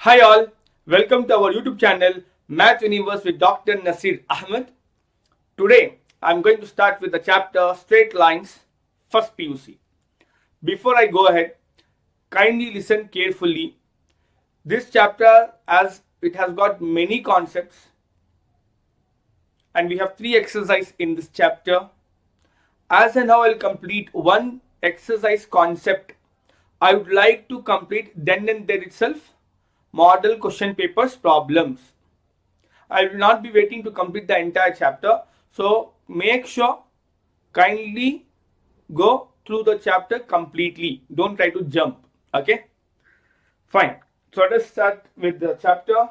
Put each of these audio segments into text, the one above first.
Hi all, welcome to our YouTube channel Math Universe with Dr. Naseer Ahmed. Today I am going to start with the chapter Straight Lines, first PUC. Before I go ahead, kindly listen carefully. This chapter, as it has got many concepts, and we have 3 exercises in this chapter. As and how I'll complete one exercise concept, I would like to complete then and there itself model question papers problems. I will not be waiting to complete the entire chapter. So make sure kindly go through the chapter completely. Don't try to jump. Okay? Fine. So let us start with the chapter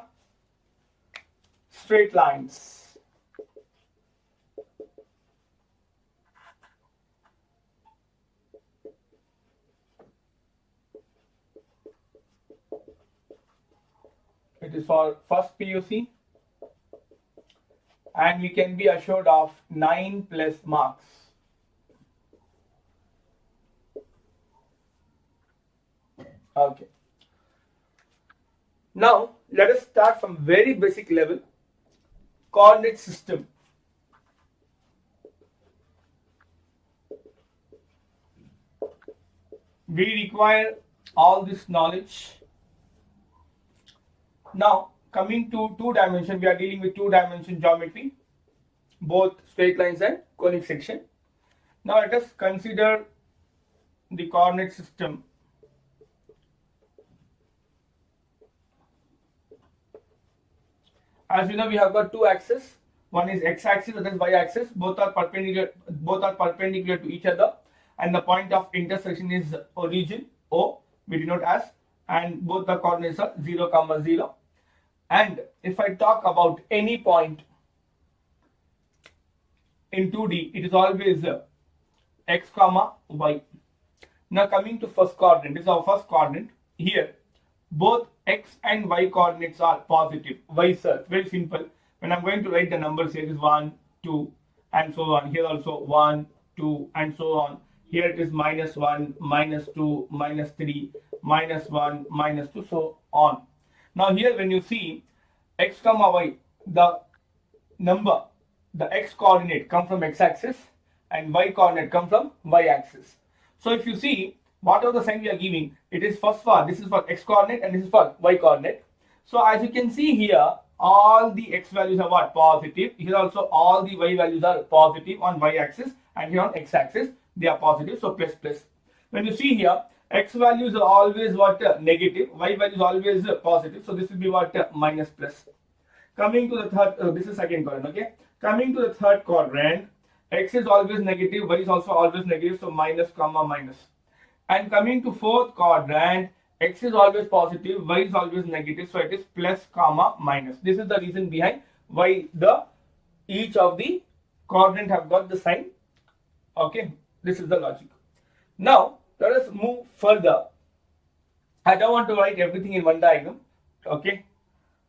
Straight Lines. It is for first PUC and we can be assured of 9 plus marks. Okay. Now let us start from very basic level. Coordinate system. We require all this knowledge. Now coming to 2-dimension, we are dealing with 2-dimension geometry, both straight lines and conic section. Now let us consider the coordinate system. As you know, we have got 2 axes. One is x-axis, that is y-axis. Both are perpendicular to each other, and the point of intersection is origin O, we denote as, and both the coordinates are 0, 0. And if I talk about any point in 2D, it is always x, y. Now coming to first coordinate, this is our first coordinate. Here, both x and y coordinates are positive. Why, sir? Very simple. When I'm going to write the numbers, here is 1, 2, and so on. Here also 1, 2, and so on. Here it is -1, -2, -3, -1, -2, so on. Now here when you see x, y, the number, the x coordinate come from x-axis and y coordinate come from y-axis. So if you see whatever the sign we are giving, it is first for, this is for x coordinate and this is for y coordinate. So as you can see here, all the x values are what? Positive. Here also all the y values are positive on y-axis, and here on x-axis they are positive, so plus plus. When you see here, x values are always what? Negative. Y values always positive, so this will be what? Minus plus. Coming to the third, this is second quadrant, okay? Coming to the third quadrant, x is always negative, y is also always negative, so minus, minus. And coming to fourth quadrant, x is always positive, y is always negative, so it is plus, minus. This is the reason behind why each of the quadrant have got the sign. Okay, this is the logic. Now let us move further. I don't want to write everything in one diagram. Okay,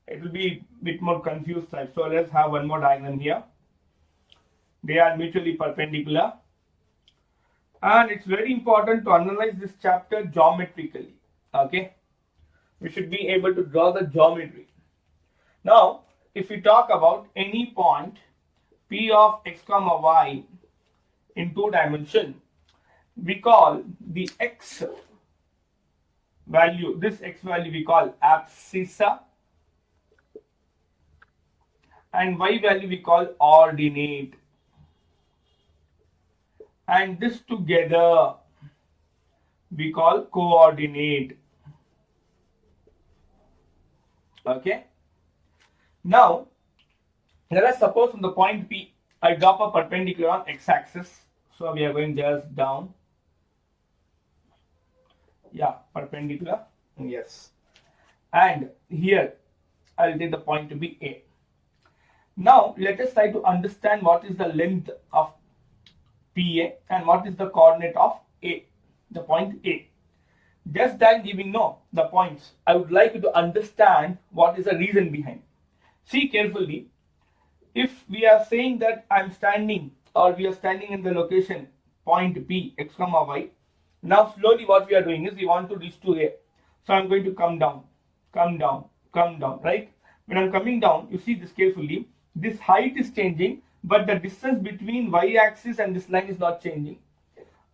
it will be a bit more confused type. So let's have one more diagram here. They are mutually perpendicular. And it's very important to analyze this chapter geometrically. Okay, we should be able to draw the geometry. Now if we talk about any point P of x, y in 2-dimension, we call the x value, this x value we call abscissa, and y value we call ordinate, and this together we call coordinate. Okay, now let us suppose from the point P I drop a perpendicular on x-axis, so we are going just down. Yeah, perpendicular, yes, and here I'll take the point to be A. Now let us try to understand what is the length of PA and what is the coordinate of A, the point A. Just than giving the points, I would like you to understand what is the reason behind. See carefully. If we are saying that I'm standing, or we are standing in the location point P, x, y. Now slowly what we are doing is we want to reach to A. So I'm going to come down. come down, right? When I'm coming down, you see this carefully. This height is changing, but the distance between y-axis and this line is not changing.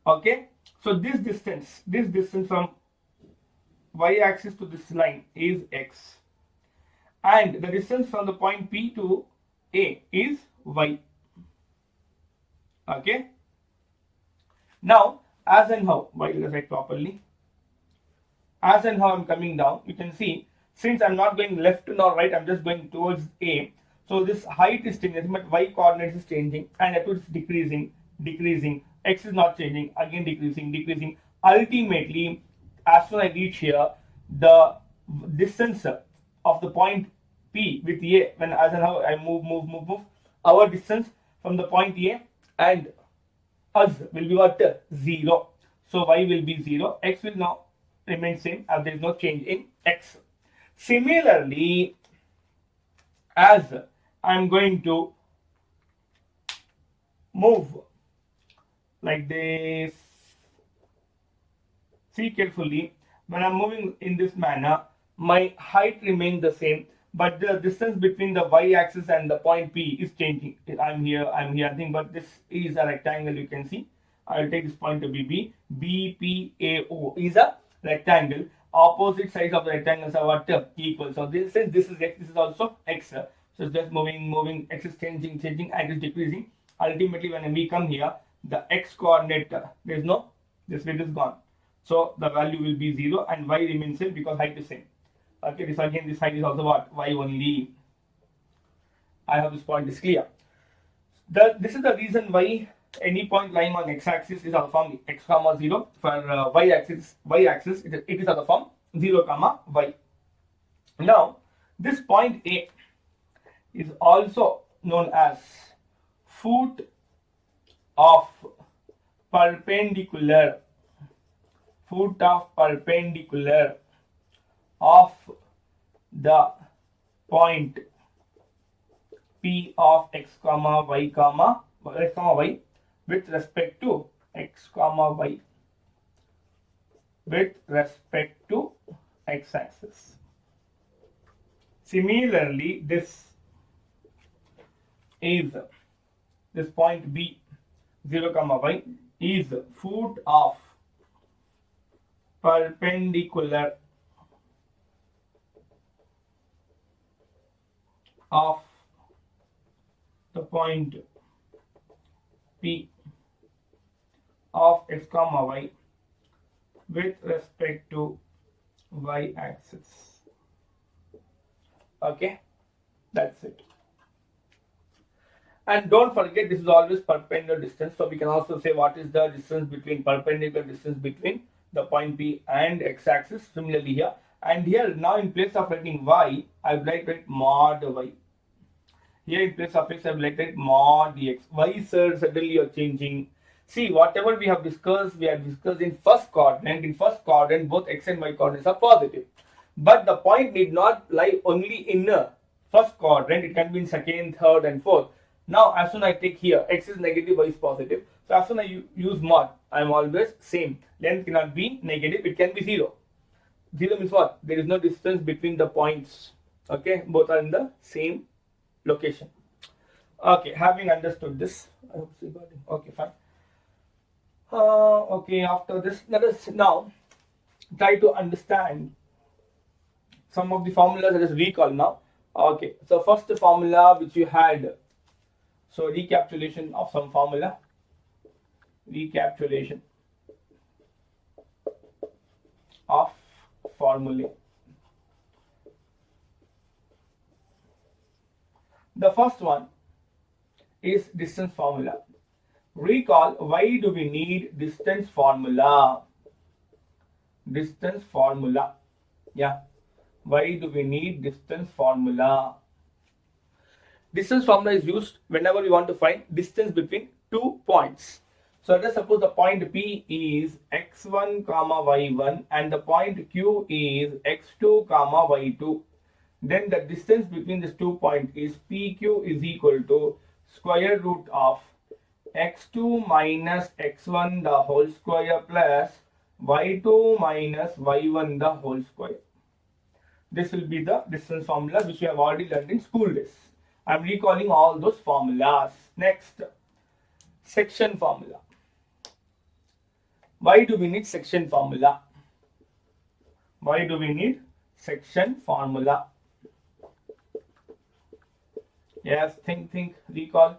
Okay, so this distance from y-axis to this line is x, and the distance from the point P to A is y. Okay. Now, as and how, why will I write properly? As and how I'm coming down, you can see, since I'm not going left nor right, I'm just going towards A. So this height is changing, but y coordinates is changing, and it is decreasing, x is not changing, again decreasing. Ultimately, as soon as I reach here, the distance of the point P with A, when as and how I move, our distance from the point A and us will be what? 0. So y will be 0, x will now remain same as there is no change in x. Similarly, as I'm going to move like this, see carefully, when I'm moving in this manner, my height remains the same, but the distance between the y-axis and the point P is changing. I'm here, I think, but this is a rectangle, you can see. I'll take this point to be B. BPAO is a rectangle. Opposite sides of the rectangles are what? Equal. So this, since this is x, this is also x. So it's just moving, x is changing, and is decreasing. Ultimately, when we come here, the x coordinate, there is no, this bit is gone. So the value will be 0 and y remains same because height is same. Okay, this again, this height is also what? Y only. I hope this point is clear. This is the reason why any point lying on x-axis is of the form x comma 0. For y-axis, it is of the form 0 comma y. Now, this point A is also known as foot of perpendicular of the point P of x comma y with respect to x comma y with respect to x-axis. Similarly, this point B 0 comma y is foot of perpendicular of the point P of x comma y with respect to y-axis. Okay, that's it. And don't forget, this is always perpendicular distance. So we can also say what is the distance between perpendicular distance between the point P and x-axis. Similarly here, and here now in place of writing y, I would like to write mod y. Here in place of x, I would like to write mod x. Why, sir, suddenly you are changing? See, whatever we have discussed in first quadrant. In first quadrant, both x and y coordinates are positive. But the point need not lie only in first quadrant. It can be in second, third, and fourth. Now, as soon as I take here, x is negative, y is positive. So, as soon as I use mod, I am always same. Length cannot be negative, it can be 0. 0 means what? There is no distance between the points. Okay, both are in the same location. Okay, having understood this, I hope you got it. Okay, fine. Okay, after this, let us now try to understand some of the formulas. Let us recall now. Okay, so first the formula which you had. So recapitulation of some formula. Recapitulation of formulae. The first one is distance formula. Recall, why do we need distance formula? Distance formula. Yeah. Why do we need distance formula? Distance formula is used whenever we want to find distance between 2 points. So let us suppose the point P is x1 comma y1 and the point Q is x2 comma y2. Then the distance between these 2 points is PQ is equal to square root of x2 minus x1 the whole square plus y2 minus y1 the whole square. This will be the distance formula which we have already learned in school days. I am recalling all those formulas. Next, section formula. Why do we need section formula? Why do we need section formula? Yes, think, recall.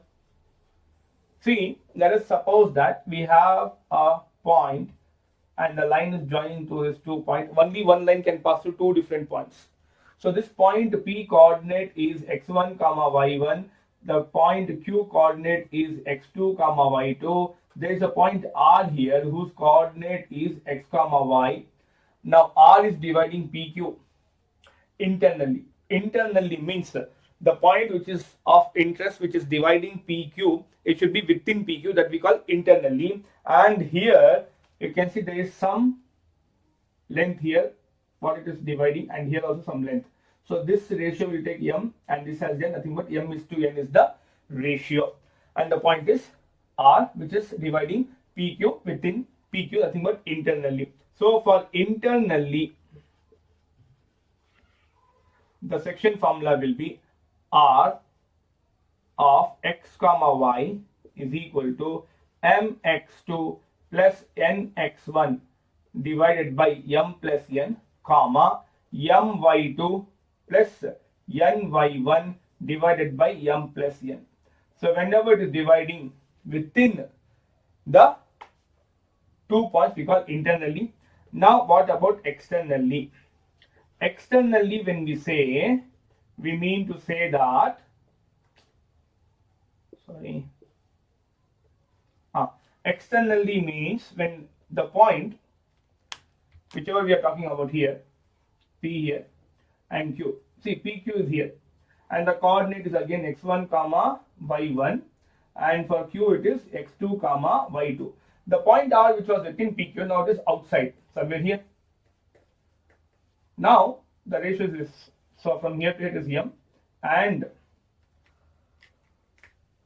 See, let us suppose that we have a point and the line is joining to this 2 points. Only one line can pass through two different points. So this point P coordinate is x1 comma y1. The point Q coordinate is x2 comma y2. There is a point R here whose coordinate is x comma y. Now R is dividing PQ internally. Internally means the point which is of interest, which is dividing PQ, it should be within PQ, that we call internally. And here you can see there is some length here what it is dividing, and here also some length. So this ratio will take m, and this has n, nothing but m is to n is the ratio, and the point is R, which is dividing PQ within PQ, nothing but internally. So for internally, the section formula will be R of x comma y is equal to mx2 plus nx1 divided by m plus n, comma my2 plus ny1 divided by m plus n. So whenever it is dividing within the 2 points, we call internally. Now what about externally? Externally, when we say, we mean to say that, externally means when the point, whichever we are talking about here, P here and Q. See, PQ is here, and the coordinate is again x1 comma y1, and for Q it is x2 comma y2. The point R, which was within PQ, now it is outside, somewhere here. Now the ratio is this. So from here to here it is m, and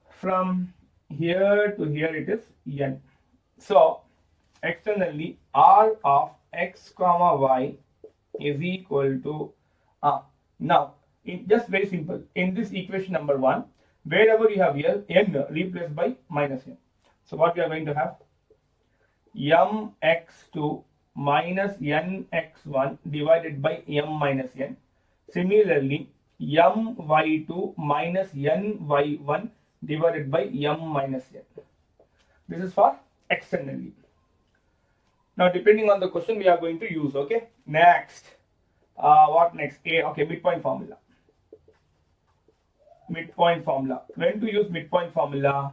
from here to here it is n. So externally, R of x comma y is equal to now just very simple, in this equation number 1, wherever you have n replaced by minus n. So what we are going to have, mx2 minus nx1 divided by m minus n. Similarly, my2 minus ny1 divided by m minus n. This is for externally. Now depending on the question we are going to use. Okay, next, what next? Okay, midpoint formula. Midpoint formula. When to use midpoint formula?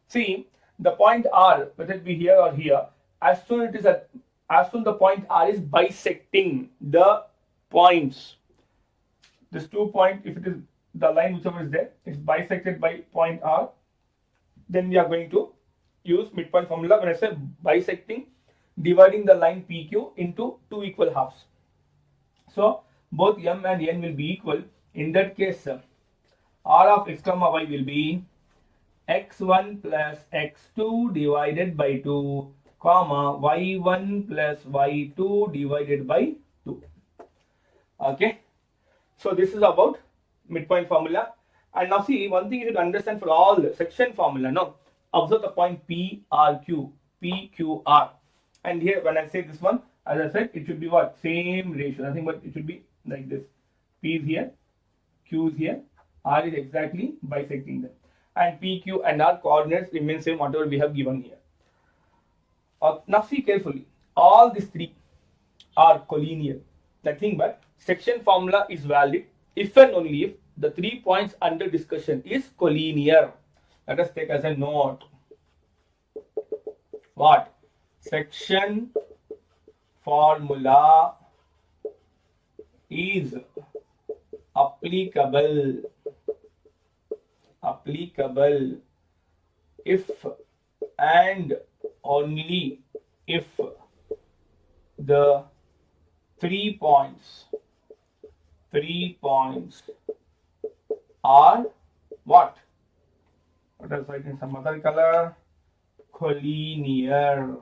See, the point R, whether it be here or here, as soon the point R is bisecting the points, this 2 point, if it is the line whichever is there, it's bisected by point R, then we are going to use midpoint formula. When I say bisecting, dividing the line PQ into 2 equal halves. So both m and n will be equal. In that case, R of x comma y will be x1 plus x2 divided by 2, comma y1 plus y2 divided by 2. Okay, so this is about midpoint formula. And now see, one thing you should understand for all section formula. Now observe the point PRQ, PQR, and here when I say this one, as I said, it should be what? Same ratio, nothing but it should be like this. P is here, Q is here, R is exactly bisecting them, and PQ and R coordinates remain same whatever we have given here. Now see carefully, all these three are collinear, nothing but section formula is valid if and only if the 3 points under discussion is collinear. Let us take as a note. What? Section formula is applicable if and only if the 3 points are what? Let us write in some other color. Collinear.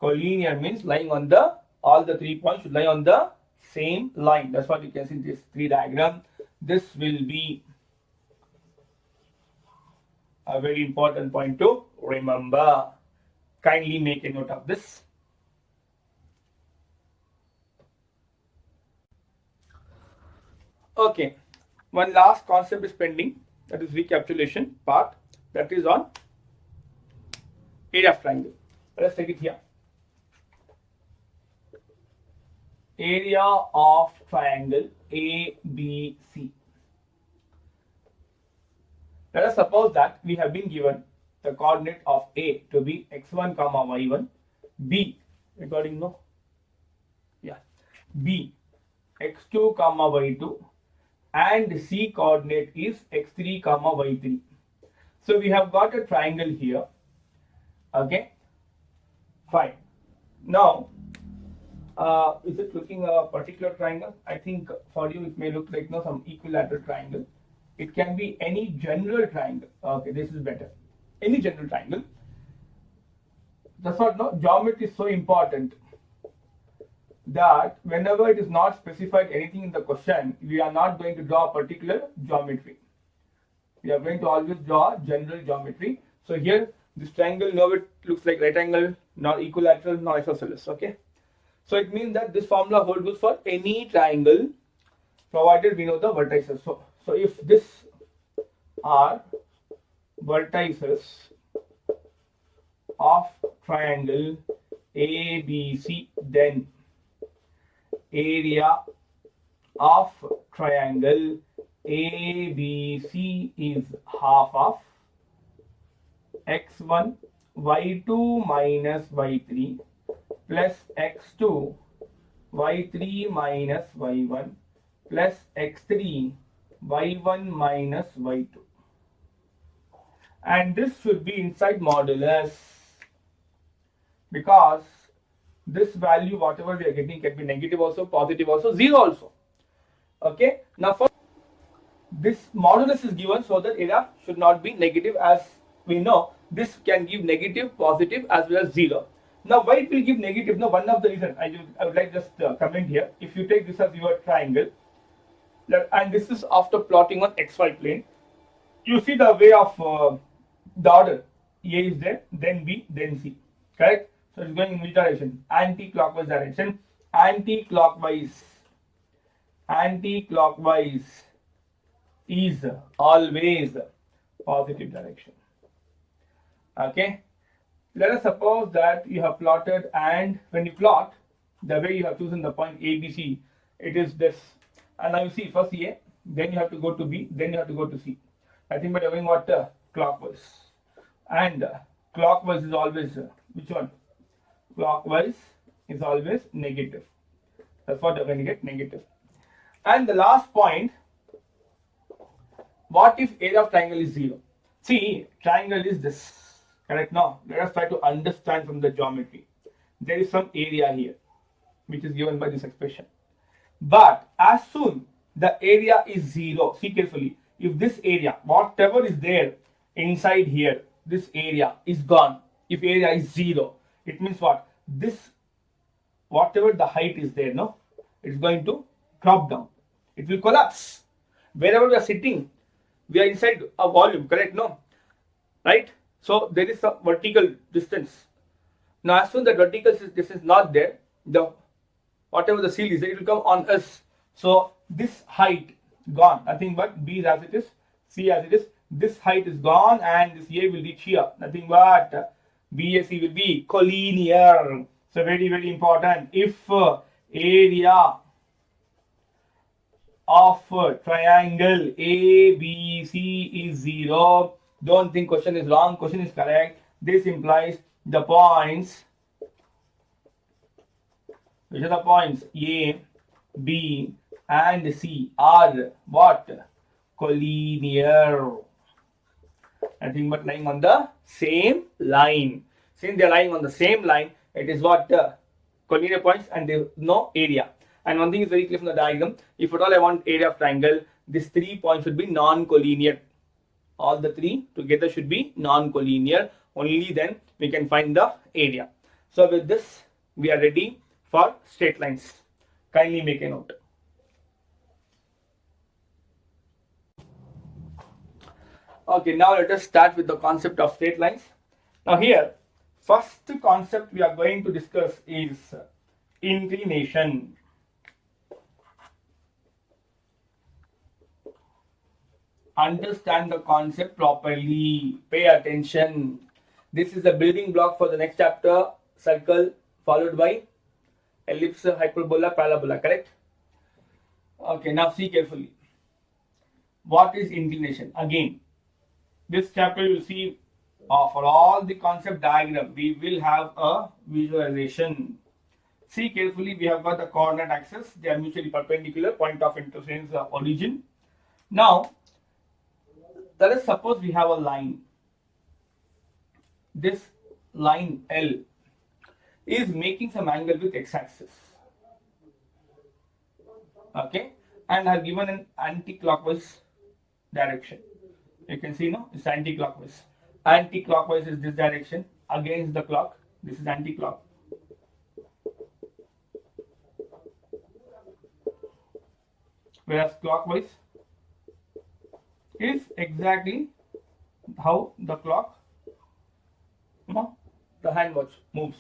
Collinear means lying on the all the 3 points should lie on the same line. That's what you can see in this 3 diagram. This will be a very important point to remember. Kindly make a note of this. Okay, one last concept is pending, that is recapitulation part, that is on area of triangle. Let's take it here. Area of triangle ABC. Let us suppose that we have been given the coordinate of A to be x1 comma y1, B regarding no, yeah, B x2 comma y2, and C coordinate is x3 comma y3. So we have got a triangle here. Okay, fine. Now, is it looking a particular triangle? I think for you it may look like some equilateral triangle. It can be any general triangle. Okay, this is better. Any general triangle. That's what geometry is so important, that whenever it is not specified anything in the question, we are not going to draw a particular geometry. We are going to always draw general geometry. So here, this triangle, it looks like right angle, not equilateral, not isosceles. Okay. So it means that this formula holds good for any triangle, provided we know the vertices. So if this are vertices of triangle ABC, then area of triangle ABC is half of x1 y2 minus y3 plus x2 y3 minus y1 plus x3 y1 minus y2, and this should be inside modulus, because this value whatever we are getting can be negative also, positive also, 0 also. Okay, now for this modulus is given so that area should not be negative, as we know this can give negative, positive as well as 0. Now why it will give negative? Now one of the reasons I would like just comment here. If you take this as your triangle, and this is after plotting on xy plane, you see the way of the order. A is there, then B, then C, correct? So it's going in which direction? Anti-clockwise direction. Anti-clockwise is always positive direction. Okay, let us suppose that you have plotted, and when you plot, the way you have chosen the point ABC, it is this, and now you see first A, then you have to go to B, then you have to go to C. I think by doing what clockwise, and clockwise is always which one? Clockwise is always negative. That's what you're going to get, negative. And the last point, what if area of triangle is 0? See, triangle is this, correct? Now let us try to understand from the geometry. There is some area here which is given by this expression, but as soon the area is 0, see carefully, if this area, whatever is there inside here, this area is gone. If area is 0, it means what? This, whatever the height is there, it's going to drop down. It will collapse. Wherever we are sitting, we are inside a volume, correct? No, right? So there is a vertical distance. Now as soon as the vertical distance is not there, the whatever the seal is there, it will come on us. So this height gone, nothing but B is as it is, C as it is. This height is gone, and this A will reach here. Nothing but BAC will be collinear. So very, very important. If area of triangle ABC is 0, don't think question is wrong, question is correct. This implies the points, which are the points A, B and C are what? Collinear. Nothing but lying on the same line. Since they are lying on the same line, it is what? Collinear points, and there is no area. And one thing is very clear from the diagram. If at all I want area of triangle, these 3 points should be non-collinear. All the 3 together should be non-collinear. Only then we can find the area. So with this, we are ready for straight lines. Kindly make a note. Okay, now let us start with the concept of straight lines. Now here, first concept we are going to discuss is inclination. Understand the concept properly. Pay attention. This is the building block for the next chapter. Circle followed by ellipse, hyperbola, parabola, correct? Okay, now see carefully. What is inclination? Again, this chapter you will see for all the concept diagram, we will have a visualization. See carefully, we have got the coordinate axis. They are mutually perpendicular, point of interference origin. Now, let us suppose we have a line. This line L is making some angle with x-axis. Okay, and I have given an anti-clockwise direction. You can see now it's anti-clockwise. Anti-clockwise is this direction, against the clock. This is anti-clock. Whereas clockwise is exactly how the clock, the hand watch moves.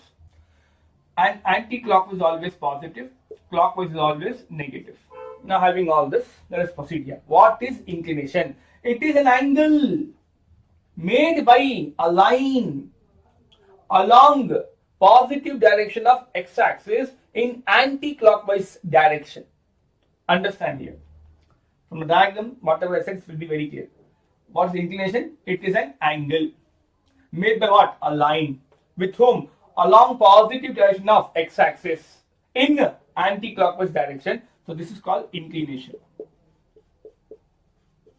And anti-clockwise is always positive, clockwise is always negative. Now having all this, let us proceed here. What is inclination? It is an angle made by a line along positive direction of x-axis in anti-clockwise direction. Understand here. From the diagram, whatever I said will be very clear. What is inclination? It is an angle made by what? A line. With whom? Along positive direction of x-axis in anti-clockwise direction. So this is called inclination.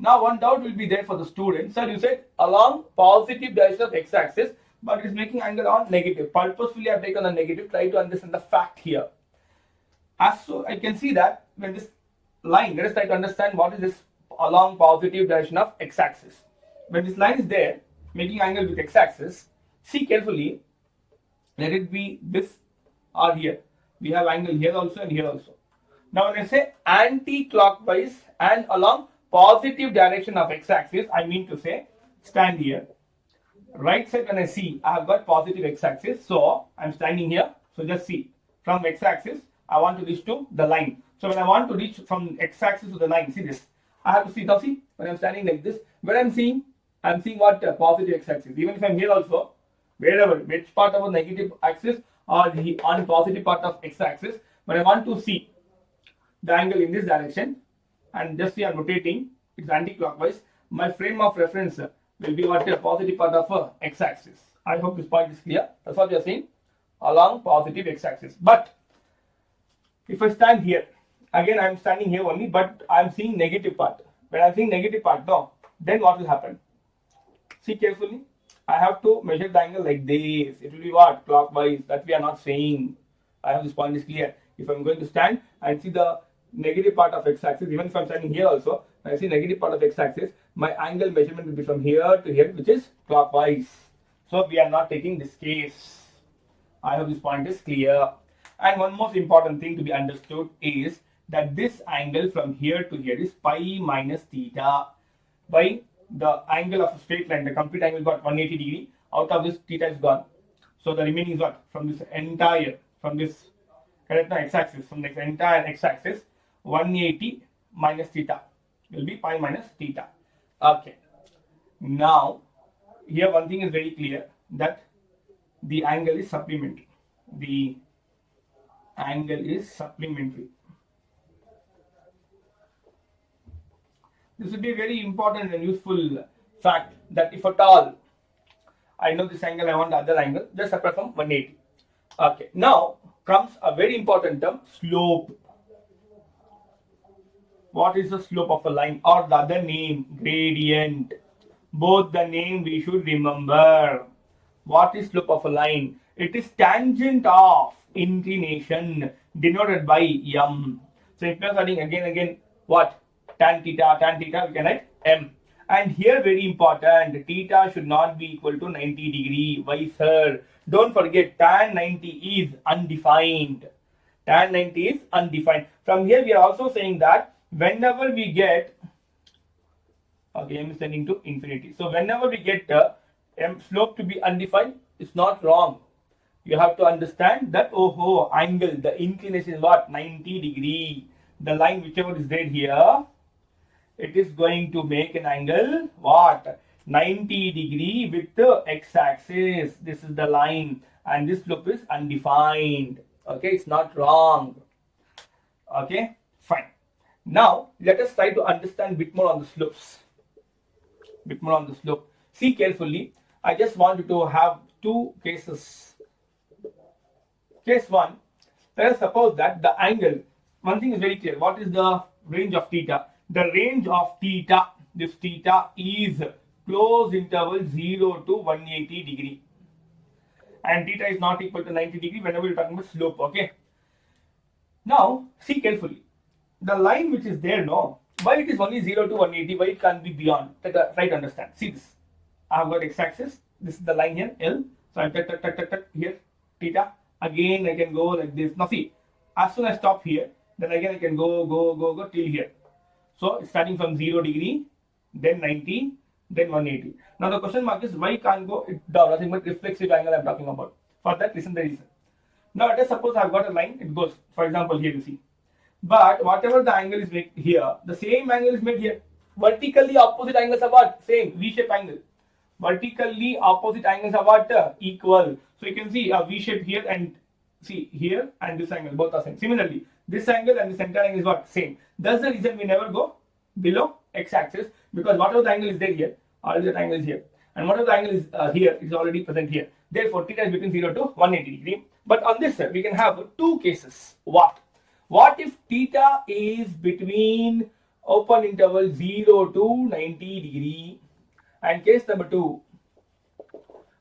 Now one doubt will be there for the student. Sir, you said along positive direction of x-axis, but it is making angle on negative. Purposefully I have taken a negative. Try to understand the fact here. As so I can see that when this line, let us try to understand what is this along positive direction of x-axis. When this line is there, making angle with x-axis, see carefully, let it be this or here. We have angle here also and here also. Now when I say anti-clockwise and along positive direction of x-axis, I mean to say, stand here. Right side when I see, I have got positive x-axis. So I am standing here. So just see, from x-axis, I want to reach to the line. So when I want to reach from x-axis to the line, see this. I have to see, now see, when I am standing like this, where I am seeing what positive x-axis. Even if I am here also, wherever, which part of a negative axis or the on positive part of x-axis, when I want to see the angle in this direction, and just see I am rotating, it's anti-clockwise, my frame of reference will be what? A positive part of x-axis. I hope this point is clear. That's what we are saying, along positive x-axis. But if I stand here, again I am standing here only, but I am seeing negative part. When I am seeing negative part now, then what will happen? See carefully. I have to measure the angle like this. It will be what? Clockwise. That we are not saying. I have this point is clear. If I am going to stand and see the negative part of x-axis, even if I am standing here also, when I see negative part of x-axis, my angle measurement will be from here to here, which is clockwise. So we are not taking this case. I hope this point is clear. And one most important thing to be understood is that this angle from here to here is pi minus theta. By the angle of a straight line, the complete angle got 180 degree. Out of this, theta is gone. So the remaining is what? From this entire, from this correct x-axis, from this entire x-axis, 180 minus theta will be pi minus theta. Okay. Now, here one thing is very clear, that the angle is supplementary. The angle is supplementary. This would be a very important and useful fact, that if at all I know this angle, I want the other angle, just separate from 180. Okay. Now comes a very important term, slope. What is the slope of a line, or the other name, gradient? Both the name we should remember. What is slope of a line? It is tangent of inclination denoted by m. So if you are studying again what? Tan theta, we can write m. And here very important, theta should not be equal to 90 degree. Why sir? Don't forget, tan 90 is undefined. Tan 90 is undefined. From here we are also saying that whenever we get, okay, m is tending to infinity. So whenever we get slope to be undefined, it's not wrong. You have to understand that, oh, angle, the inclination is what? 90 degree. The line whichever is there here, it is going to make an angle what? 90 degree with the x-axis. This is the line and this slope is undefined. Okay, it's not wrong. Okay, fine. Now let us try to understand a bit more on the slopes. See carefully. I just want you to have two cases. Case 1, let us suppose that the angle, one thing is very clear. What is the range of theta? The range of theta, this theta is closed interval 0 to 180 degree. And theta is not equal to 90 degree whenever you're talking about slope. Okay. Now, see carefully. The line which is there, no, why it is only 0 to 180, why it can't be beyond? Try to understand. See this. I have got x-axis. This is the line here, L. So I'm here, theta. Again, I can go like this. Now see, as soon as I stop here, then again I can go till here. So starting from 0 degree, then 90, then 180. Now the question mark is why can't go down? Nothing but reflexive angle I'm talking about. For that, listen the reason. Now let us suppose I've got a line. It goes, for example, here you see. But whatever the angle is made here, the same angle is made here. Vertically opposite angles are what? Same V-shape angle. Vertically opposite angles are what? Equal. So you can see a V-shape here and see here and this angle both are same. Similarly, this angle and this entire angle is what? Same. That's the reason we never go below x-axis, because whatever the angle is there here, already that angle is here, and whatever the angle is here is already present here. Therefore, theta is between 0 to 180 degree. But on this we can have two cases. What if theta is between open interval 0 to 90 degree? And case number 2,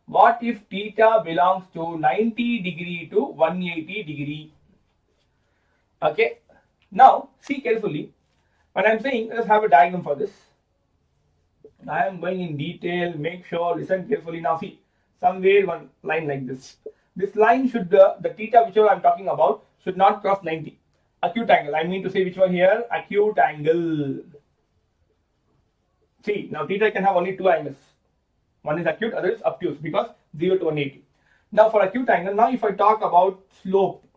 what if theta belongs to 90 degree to 180 degree? Okay. Now, see carefully. When I'm saying, let's have a diagram for this. I am going in detail. Make sure, listen carefully. Now, see, somewhere one line like this. This line should, the theta whichever I'm talking about, should not cross 90. Acute angle. I mean to say which one here? Acute angle. See, now theta can have only two angles. One is acute, other is obtuse, because 0 to 180. Now for acute angle, now if I talk about slope,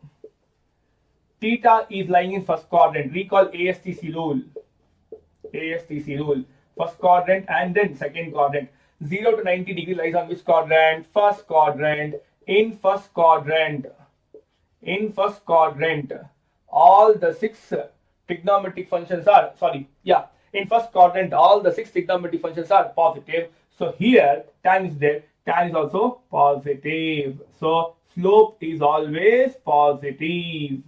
theta is lying in first quadrant. Recall ASTC rule. First quadrant and then second quadrant. 0 to 90 degree lies on which quadrant? First quadrant. In first quadrant, all the 6 trigonometric functions are, in first quadrant, all the 6 trigonometric functions are positive. So here, tan is there. Tan is also positive. So slope is always positive.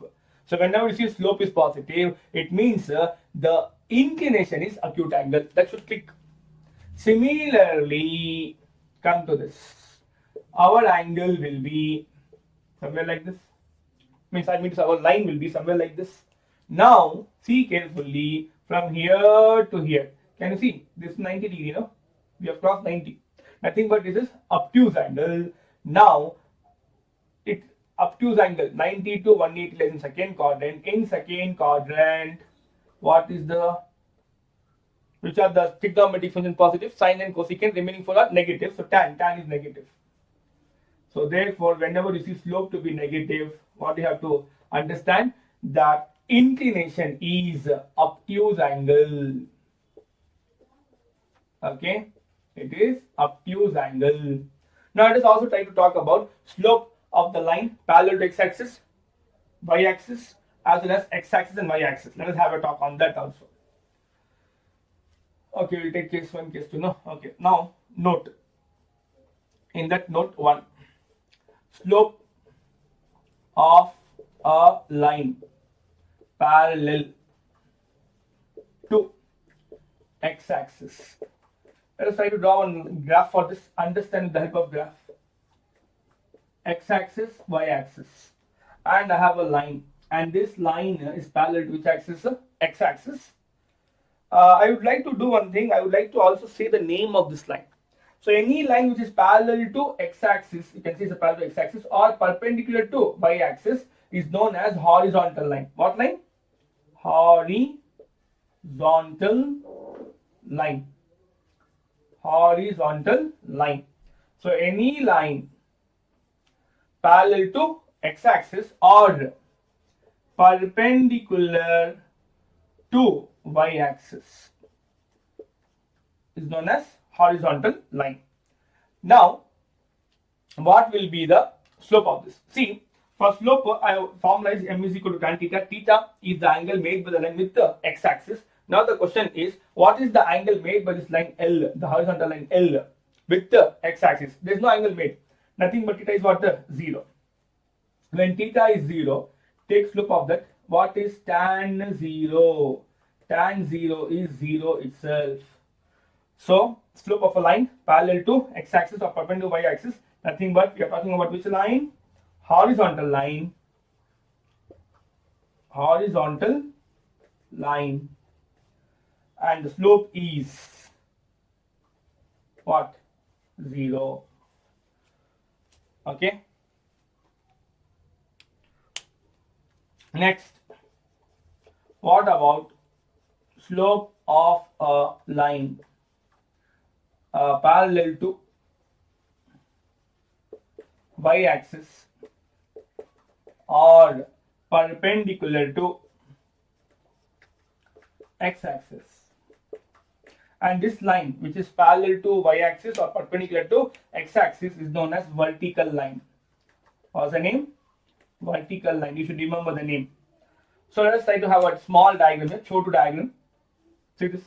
So whenever you see slope is positive, it means the inclination is acute angle. That should click. Similarly, come to this. Our angle will be somewhere like this. Our line will be somewhere like this. Now, see carefully from here to here. Can you see? This is 90 degree, no? We have crossed 90. Nothing but this is obtuse angle. Now, it obtuse angle 90 to 180 lies in second quadrant. In second quadrant, which are the trigonometric function positive? Sine and cosecant. Remaining 4 are negative. So tan is negative. So therefore, whenever you see slope to be negative, what you have to understand, that inclination is obtuse angle. Okay, it is obtuse angle. Now let us also try to talk about slope of the line parallel to x-axis, y-axis, as well as x-axis and y-axis. Let us have a talk on that also. Okay, we'll take case 1, case 2. No, okay. Now note. In that note 1, slope of a line parallel to x-axis. Let us try to draw one graph for this. Understand with the help of graph. X-axis, y-axis, and I have a line, and this line is parallel to which axis? X-axis. I would like to do one thing. I would like to also say the name of this line. So any line which is parallel to x-axis, you can see it's a parallel to x-axis or perpendicular to y-axis, is known as horizontal line. What line? Horizontal line. Horizontal line. So any line parallel to x-axis or perpendicular to y-axis is known as horizontal line. Now, what will be the slope of this? See, for slope, I have formalized m is equal to tan theta. Theta is the angle made by the line with the x-axis. Now the question is, what is the angle made by this line L, the horizontal line L, with the x-axis? There is no angle made. Nothing but theta is what? 0. When theta is 0, take slope of that. What is tan 0? Tan 0 is 0 itself. So, slope of a line parallel to x-axis or perpendicular to y-axis, nothing but we are talking about which line? Horizontal line. Horizontal line. And the slope is what? 0. Okay. Next, what about slope of a line parallel to y-axis or perpendicular to x-axis? And this line which is parallel to y-axis or perpendicular to x-axis is known as vertical line. What's the name? Vertical line. You should remember the name. So let us try to have a small diagram here, show to diagram. See this?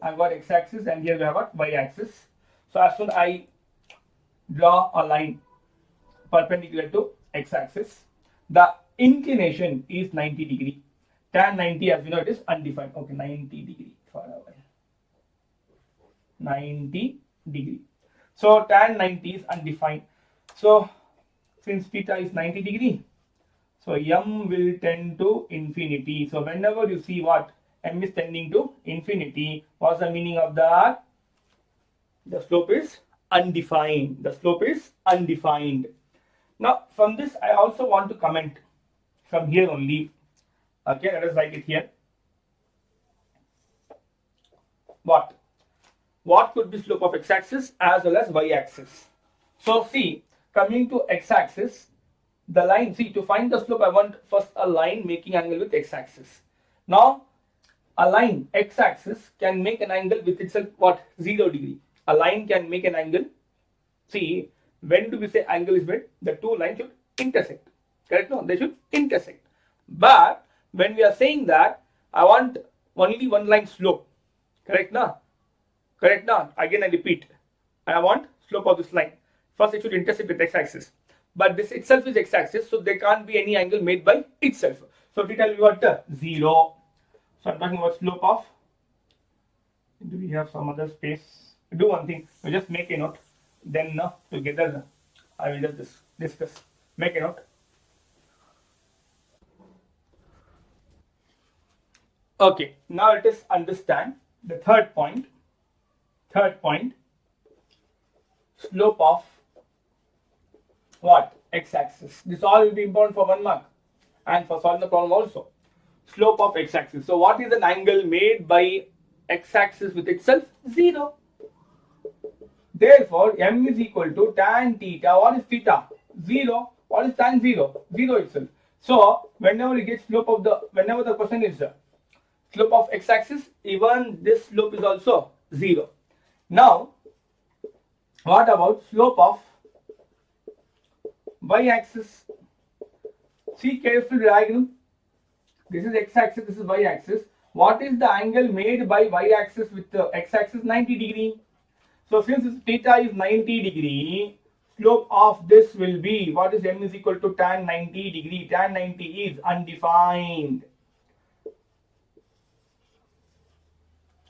I've got x-axis and here we have got y-axis. So as soon as I draw a line perpendicular to x-axis, the inclination is 90 degree. Tan 90, as you know, it is undefined. Okay, 90 degree for a while. 90 degree. So tan 90 is undefined. So since theta is 90 degree, so m will tend to infinity. So whenever you see what m is tending to infinity, what's the meaning of that? The slope is undefined. The slope is undefined. Now from this I also want to comment from here only. Okay, let us write it here. What could be slope of x-axis as well as y-axis? So see, coming to x-axis, the line, see, to find the slope I want first a line making angle with x-axis. Now a line x-axis can make an angle with itself what? 0 degree. A line can make an angle. See, when do we say angle is made? The two lines should intersect. Correct? No, they should intersect. But when we are saying that I want only one line slope, correct now? Correct now? Again I repeat, I want slope of this line. First it should intersect with x-axis. But this itself is x-axis, so there can't be any angle made by itself. So theta will be what? 0. So I'm talking about slope of. Do we have some other space? Do one thing. We just make a note. Then together I will just discuss. Make a note. Okay. Now let us understand the third point. Third point. Slope of what? X-axis. This all will be important for 1 mark and for solving the problem also. Slope of x-axis. So what is an angle made by x-axis with itself? 0. Therefore, m is equal to tan theta. What is theta? 0. What is tan 0? 0 itself. So whenever you get slope of the, whenever the question is slope of x-axis, even this slope is also 0. Now, what about slope of y-axis? See carefully diagram. This is x-axis, this is y-axis. What is the angle made by y-axis with the x-axis? 90 degree. So since theta is 90 degree, slope of this will be, what is m is equal to tan 90 degree. Tan 90 is undefined.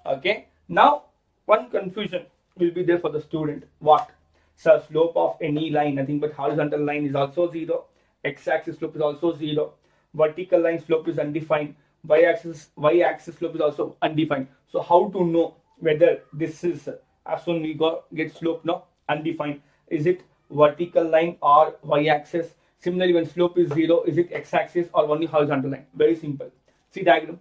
Okay. Now, one confusion will be there for the student. What? So slope of any line, nothing but horizontal line, is also 0. X-axis slope is also 0. Vertical line slope is undefined. Y-axis slope is also undefined. So how to know whether this is, as soon we get slope, no, undefined, is it vertical line or y-axis? Similarly, when slope is 0, is it x-axis or only horizontal line? Very simple. See diagram.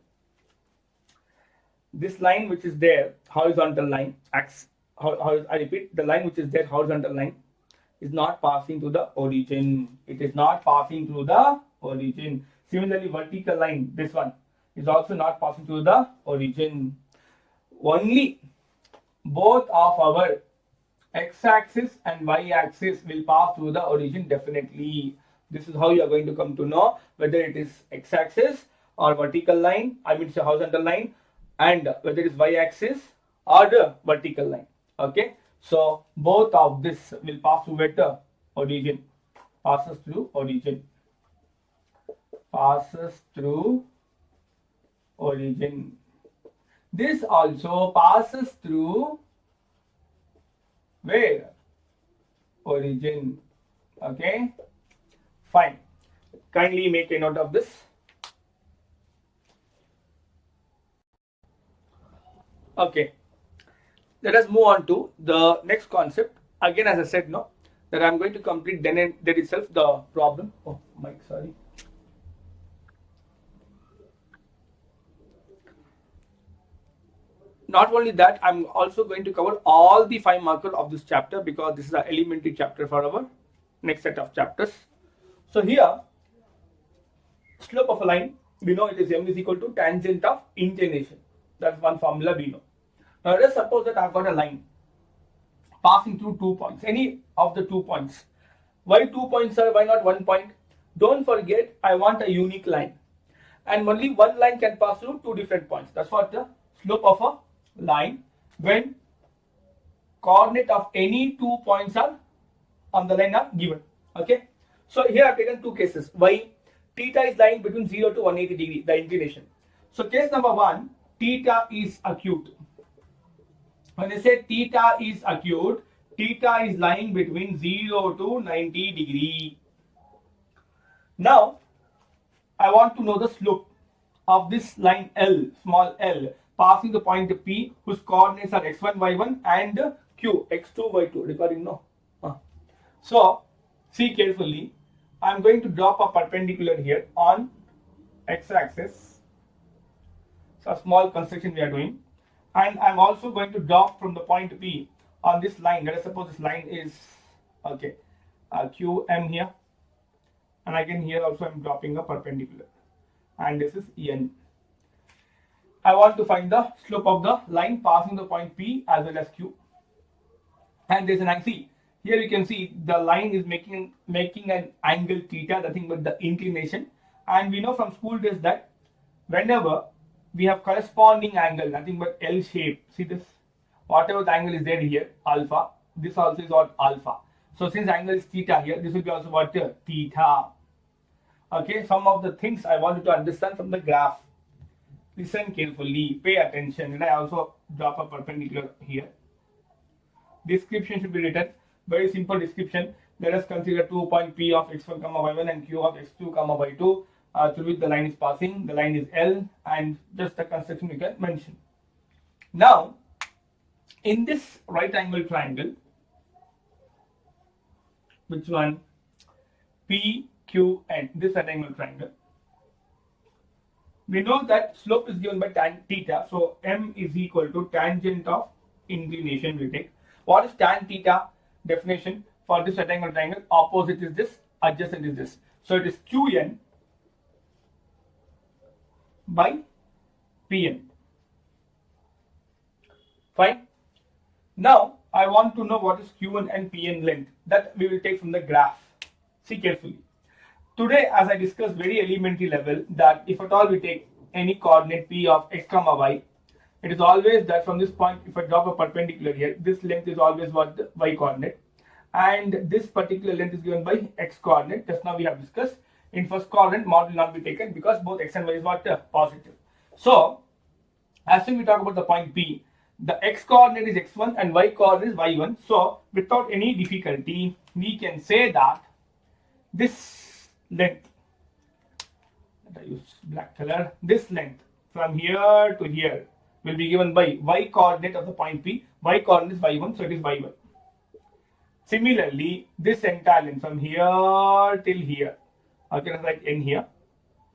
This line which is there, horizontal line, I repeat, the line which is there, horizontal line, is not passing to the origin. It is not passing through the origin. Similarly, vertical line, this one, is also not passing through the origin. Only both of our x-axis and y-axis will pass through the origin definitely. This is how you are going to come to know whether it is x-axis or vertical line, I mean it's a horizontal line, and whether it is y-axis or the vertical line. Okay, so both of this will pass through the origin, passes through origin, passes through origin. This also passes through where? Origin. Okay, fine. Kindly make a note of this. Okay, let us move on to the next concept. Again, as I said, no, that I'm going to complete then and there itself the problem. Oh, Mike, sorry. Not only that, I'm also going to cover all the 5 markers of this chapter because this is an elementary chapter for our next set of chapters. So here, slope of a line, we know it is m is equal to tangent of inclination. That's one formula we know. Now let us suppose that I've got a line passing through 2 points, any of the 2 points. Why 2 points, sir? Why not 1 point? Don't forget, I want a unique line, and only one line can pass through 2 different points. That's what the slope of a line when coordinate of any 2 points are on the line are given. Okay, so here I've taken 2 cases. Why? Theta is lying between 0 to 180 degree, the inclination. So case number 1, theta is acute. When I say theta is acute, theta is lying between 0 to 90 degree. Now I want to know the slope of this line L, small l, passing the point P, whose coordinates are x1, y1 and q, x2, y2. Recording, no? So see carefully. I'm going to drop a perpendicular here on x-axis. So a small construction we are doing, and I'm also going to drop from the point P on this line. Let us suppose this line is okay, QM here, and again here also I'm dropping a perpendicular, and this is N. I want to find the slope of the line passing the point P as well as Q. And there's an angle. See, here you can see the line is making an angle theta, nothing but the inclination. And we know from school days that whenever we have corresponding angle, nothing but L shape. See this? Whatever the angle is there here, alpha. This also is what? Alpha. So since angle is theta here, this will be also what? Theta. Okay, some of the things I want you to understand from the graph. Listen carefully, pay attention, and I also drop a perpendicular here. Description should be written, very simple description. Let us consider 2 point P of x1, y1 and Q of x2, y2 through which the line is passing. The line is L, and just the construction we can mention. Now, in this right angle triangle, which one? PQN, this right angle triangle. We know that slope is given by tan theta, so m is equal to tangent of inclination we take. What is tan theta? Definition for this rectangle triangle, opposite is this, adjacent is this. So it is Qn by Pn. Fine. Now I want to know what is Q1 and Pn length. That we will take from the graph. See carefully. Today, as I discussed very elementary level, that if at all we take any coordinate P of x, y, it is always that from this point, if I drop a perpendicular here, this length is always what? The y coordinate, and this particular length is given by x coordinate. Just now we have discussed. In first quadrant, mod will not be taken because both x and y is what? Positive. So as soon as we talk about the point P, the x coordinate is x1 and y coordinate is y1. So without any difficulty, we can say that this length, I use black color, this length from here to here will be given by y coordinate of the point P. Y coordinate is y1, so it is y1. Similarly, this entire length from here till here, okay, let's write n here,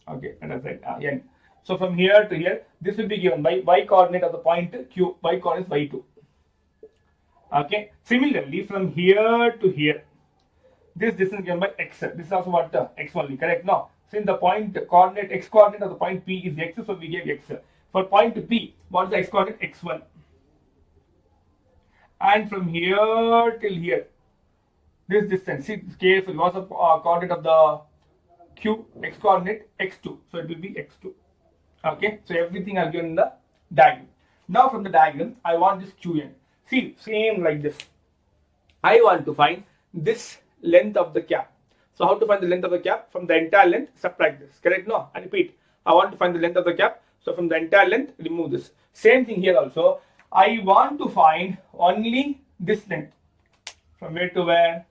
okay, and let's write n. So from here to here, this will be given by y coordinate of the point q, y coordinate is y2. Okay, similarly from here to here, this distance given by x. This is also what x only, correct? No, since the point coordinate, x coordinate of the point P is x, so we gave x. For point P, what is the x coordinate? x1. And from here till here, this distance, see carefully, what's the coordinate of the Q? X coordinate x2, so it will be x2. Okay, so everything are given in the diagram. Now from the diagram, I want this Qn. See, same like this. I want to find this length of the cap. So how to find the length of the cap? From the entire length, subtract this. Correct? No, I repeat. I want to find the length of the cap. So from the entire length, remove this. Same thing here also. I want to find only this length. From where to where?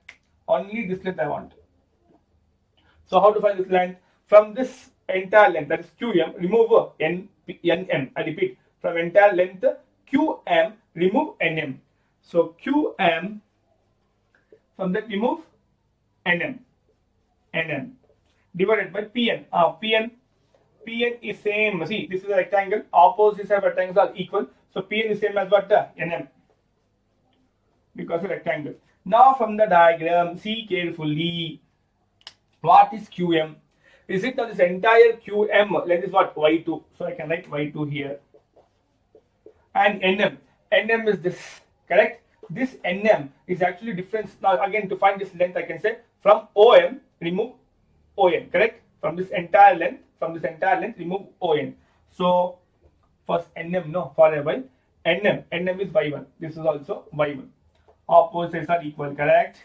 Only this length I want. So how to find this length? From this entire length, that is QM, remove NM. I repeat. From entire length QM, remove NM. So QM, from that remove NM divided by PN. PN is same. See, this is a rectangle. Opposites of rectangles are equal. So PN is same as what? NM, because of rectangle. Now from the diagram, see carefully. What is QM? Is it this entire QM length is what? Y2. So I can write Y2 here. And NM is this, correct? This NM is actually difference. Now again, to find this length, I can say from OM remove ON, correct? From this entire length, remove ON. So first NM, no, for a while. NM is Y1. This is also Y1. Opposites are equal, correct?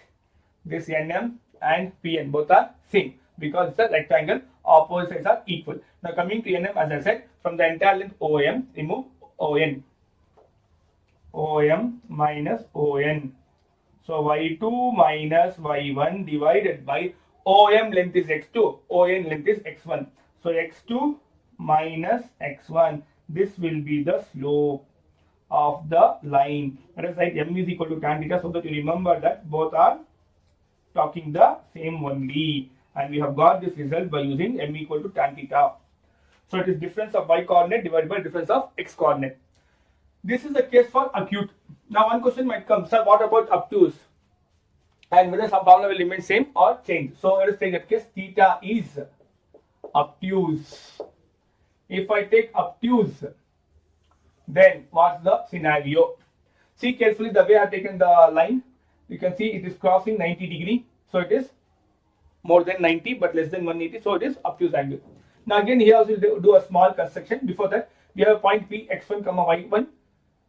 This NM and PN both are same because it's a rectangle. Opposites are equal. Now coming to NM, as I said, from the entire length OM, remove ON. OM minus ON. So Y2 minus Y1 divided by OM length is x2, ON length is x1. So x2 minus x1. This will be the slope of the line. Let us write m is equal to tan theta so that you remember that both are talking the same only. And we have got this result by using m equal to tan theta. So it is difference of y coordinate divided by difference of x coordinate. This is the case for acute. Now one question might come, sir, what about obtuse? And whether some formula will remain same or change. So let us take that case, theta is obtuse. If I take obtuse, then what's the scenario? See carefully the way I have taken the line. You can see it is crossing 90 degree. So it is more than 90 but less than 180. So it is obtuse angle. Now again here also we'll do a small construction. Before that we have a point P x1 comma y1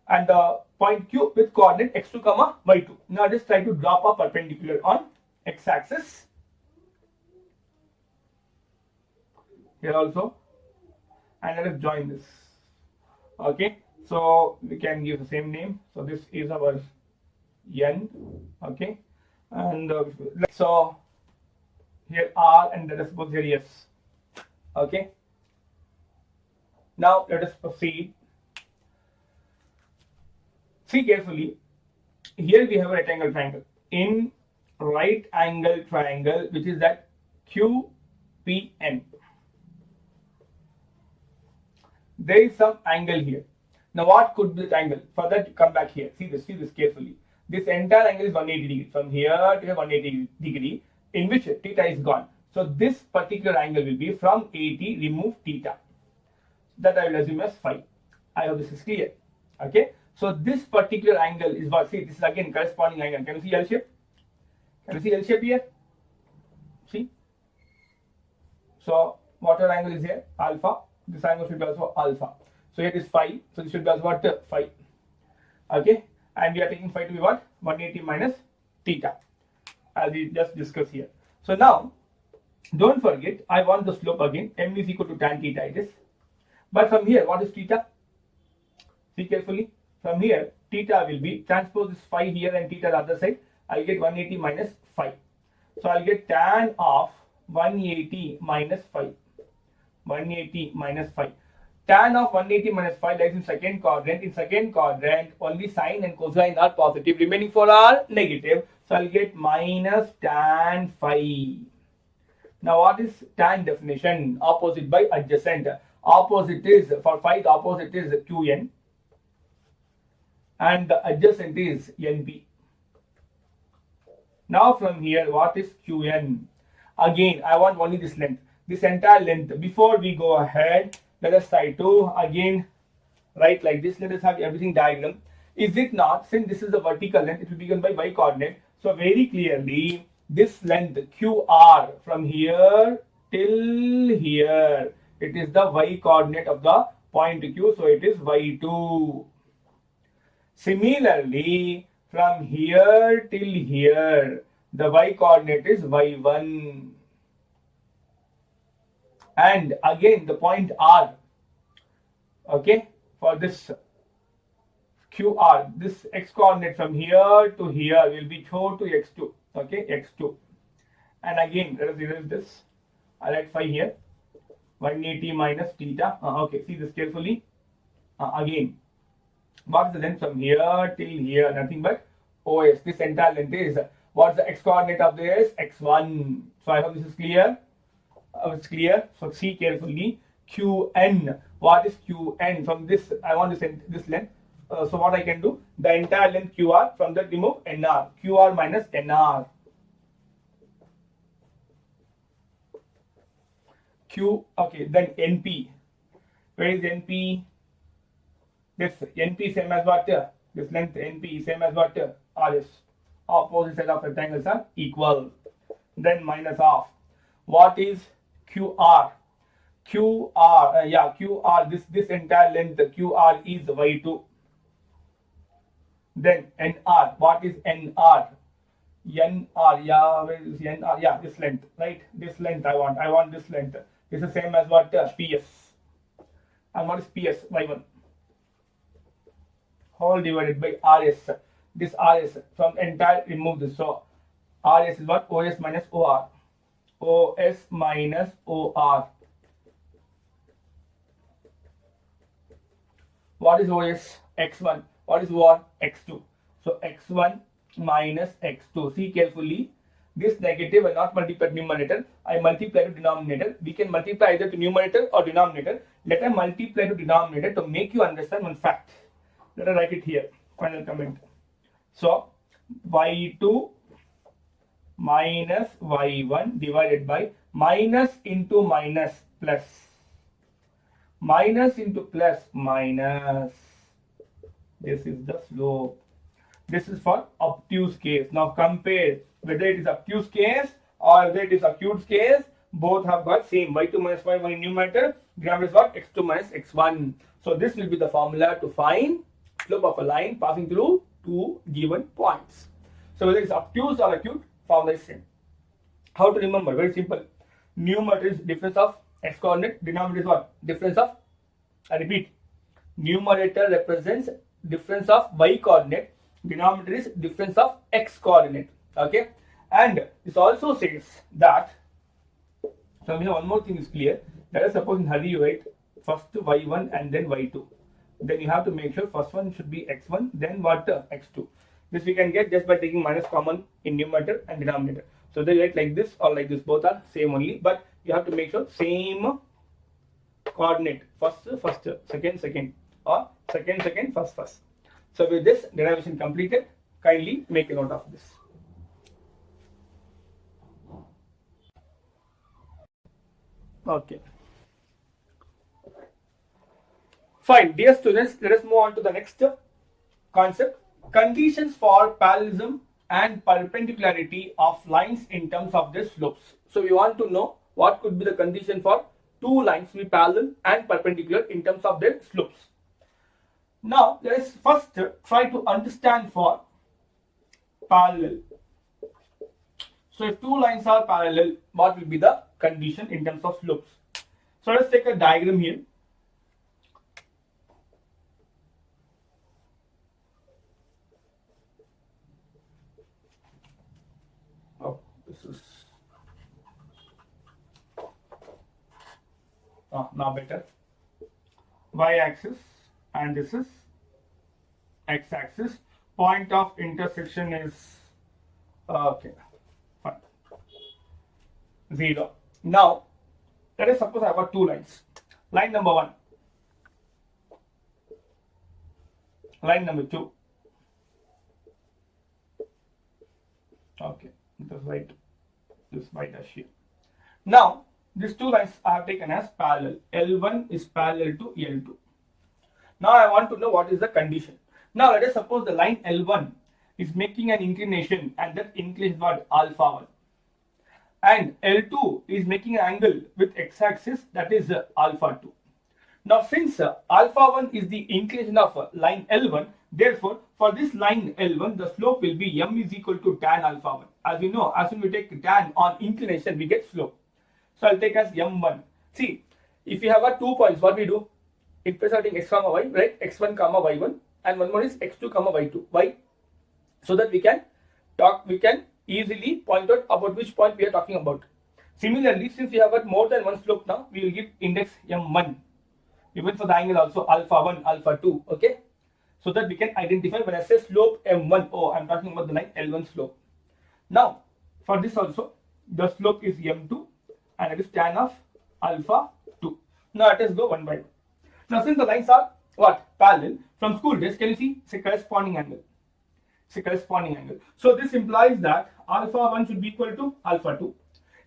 and the point Q with coordinate x2 comma y2. Now just try to drop a perpendicular on x-axis. Here also, and let us join this. Okay, so we can give the same name. So this is our N. Okay, and so here R and let us suppose here S. Okay. Now let us proceed. See carefully. Here we have a right angle triangle. In right angle triangle, which is that QPN, there is some angle here. Now what could be the angle? For that, come back here. See this carefully. This entire angle is 180 degree. From here to here 180 degree, in which theta is gone. So this particular angle will be from 80, remove theta. That I will assume as phi. I hope this is clear. Okay. So this particular angle is what? See, this is again corresponding angle. Can you see L shape? Can you see L shape here? See. So whatever angle is here, alpha. This angle should be also alpha. So here is phi. So this should be also what? Phi. Okay. And we are taking phi to be what? 180 minus theta, as we just discussed here. So now, don't forget, I want the slope again. M is equal to tan theta it is. But from here, what is theta? See carefully. From here, theta will be, transpose this phi here and theta the other side. I'll get 180 minus phi. So I'll get tan of 180 minus phi. 180 minus phi. Tan of 180 minus 5 lies in second quadrant. In second quadrant, only sine and cosine are positive. Remaining four are negative. So I'll get minus tan phi. Now what is tan definition? Opposite by adjacent. Opposite is, for phi, the opposite is Qn. And the adjacent is NP. Now from here, what is Qn? Again, I want only this length. This entire length. Before we go ahead, let us try to again write like this. Let us have everything diagram. Is it not, since this is the vertical length, it will be given by y coordinate. So very clearly, this length QR from here till here, it is the y coordinate of the point Q. So it is y2. Similarly, from here till here, the y coordinate is y1. And again the point R, okay, for this QR, this x coordinate from here to here will be shown to x2, okay, x2. And again, let us erase this. I write phi here, 180 minus theta. Okay, see this carefully. Again, what is the length from here till here? Nothing but OS. This entire length is, what's the x coordinate of this? X1. So I hope this is clear. It's clear. So see carefully. Qn. What is Qn? From this, I want to send this length. So what I can do? The entire length QR, from that remove NR. QR minus NR. Q. Okay. Then NP. Where is NP? This NP same as what? This length NP same as what? RS. Opposite side of rectangles are equal. Then minus of. What is QR? QR, this entire length, QR is y2. Then NR, what is NR? NR, yeah, where is NR? Yeah, this length, right? This length I want this length. This is same as what? PS. And what is PS? Y1. Whole divided by RS. This RS, from entire, remove this. So RS is what? OS minus OR. OS minus OR. What is OS? X1. What is OR? X2. So X1 minus X2. See carefully. This negative will not multiply to numerator. I multiply to denominator. We can multiply either to numerator or denominator. Let us multiply to denominator to make you understand one fact. Let us write it here. Final comment. So y2 minus y1 divided by minus into minus plus. Minus into plus minus. This is the slope. This is for obtuse case. Now compare whether it is obtuse case or whether it is acute case. Both have got same y2 minus y1 in numerator. Denominator is what? X2 minus x1. So this will be the formula to find slope of a line passing through two given points. So whether it's obtuse or acute, formula is same. How to remember? Very simple. Numerator is difference of x coordinate. Denominator is what? Difference of, I repeat, numerator represents difference of y coordinate. Denominator is difference of x coordinate. Okay. And this also says that, so here one more thing is clear. Let us suppose in hurry you write first y1 and then y2. Then you have to make sure first one should be x1, then what? X2. This we can get just by taking minus common in numerator and denominator. So they write like this or like this, both are same only, but you have to make sure same coordinate, first, second, or second, first. So with this derivation completed, kindly make a note of this. Okay. Fine, dear students, let us move on to the next concept. Conditions for parallelism and perpendicularity of lines in terms of their slopes. So we want to know what could be the condition for two lines to be parallel and perpendicular in terms of their slopes. Now let us first try to understand for parallel. So if two lines are parallel, what will be the condition in terms of slopes? So let's take a diagram here. Oh, this is now better. y-axis and this is x-axis. Point of intersection is okay, fine, 0. Now let us suppose I have got two lines. Line number 1, line number 2. Okay, this right, this y dash here. Now these two lines are taken as parallel. L1 is parallel to L2. Now I want to know what is the condition. Now let us suppose the line L1 is making an inclination and that inclination is what? Alpha 1. And L2 is making an angle with x-axis, that is alpha 2. Now since alpha 1 is the inclination of line L1, therefore for this line L1 the slope will be m is equal to tan alpha 1. As you know, as soon as we take tan on inclination we get slope. So I'll take as m1. See, if you have got 2 points, what we do? Interpreting x comma y, right? x1 comma y1, and one more is x2 comma y2. Why? So that we can easily point out about which point we are talking about. Similarly, since we have got more than one slope now, we will give index m1. Even for the angle also alpha 1, alpha 2, okay? So that we can identify when I say slope m1, oh, I'm talking about the line L1 slope. Now, for this also, the slope is m2 and it is tan of alpha 2. Now let us go one by one. Now since the lines are what? Parallel, from school days, can you see? It's a corresponding angle. It's a corresponding angle. So this implies that alpha 1 should be equal to alpha 2.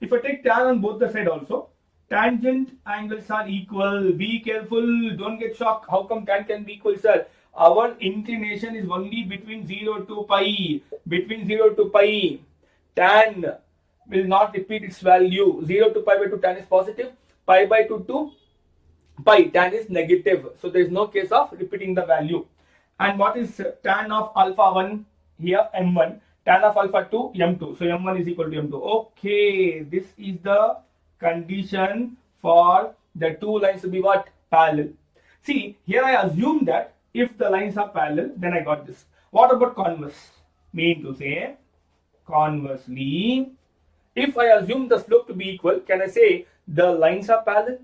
If I take tan on both the side also, tangent angles are equal. Be careful, don't get shocked. How come tan can be equal, sir? Our inclination is only between 0 to pi. Between 0 to pi, tan will not repeat its value. 0 to pi by 2 tan is positive. Pi by 2 to pi tan is negative. So there is no case of repeating the value. And what is tan of alpha 1 here? m1. Tan of alpha 2, m2. So m1 is equal to m2. Okay, this is the condition for the two lines to be what? Parallel. See, here I assume that if the lines are parallel, then I got this. What about converse? Mean to say, conversely, if I assume the slope to be equal, can I say the lines are parallel?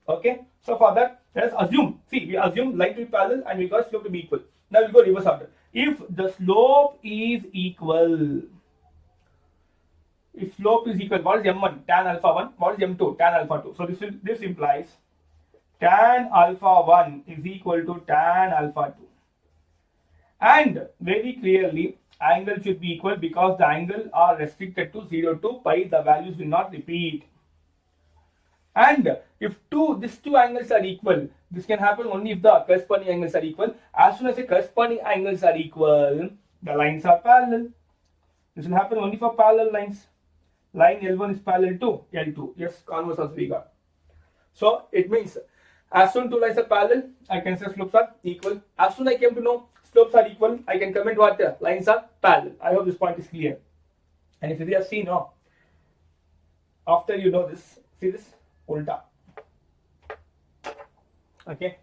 Okay, so for that, let us assume. See, we assume line to be parallel and we got slope to be equal. Now we'll go reverse order. If the slope is equal, if slope is equal, what is m1? Tan alpha 1. What is m2? Tan alpha 2. So this implies tan alpha 1 is equal to tan alpha 2. And very clearly, angle should be equal because the angle are restricted to 0 to pi. The values will not repeat. And if these two angles are equal, this can happen only if the corresponding angles are equal. As soon as the corresponding angles are equal, the lines are parallel. This will happen only for parallel lines. Line L1 is parallel to L2. Yes, converse also we got. So it means as soon two lines are parallel, I can say slopes are equal. As soon I came to know slopes are equal, I can comment what the lines are parallel. I hope this point is clear. And if you have seen, no, after you know this, see this ulta. Okay,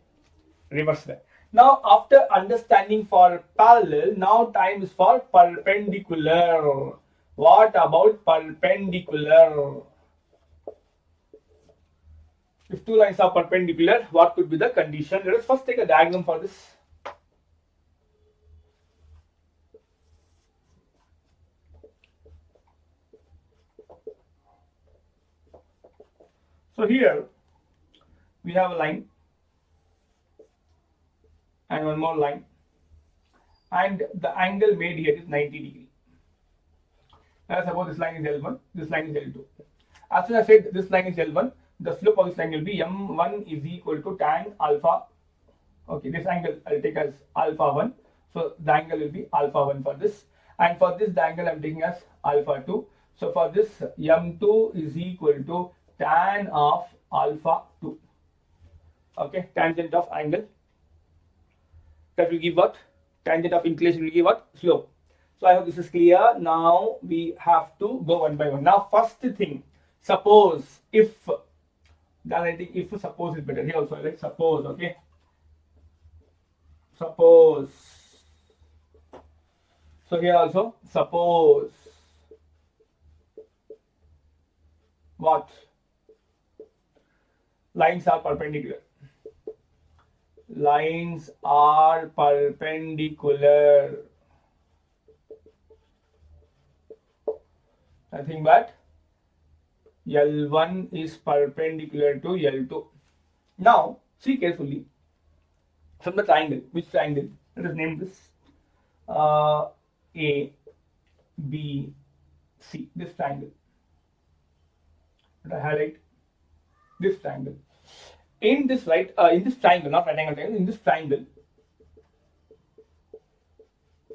reverse that. Now after understanding for parallel, now time is for perpendicular. What about perpendicular? If two lines are perpendicular, what could be the condition? Let us first take a diagram for this. So here we have a line and one more line, and the angle made here is 90 degree. Let's suppose this line is L1, this line is L2. As soon as I said this line is L1, the slope of this line will be m1 is equal to tan alpha. Okay, this angle I'll take as alpha 1. So the angle will be alpha 1 for this, and for this the angle I'm taking as alpha 2. So for this m2 is equal to tan of alpha 2. Okay, tangent of angle, that will give what? Tangent of inclination will give what? Slope. So I hope this is clear. Now we have to go one by one. Now first thing, suppose if, then I think if suppose is better. Here also I like suppose. Okay, suppose. So here also suppose what? Lines are perpendicular. lines are perpendicular. Nothing but L1 is perpendicular to L2. Now, see carefully from the triangle. Which triangle? Let us name this A, B, C. This triangle. Let I highlight this triangle. In this in this triangle, not right angle triangle, in this triangle,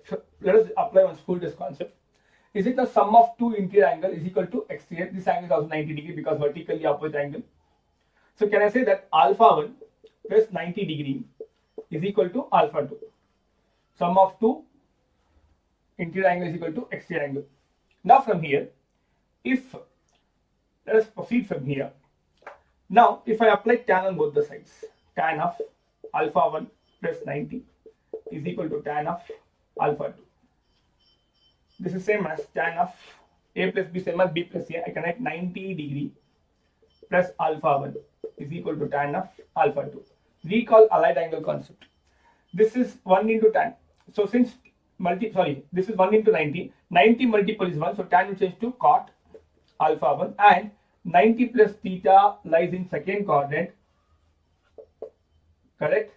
so let us apply one school test concept. Is it the sum of two interior angles is equal to exterior? This angle is also 90 degree because vertically opposite angle. So can I say that alpha 1 plus 90 degree is equal to alpha 2? Sum of two interior angle is equal to exterior angle. Now from here, if let us proceed from here. Now if I apply tan on both the sides, tan of alpha 1 plus 90 is equal to tan of alpha 2. This is same as tan of A plus B same as B plus A. I can write 90 degree plus alpha 1 is equal to tan of alpha 2. Recall allied angle concept. This is 1 into tan. So since this is 1 into 90. 90 multiple is 1. So tan will change to cot alpha 1 and 90 plus theta lies in second quadrant. Correct?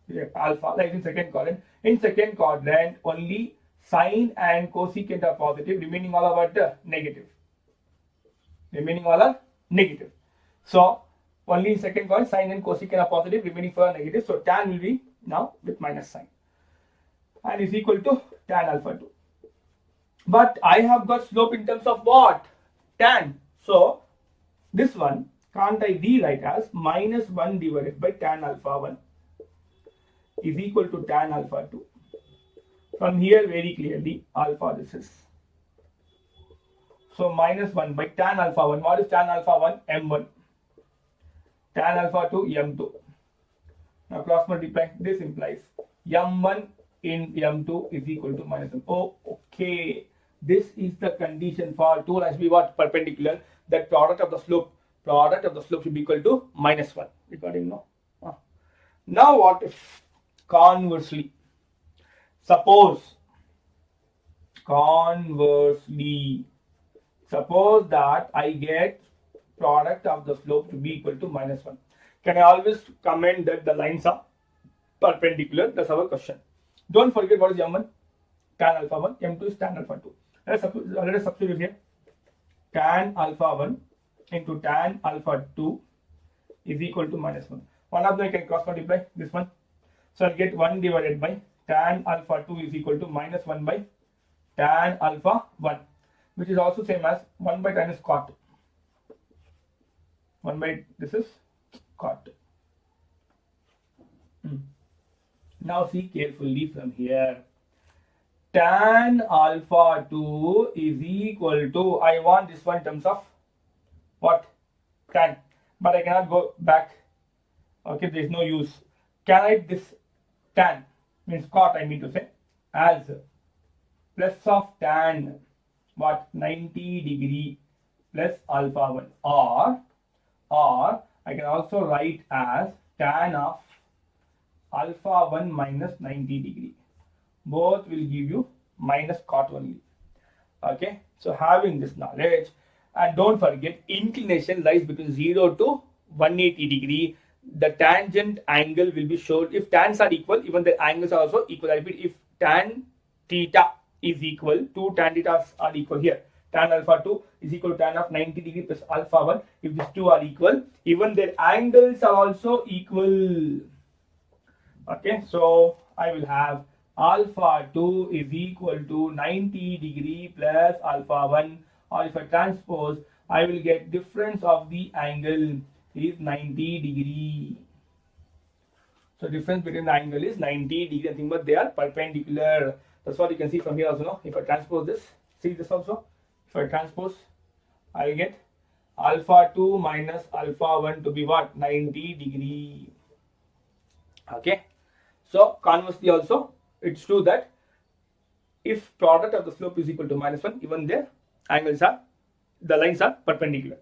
Yeah, alpha lies in second quadrant. In second quadrant only sine and cosecant are positive, remaining all are what? Negative. Remaining all are negative. So only in second quadrant sine and cosecant are positive, remaining for negative. So tan will be now with minus sign and is equal to tan alpha 2. But I have got slope in terms of what? Tan. So this one can't I rewrite as minus 1 divided by tan alpha 1 is equal to tan alpha 2. From here very clearly alpha this is. So minus 1 by tan alpha 1. What is tan alpha 1? M1. Tan alpha 2 M2. Now cross multiply. This implies M1 in M2 is equal to minus 1. Oh, okay. This is the condition for two lines be what? Perpendicular. That product of the slope should be equal to minus 1. You got it now? Now what if conversely? Suppose that I get product of the slope to be equal to minus 1. Can I always comment that the lines are perpendicular? That's our question. Don't forget what is M1? Tan alpha 1. M2 is tan alpha 2. Let us substitute here. Tan alpha 1 into tan alpha 2 is equal to minus 1. One of them I can cross multiply this one. So I'll get 1 divided by tan alpha 2 is equal to minus 1 by tan alpha 1, which is also same as 1 by tan is cot. 1 by this is cot. Now see carefully from here. Tan alpha 2 is equal to, I want this one in terms of what? Tan. But I cannot go back. Okay, there is no use. Can I write this tan, means cot I mean to say, as plus of tan what? 90 degree plus alpha 1, or I can also write as tan of alpha 1 minus 90 degree. Both will give you minus cot only. Okay, so having this knowledge, and don't forget inclination lies between 0 to 180 degree. The tangent angle will be shown. If tans are equal, even the angles are also equal. I repeat, if tan theta is equal, two tan thetas are equal here. Tan alpha 2 is equal to tan of 90 degree plus alpha 1. If these two are equal, even their angles are also equal. Okay, so I will have alpha 2 is equal to 90 degree plus alpha 1, or if I transpose, I will get difference of the angle is 90 degree. So difference between the angle is 90 degree. I think but they are perpendicular. That's what you can see from here also. No? If I transpose this, see this also. If I transpose, I will get alpha 2 minus alpha 1 to be what? 90 degree. Okay. So conversely also, it's true that if product of the slope is equal to minus 1, even their angles are, the lines are perpendicular.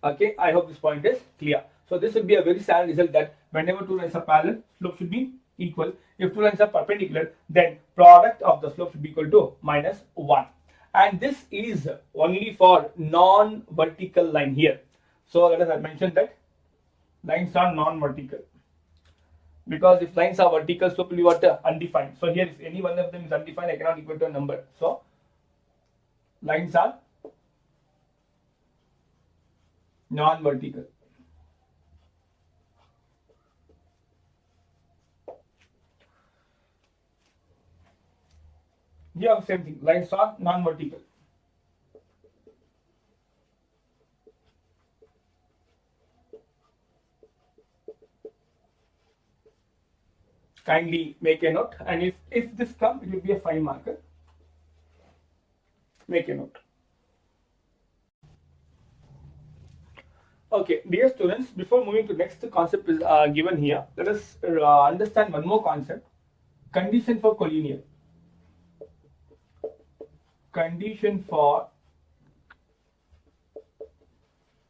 Okay, I hope this point is clear. So this will be a very standard result that Whenever two lines are parallel, slope should be equal. If two lines are perpendicular, then product of the slope should be equal to -1. And this is only for non-vertical line here. So let us mention that lines are non-vertical, because if lines are vertical, slope will be what? Undefined. So here, if any one of them is undefined, I cannot equal to a number. So lines are non-vertical. Here same thing, lines are non-vertical. Kindly make a note, and if this comes, it will be a 5 marker. Make a note. Okay, dear students, before moving to next concept is given here, let us understand one more concept. Condition for collinear. Condition for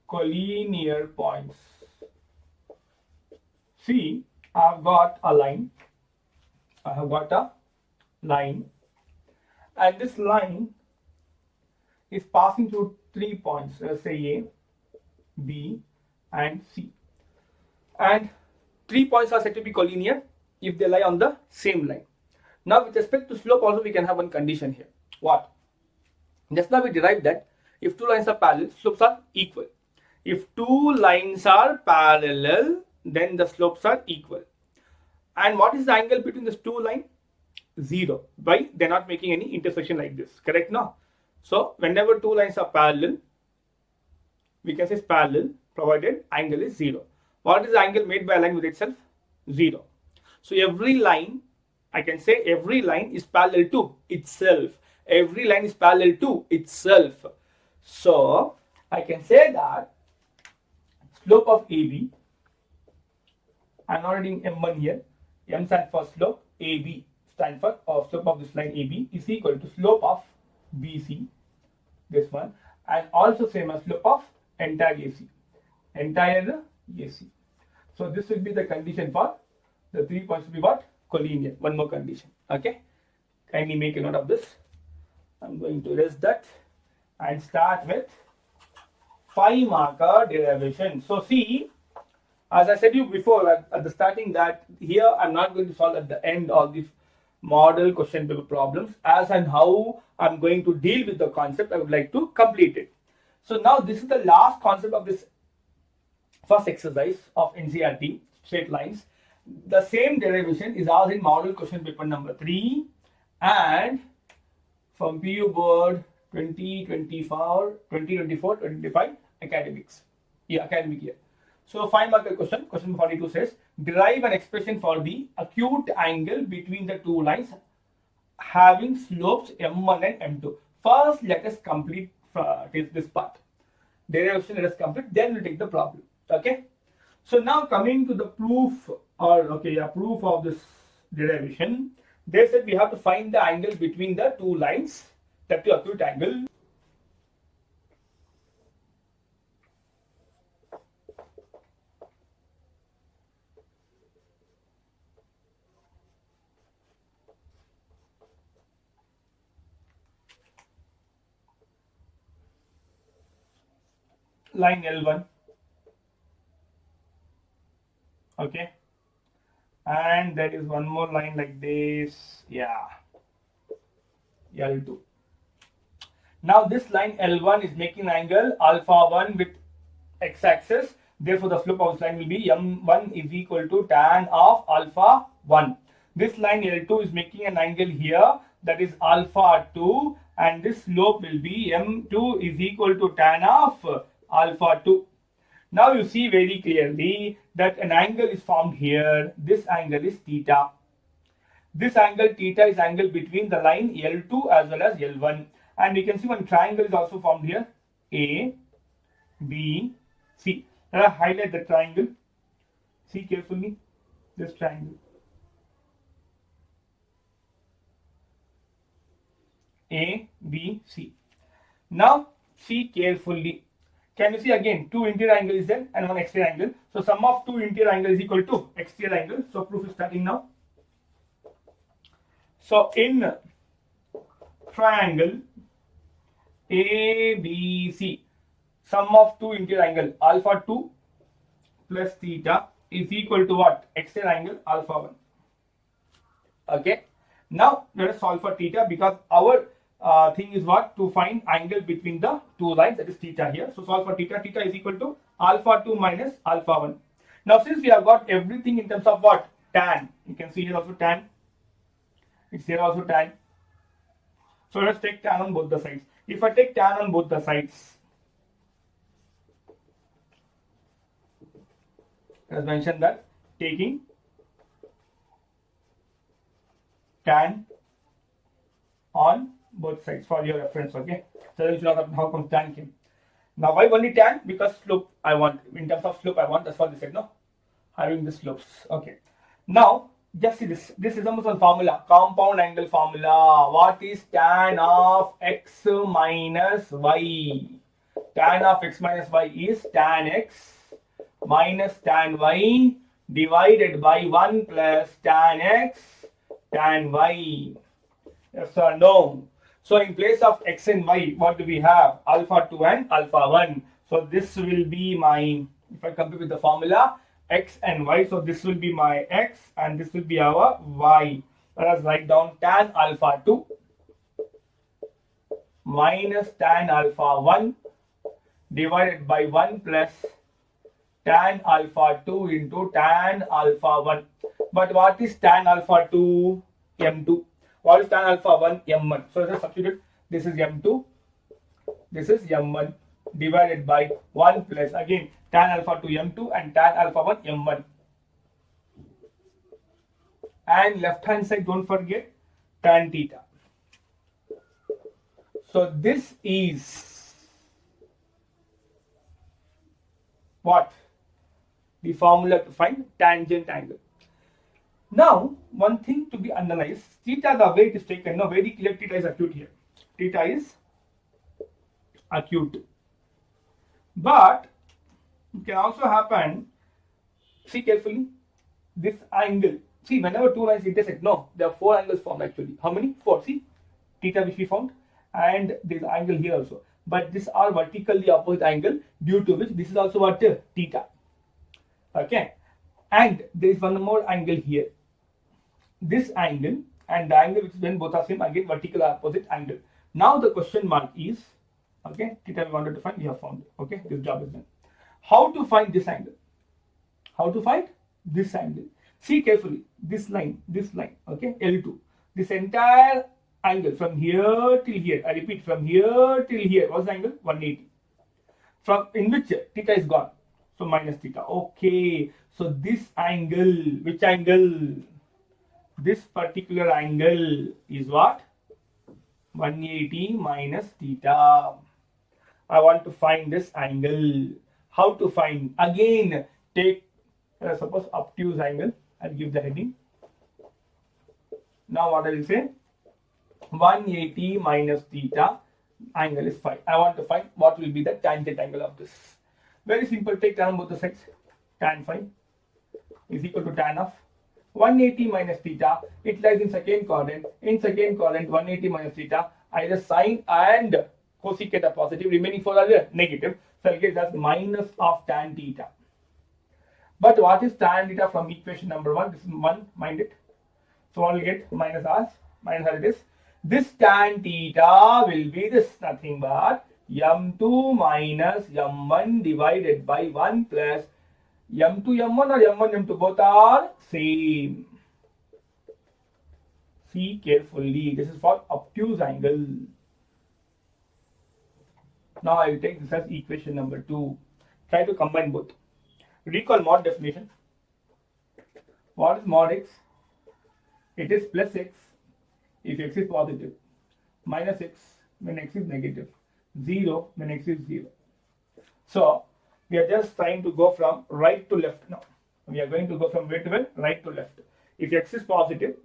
collinear points. See, I have got a line. And this line is passing through 3 points. Let's say A, B, and C. And 3 points are said to be collinear if they lie on the same line. Now, with respect to slope, also we can have one condition here. What? Just now we derived that if two lines are parallel, slopes are equal. If two lines are parallel, then the slopes are equal. And what is the angle between these two lines? 0. Why? They're not making any intersection like this. Correct now? So whenever two lines are parallel, we can say it's parallel provided angle is 0. What is the angle made by a line with itself? 0. So every line, I can say every line is parallel to itself. Every line is parallel to itself. So I can say that slope of AB, I'm not writing M1 here. M stands for slope, AB stands for slope of this line AB is equal to slope of BC, this one, and also same as slope of entire AC. So this will be the condition for the 3 points to be what? Collinear. One more condition. Okay. Kindly make a note of this. I'm going to erase that and start with 5 marker derivation. So see, as I said you before at the starting, that here I'm not going to solve at the end all these model question paper problems. As and how I'm going to deal with the concept, I would like to complete it. So now this is the last concept of this first exercise of NCERT, straight lines. The same derivation is asked in model question paper number 3 and from PU board 2024-2025 academics. Academic year. So 5 marker question 42 says, derive an expression for the acute angle between the two lines having slopes M1 and M2. First, let us complete this part. Derivation, let us complete, then we'll take the problem. Okay. So now coming to the proof proof of this derivation. They said we have to find the angle between the two lines, that the acute angle. Line L1. Okay. And there is one more line like this. L2. Now this line L1 is making angle alpha 1 with x-axis. Therefore, the slope of this line will be M1 is equal to tan of alpha 1. This line L2 is making an angle here, that is alpha 2, and this slope will be M2 is equal to tan of alpha 2. Now you see very clearly that an angle is formed here. This angle is theta. This angle theta is angle between the line L2 as well as L1. And we can see one triangle is also formed here. A, B, C. Let us highlight the triangle. See carefully this triangle. A, B, C. Now see carefully. Can you see again, two interior angle is there and one exterior angle. So sum of two interior angle is equal to exterior angle. So proof is starting now. So in triangle ABC, sum of two interior angle alpha 2 plus theta is equal to what? Exterior angle alpha 1. Okay. Now let us solve for theta, because our thing is what? To find angle between the two lines, that is theta here. So solve for theta. Theta is equal to alpha 2 minus alpha 1. Now since we have got everything in terms of what? Tan. You can see here also tan. It's here also tan. So let's take tan on both the sides. If I take tan on both the sides, as mentioned that taking tan on both sides for your reference, okay? So you should know how come tan came. Now why only tan? Because slope I want, in terms of slope I want, that's what they said, no? Having the slopes, okay. Now just see this. This is almost a formula, compound angle formula. What is tan of x minus y? Tan of x minus y is tan x minus tan y divided by 1 plus tan x tan y. Yes or no? So in place of x and y, what do we have? Alpha 2 and alpha 1. So this will be my, if I compare with the formula, x and y. So this will be my x and this will be our y. Let us write down tan alpha 2 minus tan alpha 1 divided by 1 plus tan alpha 2 into tan alpha 1. But what is tan alpha 2? M2. What is tan alpha 1? M1. So let's substitute. This is M2. This is M1 divided by 1 plus again tan alpha 2 M2 and tan alpha 1 M1. And left hand side, don't forget tan theta. So this is what? The formula to find tangent angle. Now, one thing to be analyzed, theta, the way it is taken, now very clear, theta is acute here. Theta is acute. But it can also happen, see carefully, this angle. See, whenever two lines intersect, no, there are four angles formed actually. How many? Four. See, theta which we found, and there is angle here also. But these are vertically opposite angle, due to which this is also what? Theta. Okay. And there is one more angle here. This angle and the angle which is when both are same, again vertical opposite angle. Now the question mark is, okay, theta we wanted to find, we have found it. Okay, this job is done. How to find this angle? How to find this angle? See carefully, this line, okay, L2. This entire angle from here till here, I repeat, from here till here, what's the angle? 180. From in which theta is gone, so minus theta. Okay, so this angle, which angle? This particular angle is what? 180 minus theta. I want to find this angle. How to find? Again, take suppose obtuse angle. I'll give the heading. Now what I will say? 180 minus theta, angle is phi. I want to find what will be the tangent angle of this. Very simple. Take tan on both the sides. Tan phi is equal to tan of 180 minus theta. It lies in second quadrant. In second quadrant, 180 minus theta, either sine and cosecant are positive, remaining four are negative. So I'll get that minus of tan theta. But what is tan theta from equation number 1? This is 1, mind it. So what will get? Minus r, minus r it is. This tan theta will be this, nothing but m2 minus m1 divided by 1 plus m2 m1 or m1 m2, both are same. See carefully, this is for obtuse angle. Now I will take this as equation number 2. Try to combine both. Recall mod definition. What is mod x? It is plus x if x is positive, minus x when x is negative, 0 when x is 0. So we are just trying to go from right to left now. We are going to go from where to where? Right to left. If x is positive,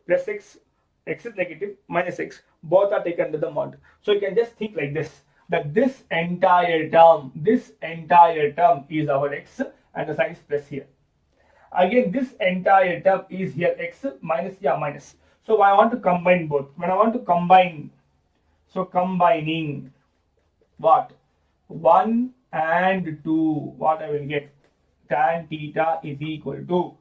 plus x, x is negative, minus x, both are taken under the mod. So you can just think like this. that this entire term is our x and the sign is plus here. Again, this entire term is here x minus, minus. So I want to combine both. When I want to combine, so combining what? 1 and 2, what I will get? Tan theta is equal to,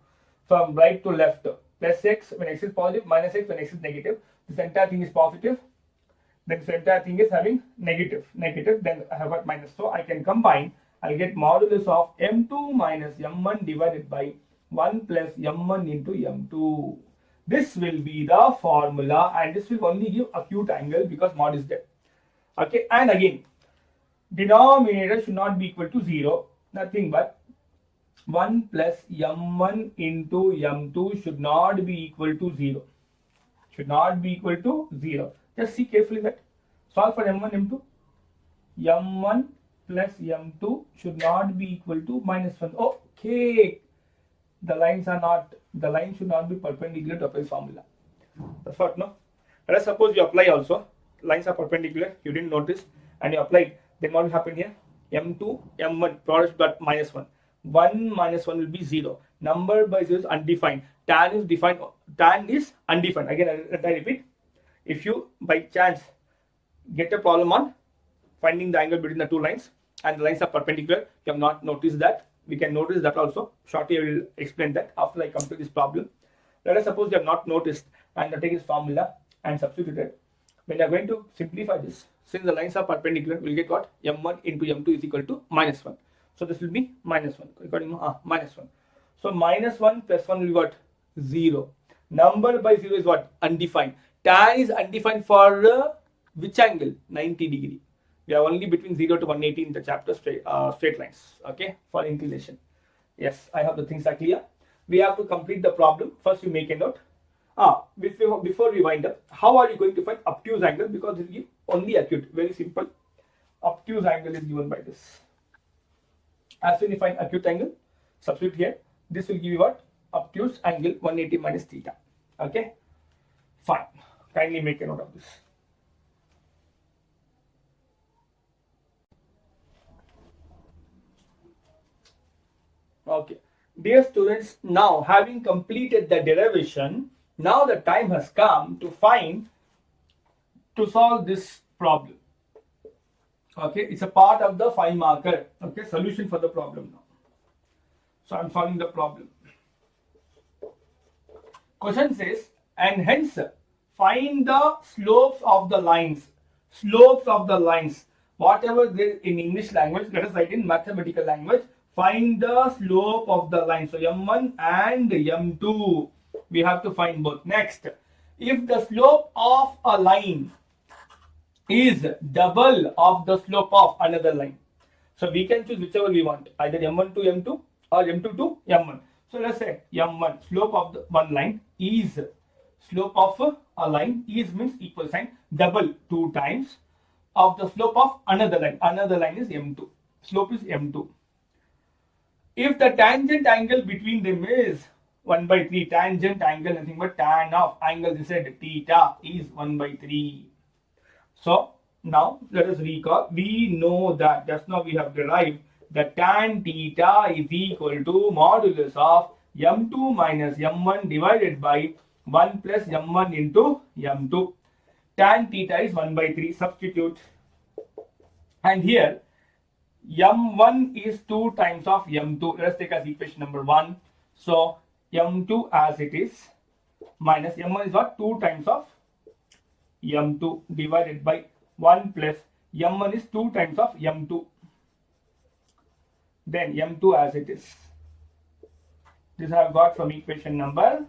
from right to left, plus x when x is positive, minus x when x is negative. This entire thing is positive, then this entire thing is having negative, then I have got minus. So I can combine, I'll get modulus of m2 minus m1 divided by 1 plus m1 into m2. This will be the formula, and this will only give acute angle because mod is there. Okay, and again, denominator should not be equal to 0, nothing but 1 plus m1 into m2 should not be equal to 0. Should not be equal to 0. Just see carefully that. Solve for m1, m2. m1 plus m2 should not be equal to minus 1. Okay. The lines should not be perpendicular to apply formula. That's what, no? Let us suppose you apply also. Lines are perpendicular. You didn't notice. And you applied. Then what will happen here? m2, m1, product dot minus 1. 1 minus 1 will be 0. Number by 0 is undefined. Tan is defined. Tan is undefined. Again, I repeat. If you by chance get a problem on finding the angle between the two lines and the lines are perpendicular, you have not noticed that. We can notice that also. Shortly I will explain that after I come to this problem. Let us suppose you have not noticed and take this formula and substitute it. When you are going to simplify this, since the lines are perpendicular, we will get what? m1 into m2 is equal to minus 1. So this will be minus 1. According to minus 1. So minus 1 plus 1 will be what? 0. Number by 0 is what? Undefined. Tan is undefined for which angle? 90 degree. We are only between 0 to 180 in the chapter straight lines. Okay, for inclination. Yes, I hope the things are clear. We have to complete the problem. First, you make a note. Before we wind up, how are you going to find obtuse angle? Because it will give only acute. Very simple. Obtuse angle is given by this. As soon as you find acute angle, substitute here. This will give you what? Obtuse angle 180 minus theta. Okay, fine. Kindly make a note of this. Okay, dear students, now having completed the derivation, now the time has come to solve this problem. Okay, it's a part of the 5 marker. Okay, solution for the problem now. So I'm solving the problem. Question says, and hence find the slopes of the lines. Slopes of the lines. Whatever there in English language, let us write in mathematical language. Find the slope of the line. So m1 and m2. We have to find both. Next, if the slope of a line is double of the slope of another line, so we can choose whichever we want, either m1 to m2 or m2 to m1. So let's say m1, slope of the one line is, slope of a line is means equal sign, double 2 times of the slope of another line. Another line is m2. Slope is m2. If the tangent angle between them is 1 by 3, tangent angle nothing but tan of angle Z theta is 1 by 3. So now let us recall. We know that just now we have derived that tan theta is equal to modulus of m2 minus m1 divided by 1 plus m1 into m2. Tan theta is 1 by 3. Substitute. And here m1 is 2 times of m2. Let us take as equation number 1. So m2 as it is minus m1 is what? 2 times of m2 divided by 1 plus m1 is 2 times of m2. Then m2 as it is. This I have got from equation number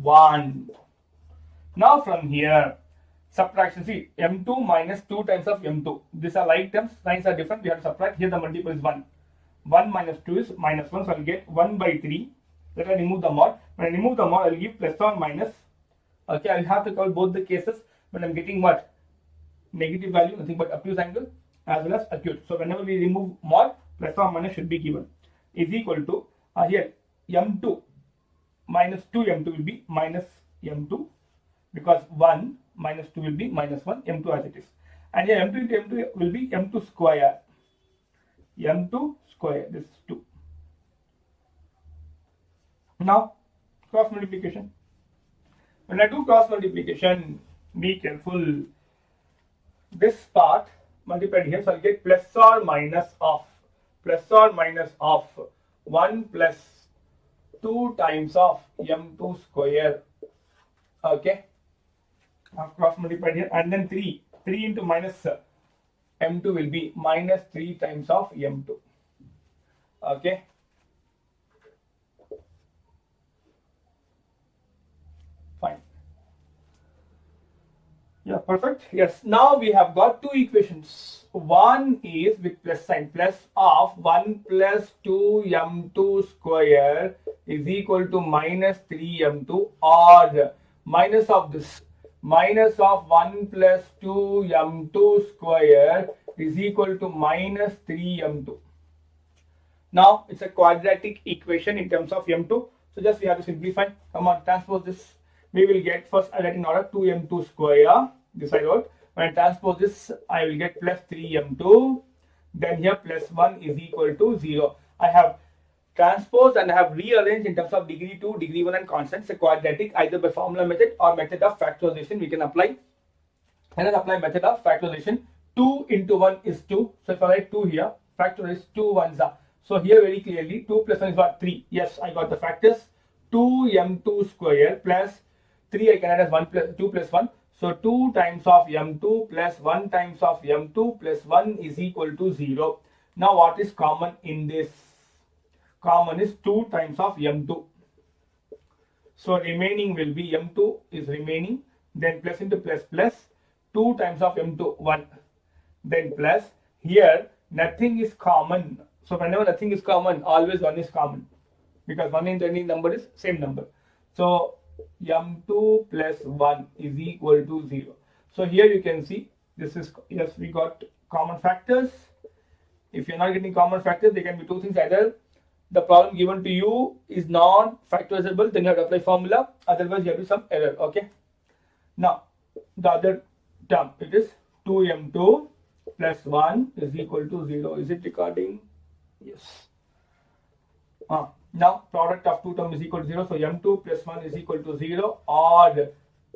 1. Now from here, subtraction. See, m2 minus 2 times of m2. These are like terms. Signs are different. We have to subtract. Here the multiple is 1. 1 minus 2 is minus 1. So I will get 1 by 3. Let me remove the mod. When I remove the mod, I will give plus or minus. Okay, I will have to call both the cases when I am getting what? Negative value, nothing but obtuse angle as well as acute. So whenever we remove mod, plus or minus should be given. Is equal to, here m2 minus 2m2 will be minus m2, because 1 minus 2 will be minus 1, m2 as it is. And here m2 into m2 will be m2 square. m2 square, this is 2. Now, cross multiplication. When I do cross multiplication, be careful. This part multiplied here, so I'll get plus or minus of 1 plus 2 times of m2 square. Okay, I've cross multiplied here, and then 3 into minus m2 will be minus 3 times of m2. Okay, fine. Yeah, perfect. Yes, now we have got two equations. One is with plus sign, plus of 1 plus 2 m2 square is equal to minus 3 m2, or minus of this, minus of 1 plus 2 m2 square is equal to minus 3 m2. Now it's a quadratic equation in terms of m2. So just we have to simplify. Come on, transpose this. We will get, first I write in order 2m2 square. This I wrote. When I transpose this, I will get plus 3m2. Then here plus 1 is equal to 0. I have transposed and I have rearranged in terms of degree 2, degree 1 and constants. A quadratic, either by formula method or method of factorization we can apply. And then apply method of factorization. 2 into 1 is 2. So if I write 2 here, factorize 2 ones are. So here very clearly 2 plus 1 is what? 3. Yes, I got the factors. 2m2 square plus 3 I can add as 1 plus 2 plus 1. So 2 times of m2 plus 1 times of m2 plus 1 is equal to 0. Now what is common in this? Common is 2 times of m2. So remaining will be m2 is remaining. Then plus into plus plus 2 times of m2 1. Then plus here nothing is common. So whenever nothing is common, always 1 is common, because 1 into any number is same number. So m2 plus 1 is equal to 0. So here you can see this is, yes, we got common factors. If you're not getting common factors, there can be two things: either the problem given to you is not factorizable, then you have to apply formula, otherwise you have to do some error. Okay, now the other term, it is 2m2 plus 1 is equal to 0. Is it recording? Yes. Now product of two terms is equal to 0. So m2 plus 1 is equal to 0, or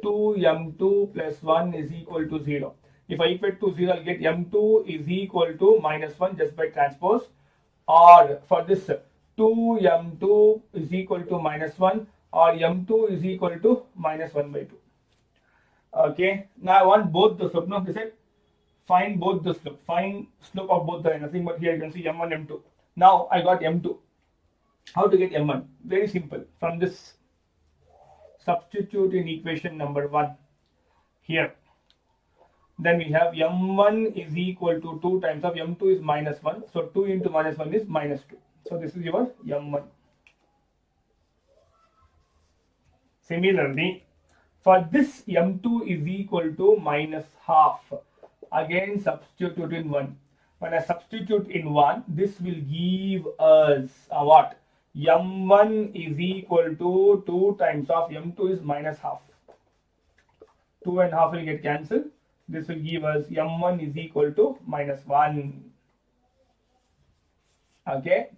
2m2 plus 1 is equal to 0. If I equate to 0, I'll get m2 is equal to minus 1 just by transpose, or for this 2m2 is equal to minus 1, or m2 is equal to minus 1 by 2. Okay, now I want both the slope. Now they said find both the slope, find slope of both the lines. Nothing but here you can see m1, m2. Now I got m2. How to get m1? Very simple. From this, substitute in equation number 1 here. Then we have m1 is equal to 2 times of m2 is minus 1. So 2 into minus 1 is minus 2. So this is your m1. Similarly, for this m2 is equal to minus half. Again substitute in 1. When I substitute in 1, this will give us a what? m1 is equal to 2 times of m2 is minus half. 2 and half will get cancelled. This will give us m1 is equal to minus 1. Okay,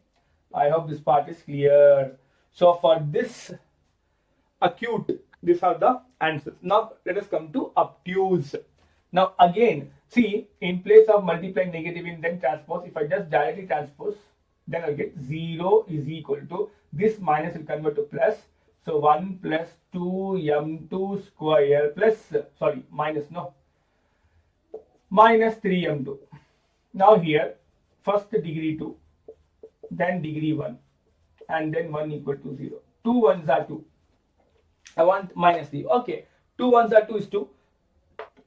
I hope this part is clear. So for this acute, these are the answers. Now let us come to obtuse. Now again, see, in place of multiplying negative in then transpose, if I just directly transpose, then I'll get 0 is equal to, this minus will convert to plus. So 1 plus 2m2 square plus, sorry, minus 3m2. Now here, first degree 2, then degree 1, and then 1 equal to 0. 2 ones are 2. I want minus 3. Okay, 2 ones are 2 is 2.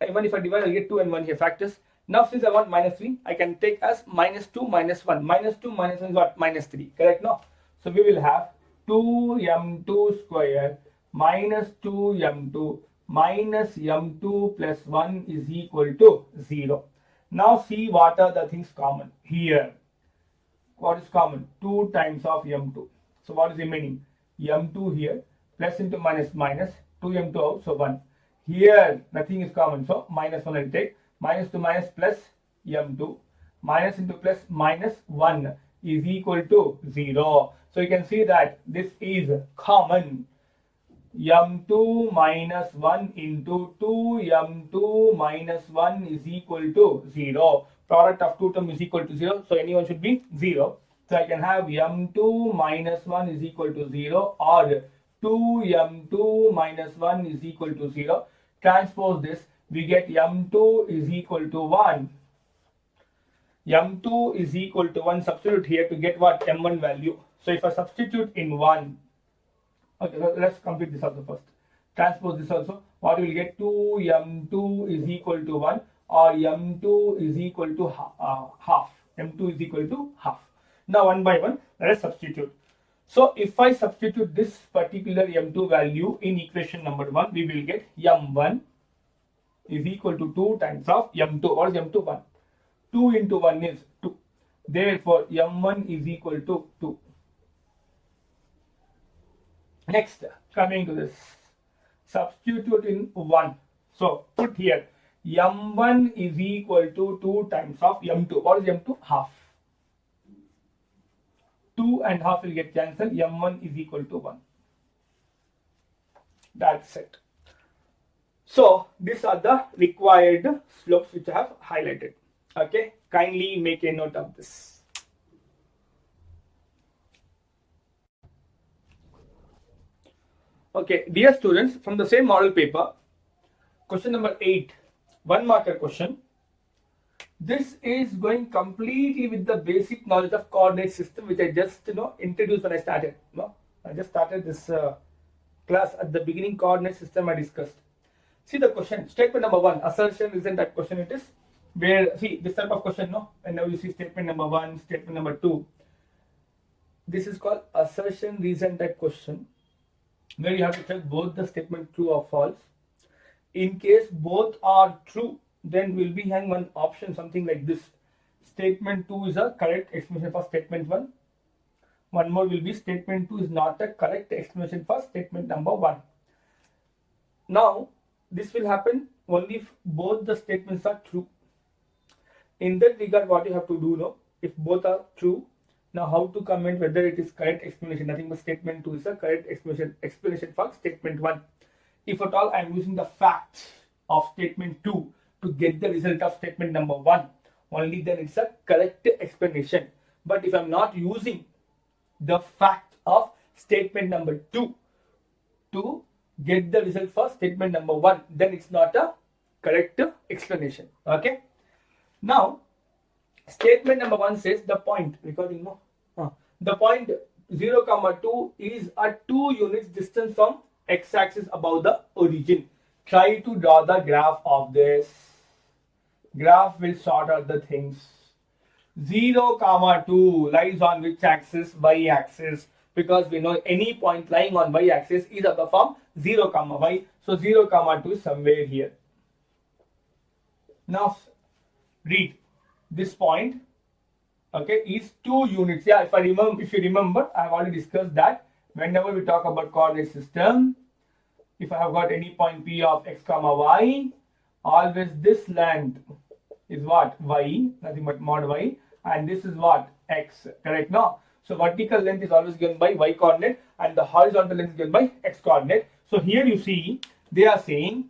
Even if I divide, I'll get 2 and 1 here factors. Now since I want minus 3, I can take as minus 2 minus 1. Minus 2 minus 1 is what? Minus 3. Correct? No? So we will have 2m2 square minus 2m2 minus m2 plus 1 is equal to 0. Now see what are the things common here. What is common? 2 times of m2. So what is remaining? m2 here, plus into minus minus, 2m2 out, so 1. Here nothing is common, so minus 1 I will take. minus to minus plus m2, minus into plus minus 1 is equal to 0. So you can see that this is common. m2 minus 1 into 2 m2 minus 1 is equal to 0. Product of two terms is equal to 0. So anyone should be 0. So I can have m2 minus 1 is equal to 0 or 2m2 minus 1 is equal to 0. Transpose this, we get m2 is equal to 1. m2 is equal to 1. Substitute here to get what? m1 value. So if I substitute in 1, okay, let's complete this also first. Transpose this also. What we will get? 2m2 is equal to 1 or m2 is equal to half. m2 is equal to half. Now one by one, let us substitute. So if I substitute this particular m2 value in equation number 1, we will get m1 is equal to 2 times of m2. What is m2? 1. 2 into 1 is 2. Therefore, m1 is equal to 2. Next, coming to this, substitute in 1. So put here m1 is equal to 2 times of m2. What is m2? Half. 2 and half will get cancelled. m1 is equal to 1. That's it. So these are the required slopes which I have highlighted. Okay, kindly make a note of this. Okay, dear students, from the same model paper, question number 8, 1 marker question. This is going completely with the basic knowledge of coordinate system, which I just introduced when I started. I just started this class at the beginning. Coordinate system I discussed. See the question. Statement number 1. Assertion, isn't that question it is? Where, see, this type of question, and now you see statement number 1, statement number 2. This is called assertion reason type question, where you have to check both the statement true or false. In case both are true, then we'll be having one option, something like this. Statement 2 is a correct explanation for statement 1. One more will be statement 2 is not a correct explanation for statement number 1. Now, this will happen only if both the statements are true. In that regard, what you have to do, if both are true, now how to comment whether it is correct explanation? Nothing but statement 2 is a correct explanation for statement 1. If at all I am using the facts of statement 2 to get the result of statement number 1, only then it's a correct explanation. But if I'm not using the fact of statement number 2 to get the result for statement number 1, then it's not a correct explanation. Okay. Now, statement number 1 says the point, the point 0, 2 is a 2 units distance from x-axis above the origin. Try to draw the graph of this. Graph will sort out the things. 0, 2 lies on which axis? Y-axis. Because we know any point lying on y-axis is of the form 0, y. So 0, 2 is somewhere here. Now read this point. Okay, is 2 units. Yeah, if you remember, I have already discussed that whenever we talk about coordinate system, if I have got any point P of x, y, always this length is what? Y, nothing but mod y, and this is what? X, correct? No? So vertical length is always given by y coordinate and the horizontal length is given by x coordinate. So here you see they are saying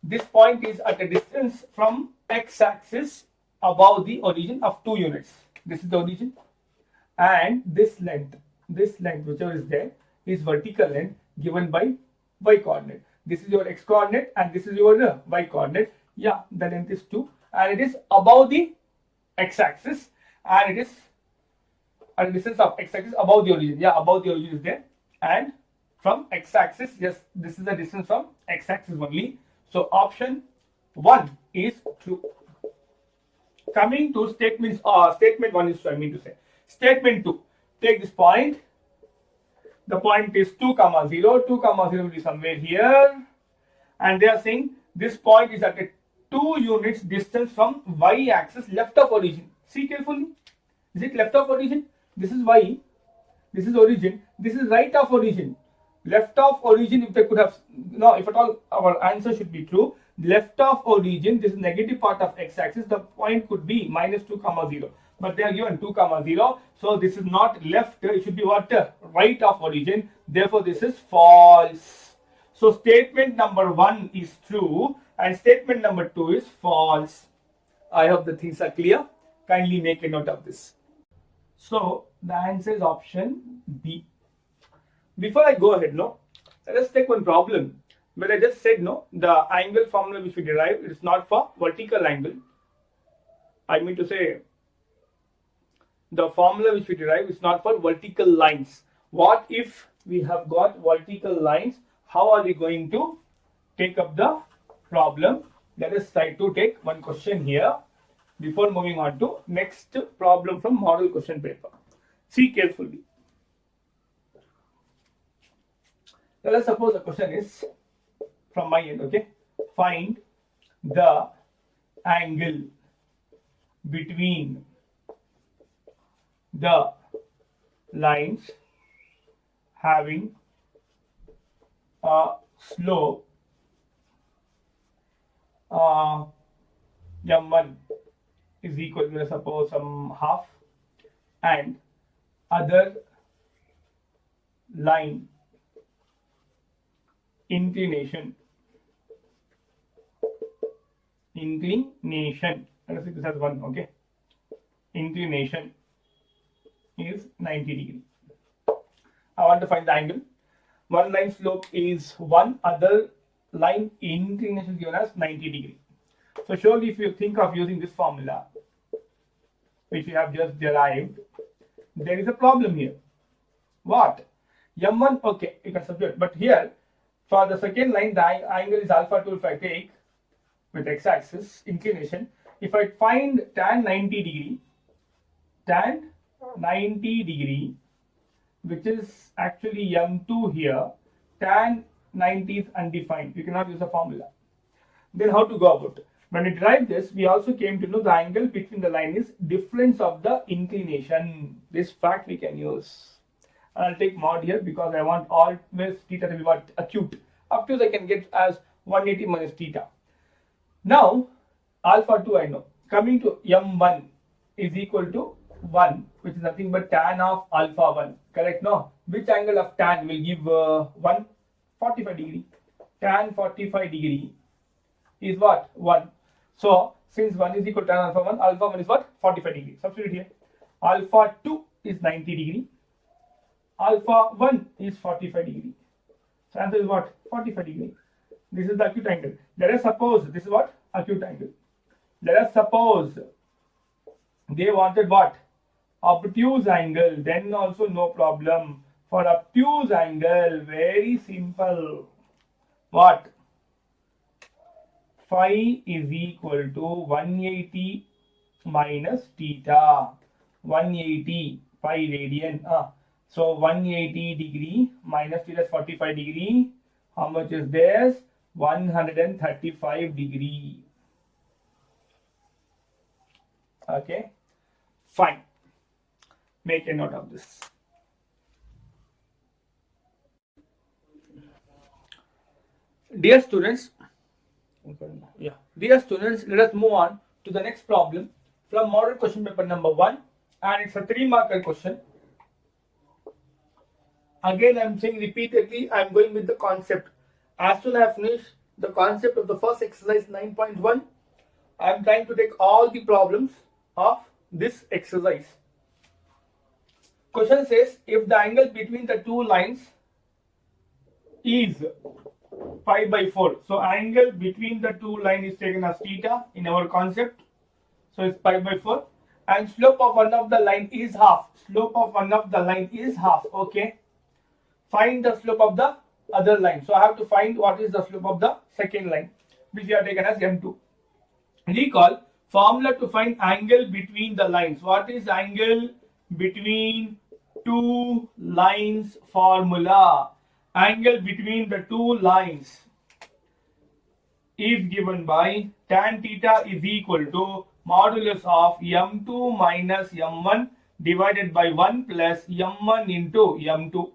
this point is at a distance from x-axis above the origin of 2 units. This is the origin, and this length whichever is there is vertical length given by y coordinate. This is your x coordinate and this is your y coordinate. Yeah, the length is 2 and it is above the x-axis and it is at a distance of x-axis above the origin. Yeah, above the origin is there, and from x-axis, yes, this is the distance from x-axis only. So option 1 is true. Coming to statement 1 is true, I mean to say. Statement 2, take this point. The point is 2, 0. 2, 0 will be somewhere here. And they are saying this point is at a 2 units distance from y-axis left of origin. See carefully. Is it left of origin? This is y. This is origin. This is right of origin. Left of origin, if they could have, no, if at all our answer should be true, Left of origin, this is negative part of x-axis, the point could be minus 2 comma 0, but they are given 2 comma 0, so this is not left, it should be what? Right of origin, therefore this is false. So statement number 1 is true and statement number 2 is false. I hope the things are clear. Kindly make a note of this. So the answer is option B. Before I go ahead, let us take one problem. But I just said the angle formula which we derive, it is not for vertical angle. I mean to say, the formula which we derive is not for vertical lines. What if we have got vertical lines? How are we going to take up the problem? Let us try to take one question here before moving on to next problem from model question paper. See carefully. Let us suppose the question is from my end, okay? Find the angle between the lines having a slope m1 is equal to, suppose, some half, and other line inclination, let us take this as 1, okay? Inclination is 90 degree. I want to find the angle. One line slope is 1, other line inclination given as 90 degree. So surely if you think of using this formula, which we have just derived, there is a problem here. What? M1, okay, you can substitute, but here for the second line, the angle is alpha 2 if I take with x-axis inclination. If I find tan 90 degree, which is actually m2 here, tan 90 is undefined. We cannot use a formula. Then how to go about it? When we derive this, we also came to know the angle between the line is difference of the inclination. This fact we can use. I'll take mod here because I want always theta to be what? Acute. Obtuse I can get as 180 minus theta. Now, alpha 2 I know. Coming to m1 is equal to 1, which is nothing but tan of alpha 1. Correct? No? Which angle of tan will give 1? 45 degree. Tan 45 degree is what? 1. So, since 1 is equal to tan alpha 1 is what? 45 degree. Substitute here. Alpha 2 is 90 degree. Alpha 1 is 45 degree. So, answer is what? 45 degree. This is the acute angle. Let us suppose this is what? Acute angle. Let us suppose they wanted what? Obtuse angle. Then also no problem. For obtuse angle, very simple. What? Phi is equal to 180 minus theta. 180 pi radian. So 180 degree minus theta is 45 degree. How much is this? 135 degree. Okay, fine. Make a note of this. Dear students, let us move on to the next problem from model question paper number 1, and it's a 3-marker question. Again, I'm saying repeatedly, I'm going with the concept. As soon as I finish the concept of the first exercise 9.1, I'm trying to take all the problems of this exercise. Question says, if the angle between the two lines is pi by 4. So angle between the two lines is taken as theta in our concept. So it's pi by 4. And slope of one of the line is half. Slope of one of the line is half. Okay. Find the slope of the other line. So I have to find what is the slope of the second line, which we have taken as m2. Recall formula to find angle between the lines. What is angle between two lines formula? Angle between the two lines is given by tan theta is equal to modulus of m2 minus m1 divided by 1 plus m1 into m2.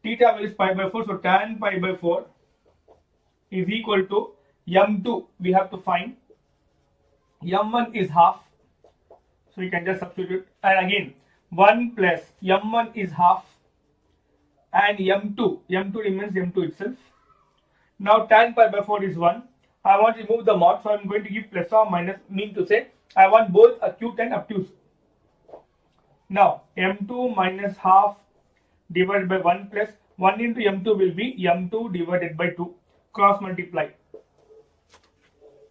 Theta is pi by 4, so tan pi by 4 is equal to m2 we have to find, m1 is half, so you can just substitute, and again 1 plus m1 is half, and m2 remains m2 itself. Now tan pi by 4 is 1. I want to remove the mod, so I am going to give plus or minus, mean to say I want both acute and obtuse. Now m2 minus half divided by 1 plus 1 into m2 will be m2 divided by 2. Cross multiply.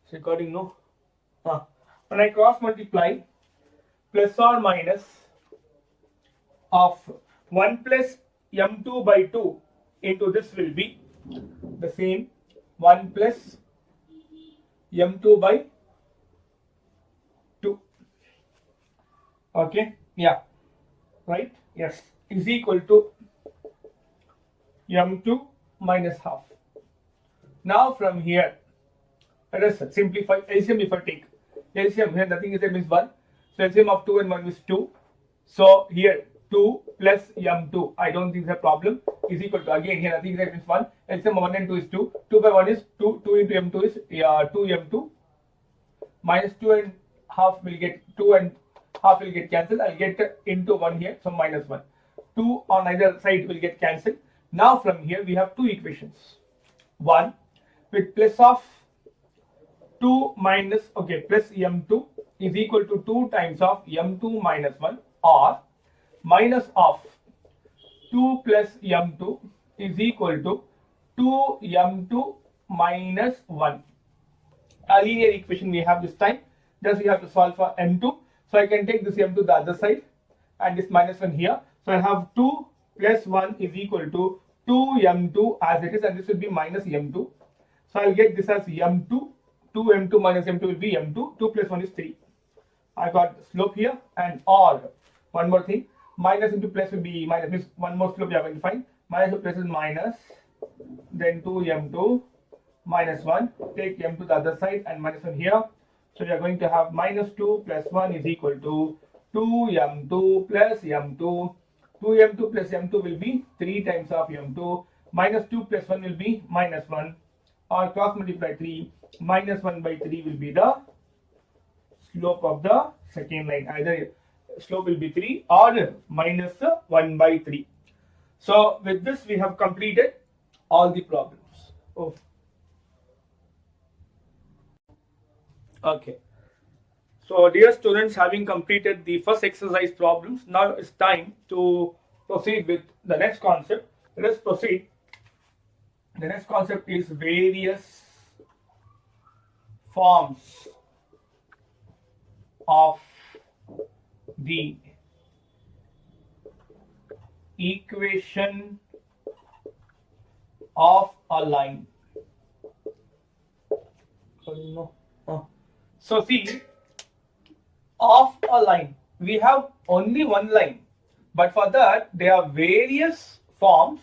It's recording, no? When I cross multiply, plus or minus of 1 plus m2 by 2 into this will be the same 1 plus m2 by 2. Okay, yeah, right, yes, is equal to m2 minus half. Now from here, let us simplify. LCM if I take LCM, here nothing is there, means 1. So LCM of 2 and 1 is 2. So here 2 plus m2, I don't think it's a problem, is equal to, again here nothing is there, means 1. LCM of 1 and 2 is 2. 2 by 1 is 2. 2 into m2 is 2 m2 minus 2 and half will get 2 and half will get cancelled. I'll get into 1 here, so minus 1. 2 on either side will get cancelled. Now from here we have two equations. One with plus of 2 minus, okay, plus m2 is equal to 2 times of m2 minus 1, or minus of 2 plus m2 is equal to 2 m2 minus 1. A linear equation we have this time. Just we have to solve for m2. So I can take this m2 the other side and this minus 1 here. So I have 2 plus 1 is equal to 2 m2 as it is, and this will be minus m2. So I'll get this as m2. 2 m2 minus m2 will be m2. 2 plus 1 is 3. I got slope here, and or one more thing, minus into plus will be minus, means one more slope we are going to find. Minus to plus is minus, then 2 m2 minus 1. Take m2 the other side and minus 1 here. So we are going to have minus 2 plus 1 is equal to 2 m2 plus m2. 2 m2 plus m2 will be 3 times of m2. Minus 2 plus 1 will be minus 1. Or cross multiply 3. Minus 1 by 3 will be the slope of the second line. Either slope will be 3 or minus 1 by 3. So with this we have completed all the problems. Oh. Okay. So dear students, having completed the first exercise problems, now it's time to proceed with the next concept. Let us proceed. The next concept is various forms of the equation of a line. So see, of a line, we have only one line, but for that there are various forms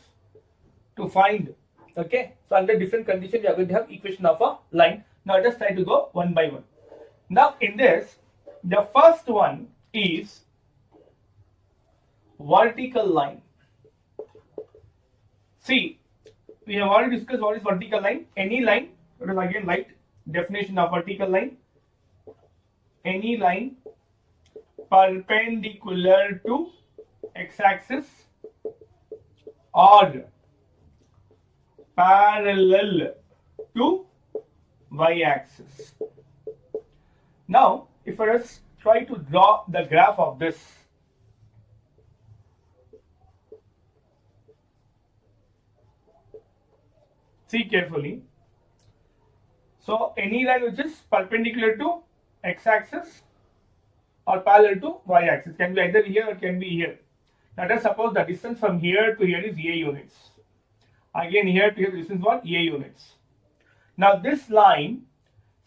to find. Okay, so under different conditions we are going to have equation of a line. Now let us try to go one by one. Now in this, the first one is vertical line. See, we have already discussed what is vertical line. Any line, let us again write definition of vertical line. Any line perpendicular to x-axis or parallel to y-axis. Now, if I just try to draw the graph of this, see carefully. So, any line which is perpendicular to x-axis or parallel to y-axis, can be either here or can be here. Let us suppose the distance from here to here is a units. Again here to here the distance what? A units. Now this line,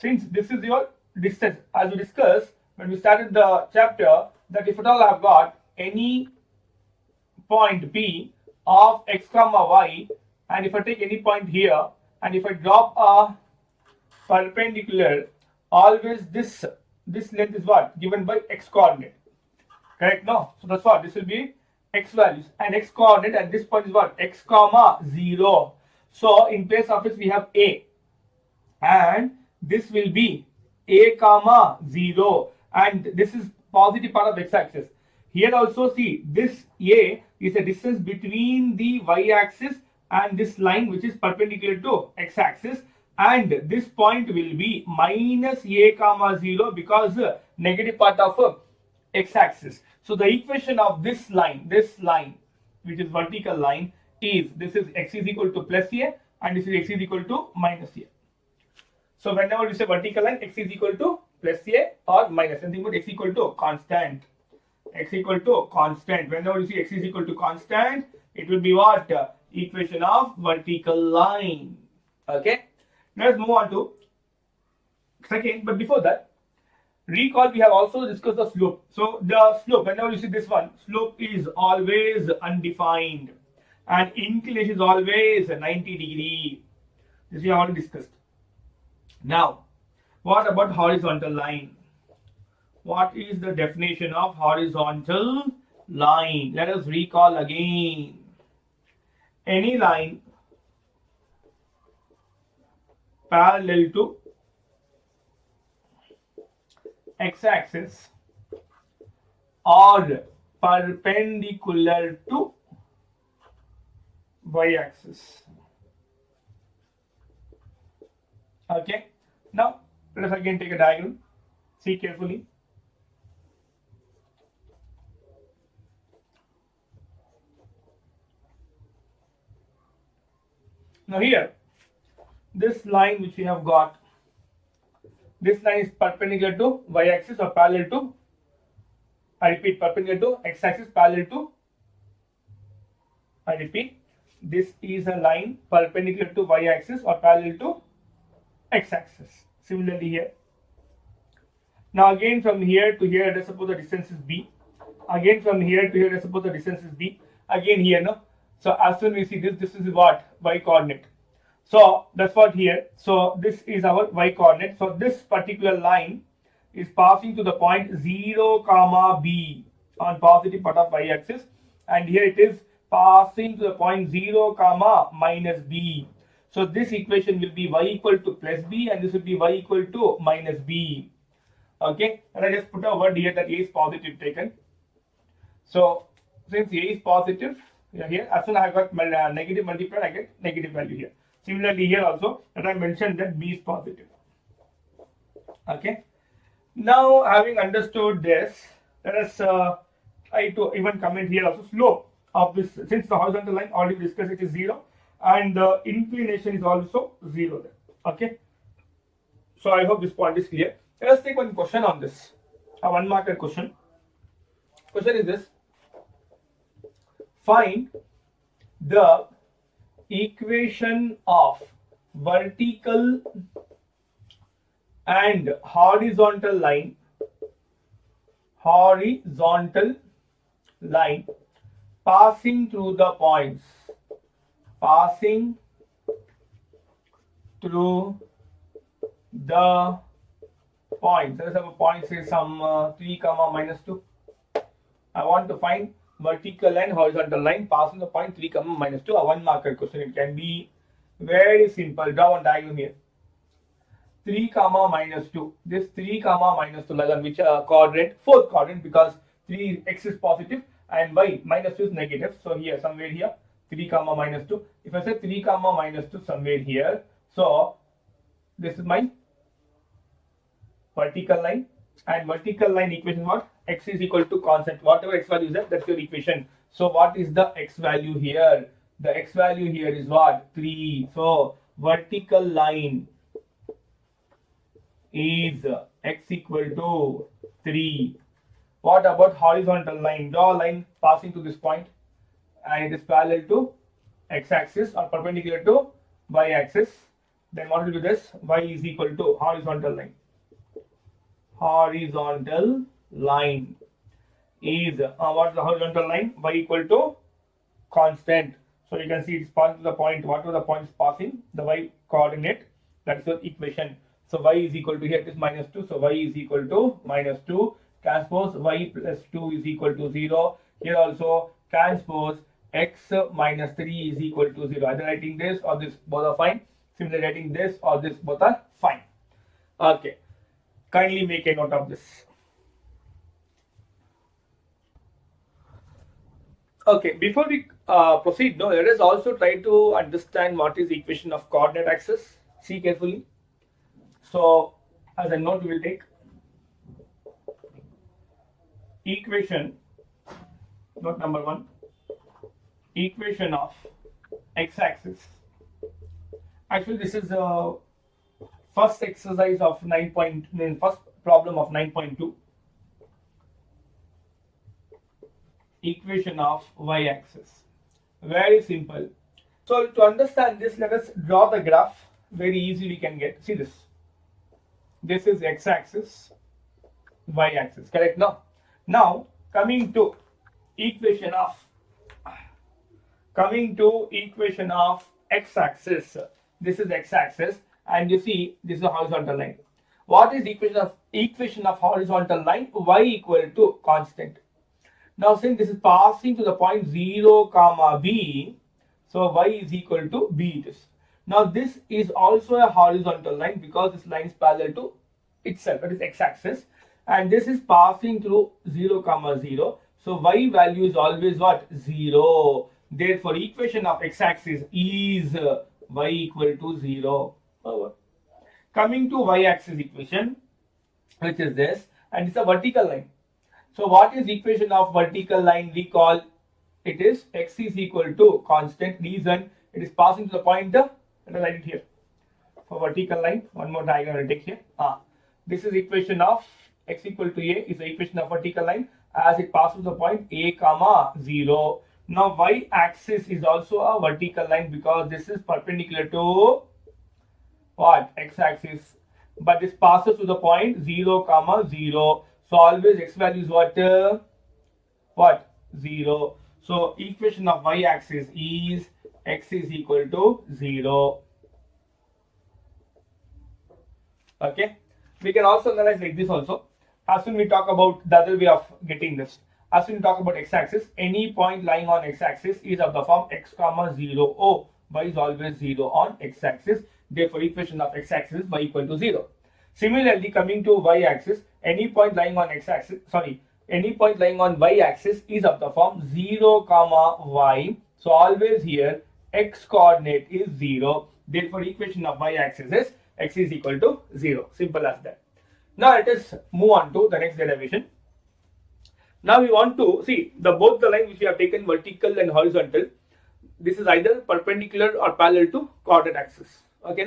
since this is your distance, as we discussed when we started the chapter, that if at all I have got any point P of x comma y, and if I take any point here, and if I drop a perpendicular, always this length is what? Given by x coordinate. Correct? No? So that's what? This will be x values, and x coordinate at this point is what? X comma 0. So in place of this we have a. and this will be a comma 0, and this is positive part of x-axis. Here also see this a is a distance between the y-axis and this line which is perpendicular to x-axis, and this point will be minus a comma 0 because negative part of x-axis. So the equation of this line which is vertical line is, this is x is equal to plus a and this is x is equal to minus a. So whenever you say vertical line, x is equal to plus a or minus, anything but x equal to constant. X equal to constant. Whenever you see x is equal to constant, it will be what? Equation of vertical line. Okay. Let's move on to second. But before that, recall we have also discussed the slope. So the slope, whenever you see this one, slope is always undefined and inclination is always 90 degree. This we have already discussed. Now, what about horizontal line? What is the definition of horizontal line? Let us recall again. Any line parallel to x-axis or perpendicular to y-axis. Okay. Now, let us again take a diagram. See carefully. Now here, this line which we have got, this line is perpendicular to y-axis or parallel to, I repeat, perpendicular to x-axis, parallel to, I repeat, this is a line perpendicular to y-axis or parallel to x-axis. Similarly here. Now again from here to here, let's suppose the distance is b. Again from here to here, let's suppose the distance is b. Again here, no. So as soon as we see this distance is what? Y coordinate. So that's what here. So this is our y coordinate. So this particular line is passing to the point 0 comma b on positive part of y axis, and here it is passing to the point 0 comma minus b. So this equation will be y equal to plus b and this will be y equal to minus b. Okay, and I just put a word here that a is positive taken. So since a is positive, here as soon as I got negative multiplied, I get negative value here. Similarly here also, that I mentioned that b is positive. Okay. Now having understood this, let us try to even comment here also slope of this, since the horizontal line already discussed, it is 0 and the inclination is also 0 there. Okay. So I hope this point is clear. Let us take one question on this, a one marker question. Question is this: find the equation of vertical and horizontal line passing through the points, let's have a point, say some 3 comma minus 2. I want to find vertical and horizontal line passing the point 3 comma minus 2. A one marker question. It can be very simple. Draw one diagram here. 3 comma minus 2. This 3 comma minus 2 lies on which quadrant? Fourth quadrant, because 3x is positive and y minus 2 is negative. So here, somewhere here, 3 comma minus 2. If I say 3 comma minus 2 somewhere here, so this is my vertical line, and vertical line equation what? X is equal to constant. Whatever x value is there, that's your equation. So what is the x value here? The x value here is what? 3. So vertical line is x equal to 3. What about horizontal line? Draw a line passing to this point and it is parallel to x-axis or perpendicular to y-axis. Then what will do this? Y is equal to horizontal line. Horizontal line is what is the horizontal line? Y equal to constant. So you can see it's passing to the point, whatever the point is passing, the y coordinate, that's the equation. So y is equal to, here it is minus 2, so y is equal to minus 2, transpose y plus 2 is equal to 0. Here also transpose x minus 3 is equal to 0. Either writing this or this, both are fine. Similarly, writing this or this, both are fine. Okay, kindly make a note of this. Okay, before we proceed, no, let us also try to understand what is the equation of coordinate axis. See carefully. So, as a note, we will take equation, note number 1, equation of x-axis. Actually, this is the first exercise of first problem of 9.2. Equation of y-axis. Very simple. So to understand this, let us draw the graph. Very easily we can get. See this. This is x-axis, y-axis. Correct? Now coming to equation of x-axis. This is x-axis, and you see this is a horizontal line. What is the equation of horizontal line? Y equal to constant. Now since this is passing to the point 0 comma b, so y is equal to b it is. Now this is also a horizontal line because this line is parallel to itself, that is x-axis, and this is passing through 0 comma 0. So y value is always what? 0. Therefore equation of x-axis is y equal to 0. Over. Coming to y-axis equation, which is this, and it's a vertical line. So what is equation of vertical line? We call it is x is equal to constant. Reason it is passing to the point. Let us write it here. For vertical line, one more diagram I will take here. This is equation of x equal to a is the equation of vertical line as it passes the point a comma 0. Now y axis is also a vertical line because this is perpendicular to what? X axis, but this passes to the point 0 comma 0. So always x value is what? 0. So equation of y axis is x is equal to 0. Okay, we can also analyze like this also. As soon we talk about the other way of getting this, as soon we talk about x-axis, any point lying on x-axis is of the form x comma 0. Oh, y is always 0 on x-axis. Therefore equation of x-axis is y equal to 0. Similarly, coming to y-axis, any point lying on y-axis is of the form 0 comma y. So always here x coordinate is 0. Therefore equation of y-axis is x is equal to 0. Simple as that. Now let us move on to the next derivation. Now we want to see both the lines which we have taken, vertical and horizontal. This is either perpendicular or parallel to coordinate axis. Okay,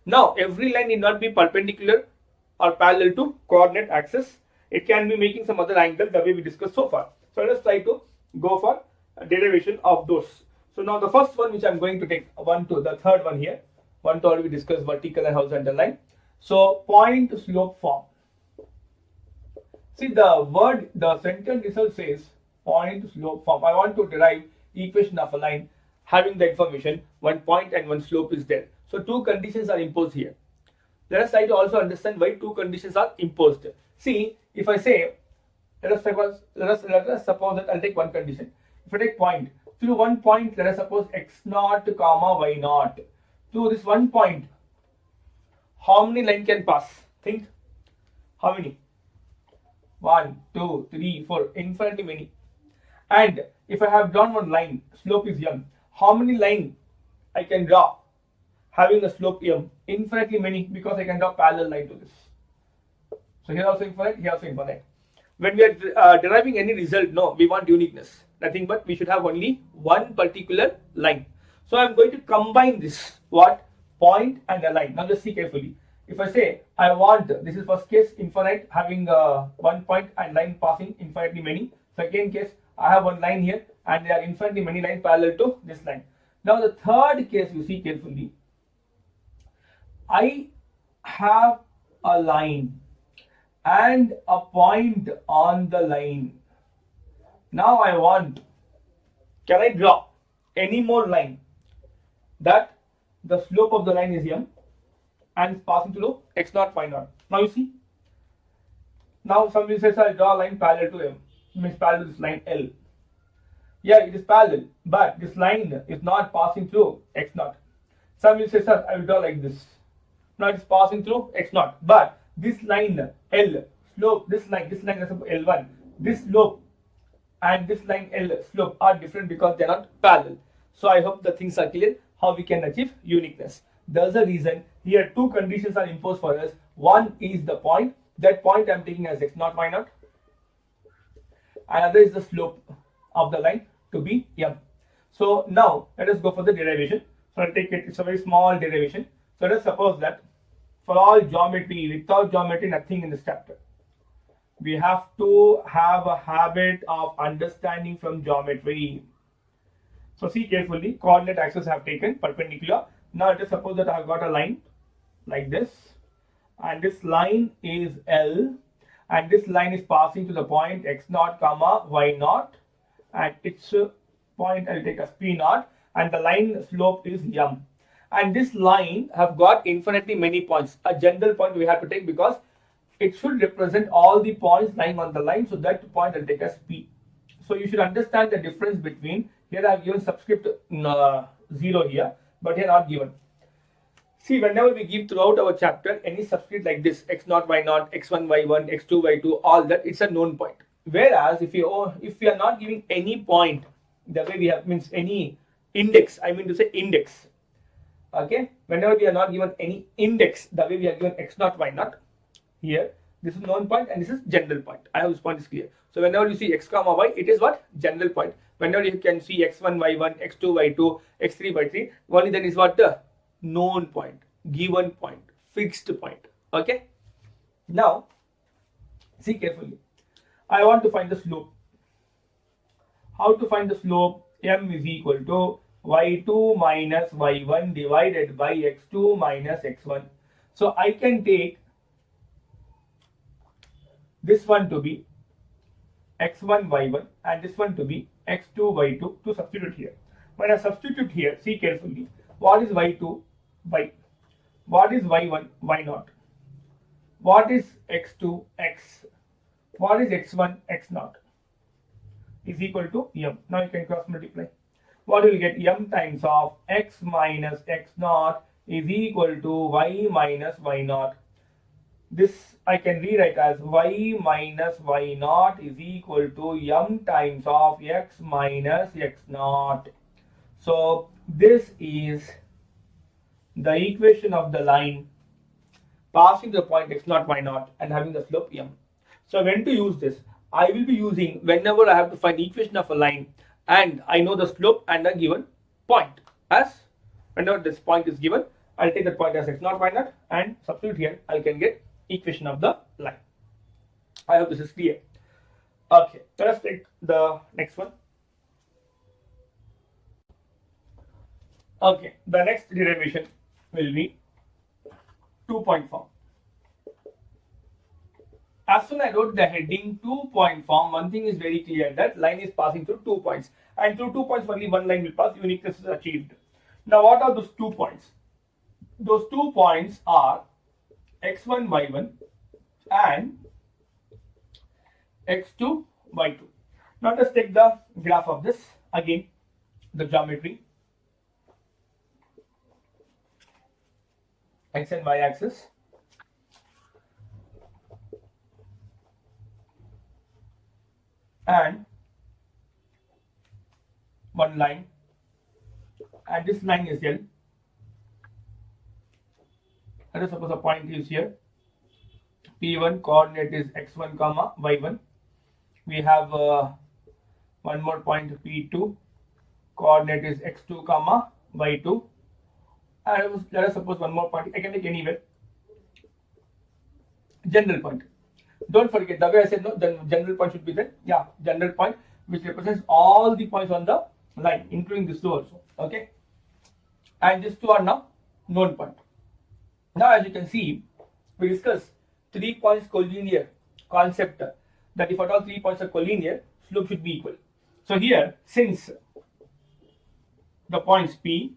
now every line need not be perpendicular or parallel to coordinate axis. It can be making some other angle the way we discussed so far. So let us try to go for a derivation of those. So now the first one which I am going to take, the third one here. 1 to already discussed vertical and horizontal line. So point slope form. See the sentence itself says point slope form. I want to derive equation of a line having the information one point and one slope is there. So two conditions are imposed here. Let us try to also understand why two conditions are imposed. See, if I say, let us suppose that I'll take one condition. If I take point, through one point, let us suppose x0 comma y0. To this one point, how many line can pass? Think. How many? 1, 2, 3, 4, infinitely many. And if I have drawn one line, slope is m. How many line I can draw having a slope m? Infinitely many, because I can draw parallel line to this. So here also infinite, here also infinite. When we are deriving any result, no, we want uniqueness. Nothing but we should have only one particular line. So I am going to combine this, point and a line. Now just see carefully. If I say I want, this is first case, infinite, having one point and line passing infinitely many. Second case, I have one line here and there are infinitely many lines parallel to this line. Now the third case, you see carefully, I have a line and a point on the line. Now I want, can I draw any more line that the slope of the line is m and is passing through x0, y0. Now you see. Now somebody says I'll draw a line parallel to m, means parallel to this line L. Yeah, it is parallel, but this line is not passing through x0. Some will say, sir, I will draw like this. Now it's passing through x naught, but this line L slope, this line L1, this slope and this line L slope are different because they are not parallel. So I hope the things are clear how we can achieve uniqueness. There's a reason here. Two conditions are imposed for us. One is the point. That point I am taking as x naught y naught. Another is the slope of the line to be m. So now let us go for the derivation. So I'll take it. It's a very small derivation. So let us suppose that for all geometry, without geometry, nothing in this chapter. We have to have a habit of understanding from geometry. So see carefully, coordinate axes I have taken perpendicular. Now let us suppose that I have got a line like this, and this line is L, and this line is passing to the point x naught comma y naught, and its point I'll take as p naught, and the line slope is m. And this line have got infinitely many points. A general point we have to take because it should represent all the points lying on the line. So that point I'll take as p. So you should understand the difference between, here I have given subscript 0 here, but here not given. See, whenever we give throughout our chapter any subscript like this, x naught y naught, x1 y1, x2 y2, all that, it's a known point. Whereas if we are not giving any point, the way we have, means any index, I mean to say index. Okay, whenever we are not given any index, the way we are given x naught y naught, here this is known point and this is general point. I hope this point is clear. So whenever you see x comma y, it is what? General point. Whenever you can see x1 y1, x2 y2, x3 y3, only then is what? The known point, given point, fixed point. Okay, now see carefully. I want to find the slope. How to find the slope? M is equal to y2 minus y1 divided by x2 minus x1. So I can take this one to be x1 y1 and this one to be x2 y2 to substitute here. When I substitute here, see carefully, what is y2 y, what is y1 y naught, what is x2 x, what is x1 x naught is equal to m. Now you can cross multiply. What will you get? M times of x minus x naught is equal to y minus y naught. This I can rewrite as y minus y naught is equal to m times of x minus x naught. So this is the equation of the line passing the point x naught y naught and having the slope m. So when to use this? I will be using whenever I have to find equation of a line and I know the slope and a given point. As whenever this point is given, I'll take that point as x naught y naught and substitute here. I can get equation of the line. I hope this is clear. Okay, let us take the next one. Okay, the next derivation will be 2-point form. As soon as I wrote the heading 2-point form, one thing is very clear, that line is passing through 2 points, and through 2 points only one line will pass. Uniqueness is achieved. Now what are those 2 points? Those 2 points are x1 y1 and x2 y2. Now let's take the graph of this again, the geometry, x and y axis, and one line, and this line is L. Let us suppose a point is here. P1 coordinate is x1 comma y1. We have one more point P2 coordinate is x2 comma y2. And let us suppose one more point. I can take anywhere. General point. Don't forget, the way I said no, the general point should be there. Yeah, general point which represents all the points on the line, including this two also. Okay, and these two are now known point. Now as you can see, we discussed 3 points collinear concept, that if at all 3 points are collinear, slope should be equal. So here, since the points P,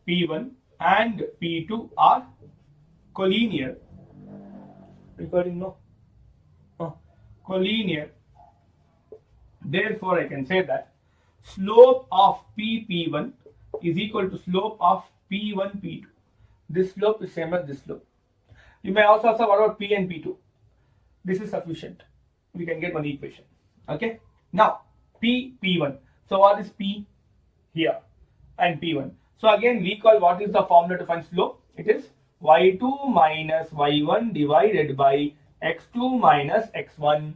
P1 and P2 are collinear, recording no, collinear, therefore I can say that slope of P1 is equal to slope of P1, P2. This slope is same as this slope. You may also ask what about P and P2. This is sufficient. We can get one equation. Okay. Now P1. So what is P here and P1? So again recall what is the formula to find slope. It is y2 minus y1 divided by x2 minus x1.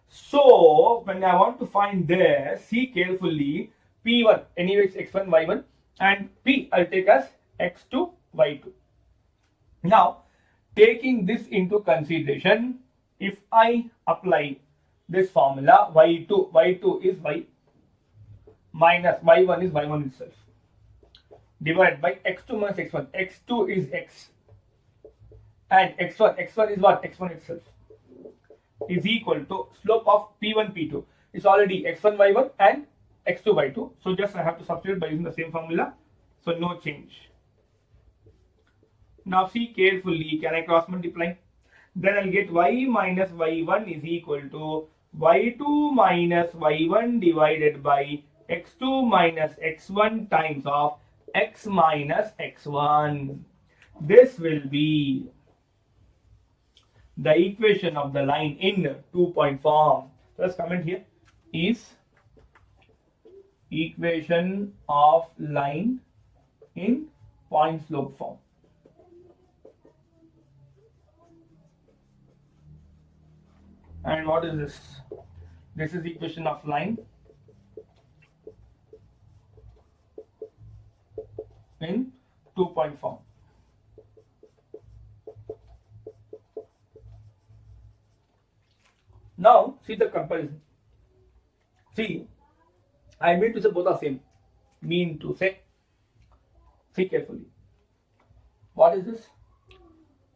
So when I want to find this, see carefully. P1 anyways x1 y1 and P I'll take as x2 y2. Now taking this into consideration, if I apply this formula, y2 is y minus y1 is y1 itself divided by x2 minus x1. x2 is x and x1 is what? x1 itself is equal to slope of P1 P2 is already x1 y1 and x2 y2. So just I have to substitute by using the same formula. So no change. Now see carefully, can I cross multiply? Then I'll get y minus y1 is equal to y2 minus y1 divided by x2 minus x1 times of x minus x1. This will be the equation of the line in 2-point form. Let's comment here is equation of line in point slope form. And what is this? This is equation of line in 2-point form. Now see the comparison. See, I mean to say both are same. Mean to say. See carefully. What is this?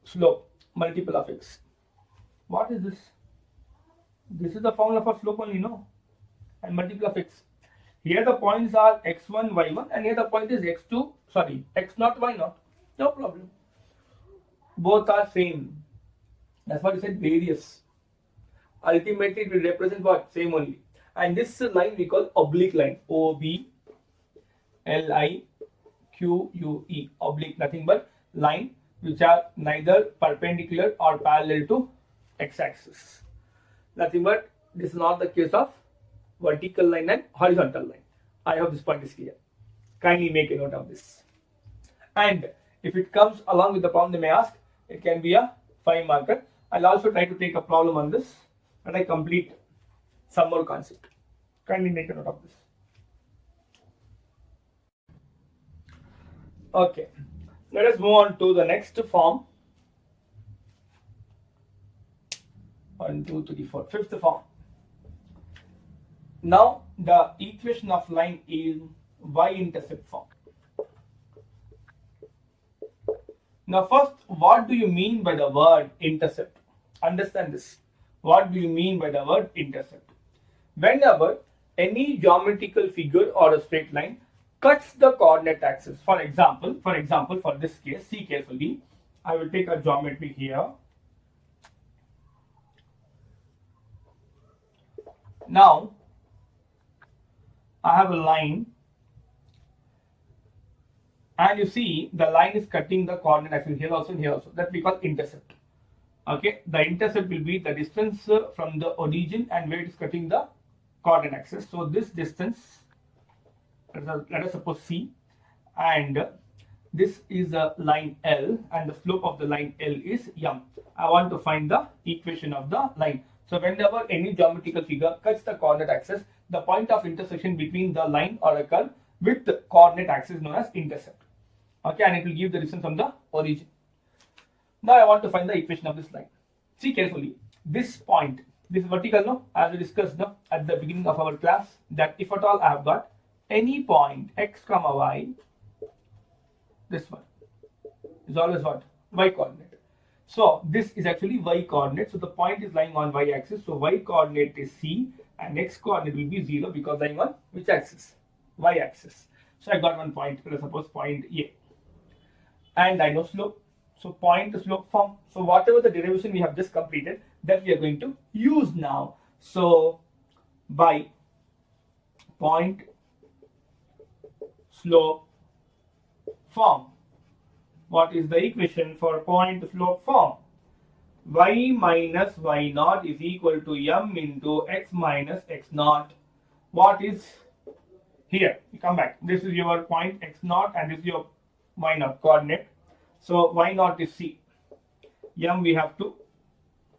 Slope multiple of x. What is this? This is the formula for slope only, no? And multiple of x. Here the points are x1, y1, and here the point is x2, sorry, x0, y0. No problem. Both are same. That's what you said, various. Ultimately, it will represent what? Same only. And this line we call oblique line. OB LIQUE. Oblique, nothing but line which are neither perpendicular or parallel to x-axis. Nothing but this is not the case of vertical line and horizontal line. I hope this point is clear. Kindly make a note of this. And if it comes along with the problem they may ask, it can be a 5 marker. I'll also try to take a problem on this and I complete some more concept. Kindly make a note of this. Okay, let us move on to the next form. 1, 2, 3, 4, fifth form. Now the equation of line is y-intercept form. Now first, what do you mean by the word intercept? Understand this. What do you mean by the word intercept? Whenever any geometrical figure or a straight line cuts the coordinate axis. For example, for this case, see carefully. I will take a geometry here. Now I have a line and you see the line is cutting the coordinate axis here also and here also. That we call intercept. Okay, the intercept will be the distance from the origin and where it is cutting the coordinate axis. So this distance, let us suppose C, and this is a line L and the slope of the line L is M. I want to find the equation of the line. So whenever any geometrical figure cuts the coordinate axis, the point of intersection between the line or a curve with the coordinate axis is known as intercept. Okay, and it will give the distance from the origin. Now I want to find the equation of this line. See carefully. This point, this vertical, no, as we discussed no, at the beginning of our class, that if at all I have got any point x comma y, this one is always what? Y coordinate. So this is actually y coordinate. So the point is lying on y axis. So y coordinate is C and x coordinate will be 0 because lying on which axis? Y axis. So I got one point, let us suppose point A. And I know slope. So point to slope form. So whatever the derivation we have just completed, that we are going to use now. So by point slope form. What is the equation for point slope form? Y minus y naught is equal to m into x minus x naught. What is here? You come back. This is your point x naught and this is your y naught coordinate. So y naught is c. M we have to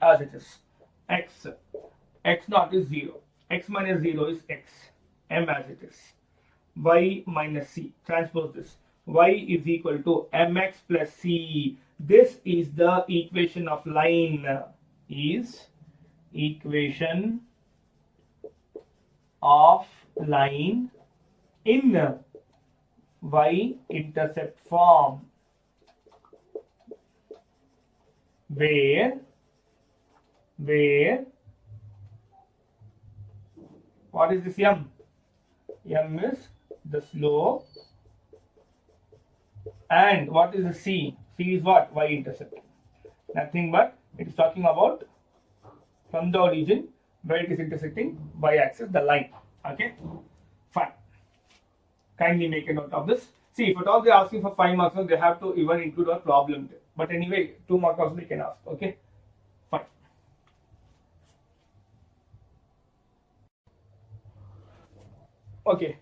as it is. X naught is 0. X minus 0 is x. M as it is. Y minus c. Transpose this. Y is equal to mx plus c. This is the equation of line. Is equation of line in y-intercept form, where what is this m? M is the slope, and what is the c? C is what? Y-intercept. Nothing but it is talking about from the origin where it is intersecting y-axis, the line. Okay, fine. Kindly make a note of this. See, if at all they are asking for 5 marks, they have to even include a problem there. But anyway, 2 marks also they can ask. Okay, fine. Okay,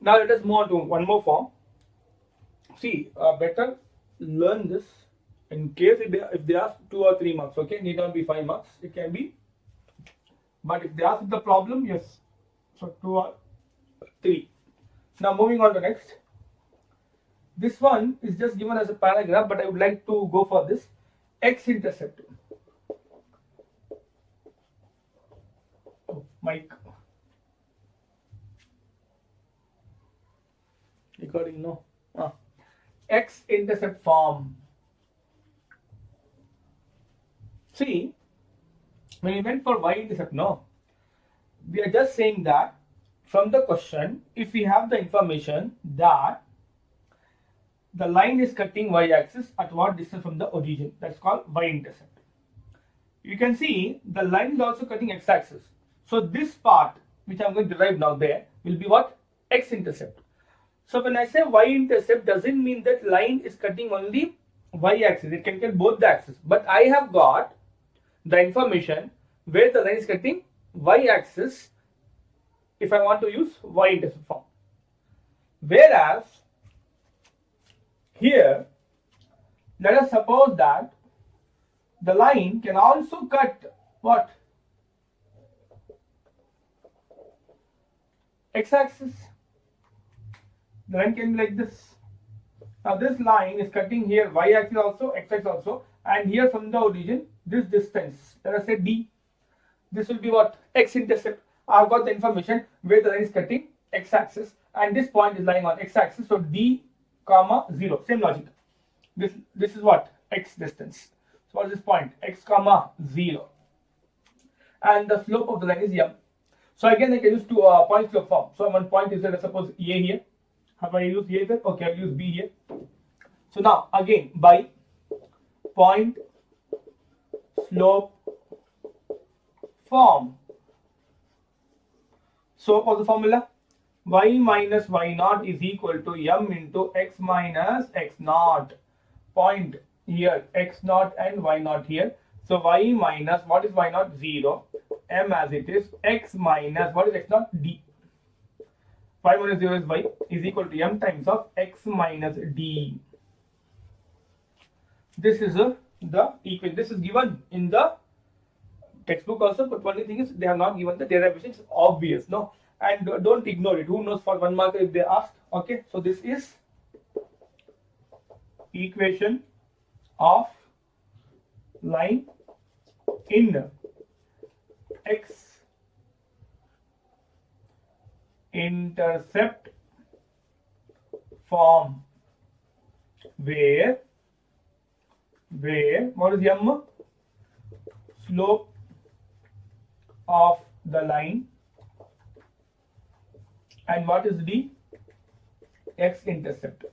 now let us move on to one more form. See, better learn this in case if they ask 2 or 3 marks. Okay, need not be 5 marks. It can be, but if they ask the problem, yes. So 2 or 3. Now moving on to next. This one is just given as a paragraph, but I would like to go for this x-intercept. Oh, mic. Recording, no. X-intercept form. See, when we went for y-intercept, no, we are just saying that from the question, if we have the information that the line is cutting y-axis at what distance from the origin, that's called y-intercept. You can see the line is also cutting x-axis. So this part, which I'm going to derive now there, will be what? X-intercept. So when I say y-intercept, doesn't mean that line is cutting only y-axis. It can cut both the axes. But I have got the information where the line is cutting y-axis if I want to use y-intercept form. Whereas here, let us suppose that the line can also cut what? X-axis. The line can be like this. Now this line is cutting here y-axis also, x-axis also, and here from the origin, this distance, let us say d. This will be what? X-intercept. I've got the information where the line is cutting x-axis, and this point is lying on x-axis, so d comma 0. Same logic. This is what? X distance. So what is this point? X comma 0. And the slope of the line is m. So again I can use two point slope form. So one point is there, suppose a here. Have I used a there? Okay, I'll use b here. So now again by point slope form. So for the formula, y minus y naught is equal to m into x minus x naught. Point here x naught and y naught here. So y minus, what is y naught? 0. M as it is. X minus, what is x naught? D. Y minus 0 is y is equal to m times of x minus d. This is the equation. This is given in the textbook also, but only thing is they have not given the derivations. Obvious, no? And don't ignore it. Who knows, for 1 mark if they asked. Okay, so this is equation of line in x-intercept form, where what is m? Slope of the line, and what is d? X-intercept.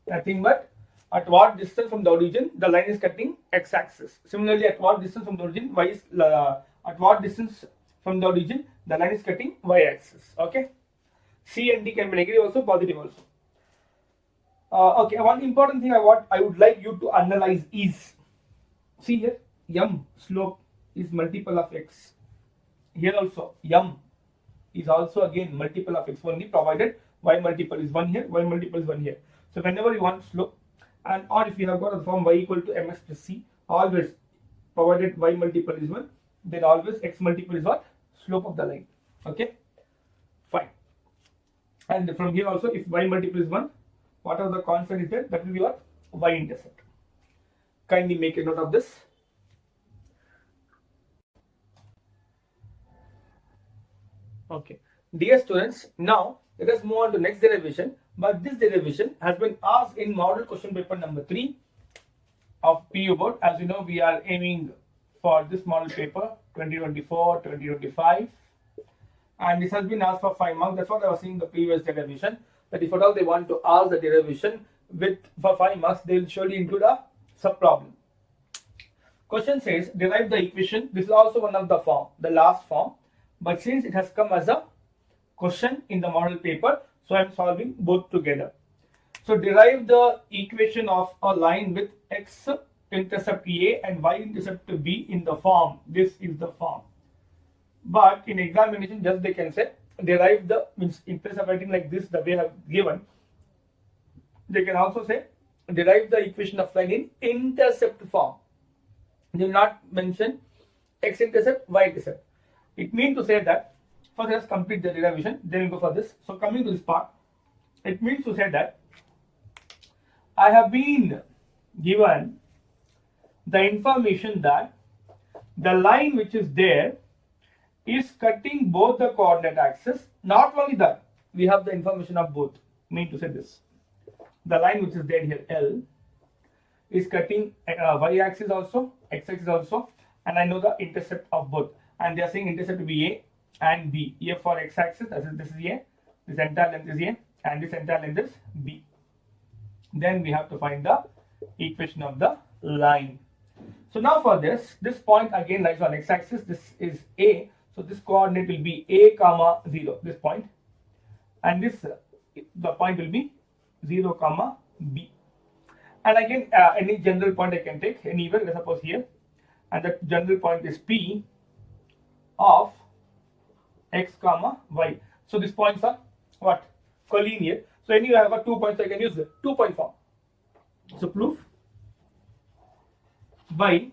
Nothing but at what distance from the origin the line is cutting x-axis. Similarly, at what distance from the origin at what distance from the origin the line is cutting y-axis. Okay. C and D can be negative also, positive also. Okay, one important thing I would like you to analyze is, see here, m slope is multiple of x. Here also m is also again multiple of x only, provided y multiple is 1 here, y multiple is 1 here. So whenever you want slope, and or if you have got a form y equal to mx plus c, always provided y multiple is 1, then always x multiple is what? Slope of the line. Okay, fine. And from here also, if y multiple is 1, whatever the constant is there, that will be what? Y intercept. Kindly make a note of this. Okay, dear students, now let us move on to next derivation. But this derivation has been asked in model question paper number 3 of PU board. As you know, we are aiming for this model paper 2024, 2025, and this has been asked for 5 marks. That's what I was saying in the previous derivation, that if at all they want to ask the derivation with for 5 marks, they will surely include a sub problem. Question says derive the equation. This is also one of the form, the last form, but since it has come as a question in the model paper, so I am solving both together. So derive the equation of a line with x intercept a and y intercept b in the form. This is the form. But in examination, just they can say derive the, means in place of writing like this, the way I have given, they can also say derive the equation of line in intercept form. They will not mention x intercept, y intercept. It means to say that first let us complete the derivation, then we'll go for this. So coming to this part, it means to say that I have been given the information that the line which is there is cutting both the coordinate axis. Not only that, we have the information of both. Mean to say this, the line which is there here, L, is cutting y axis also, x axis also, and I know the intercept of both. And they are saying intercept to be a and b. A for x axis, as this is a, this entire length is a, and this entire length is b. Then we have to find the equation of the line. So now for this point again lies on x axis. This is a, so this coordinate will be a comma 0, this point, and this the point will be 0 comma b. And again any general point I can take anywhere, let's suppose here, and that general point is p of x comma y. So these points are what? Collinear. So anyway I have got 2 points, I can use the 2-point form. So proof by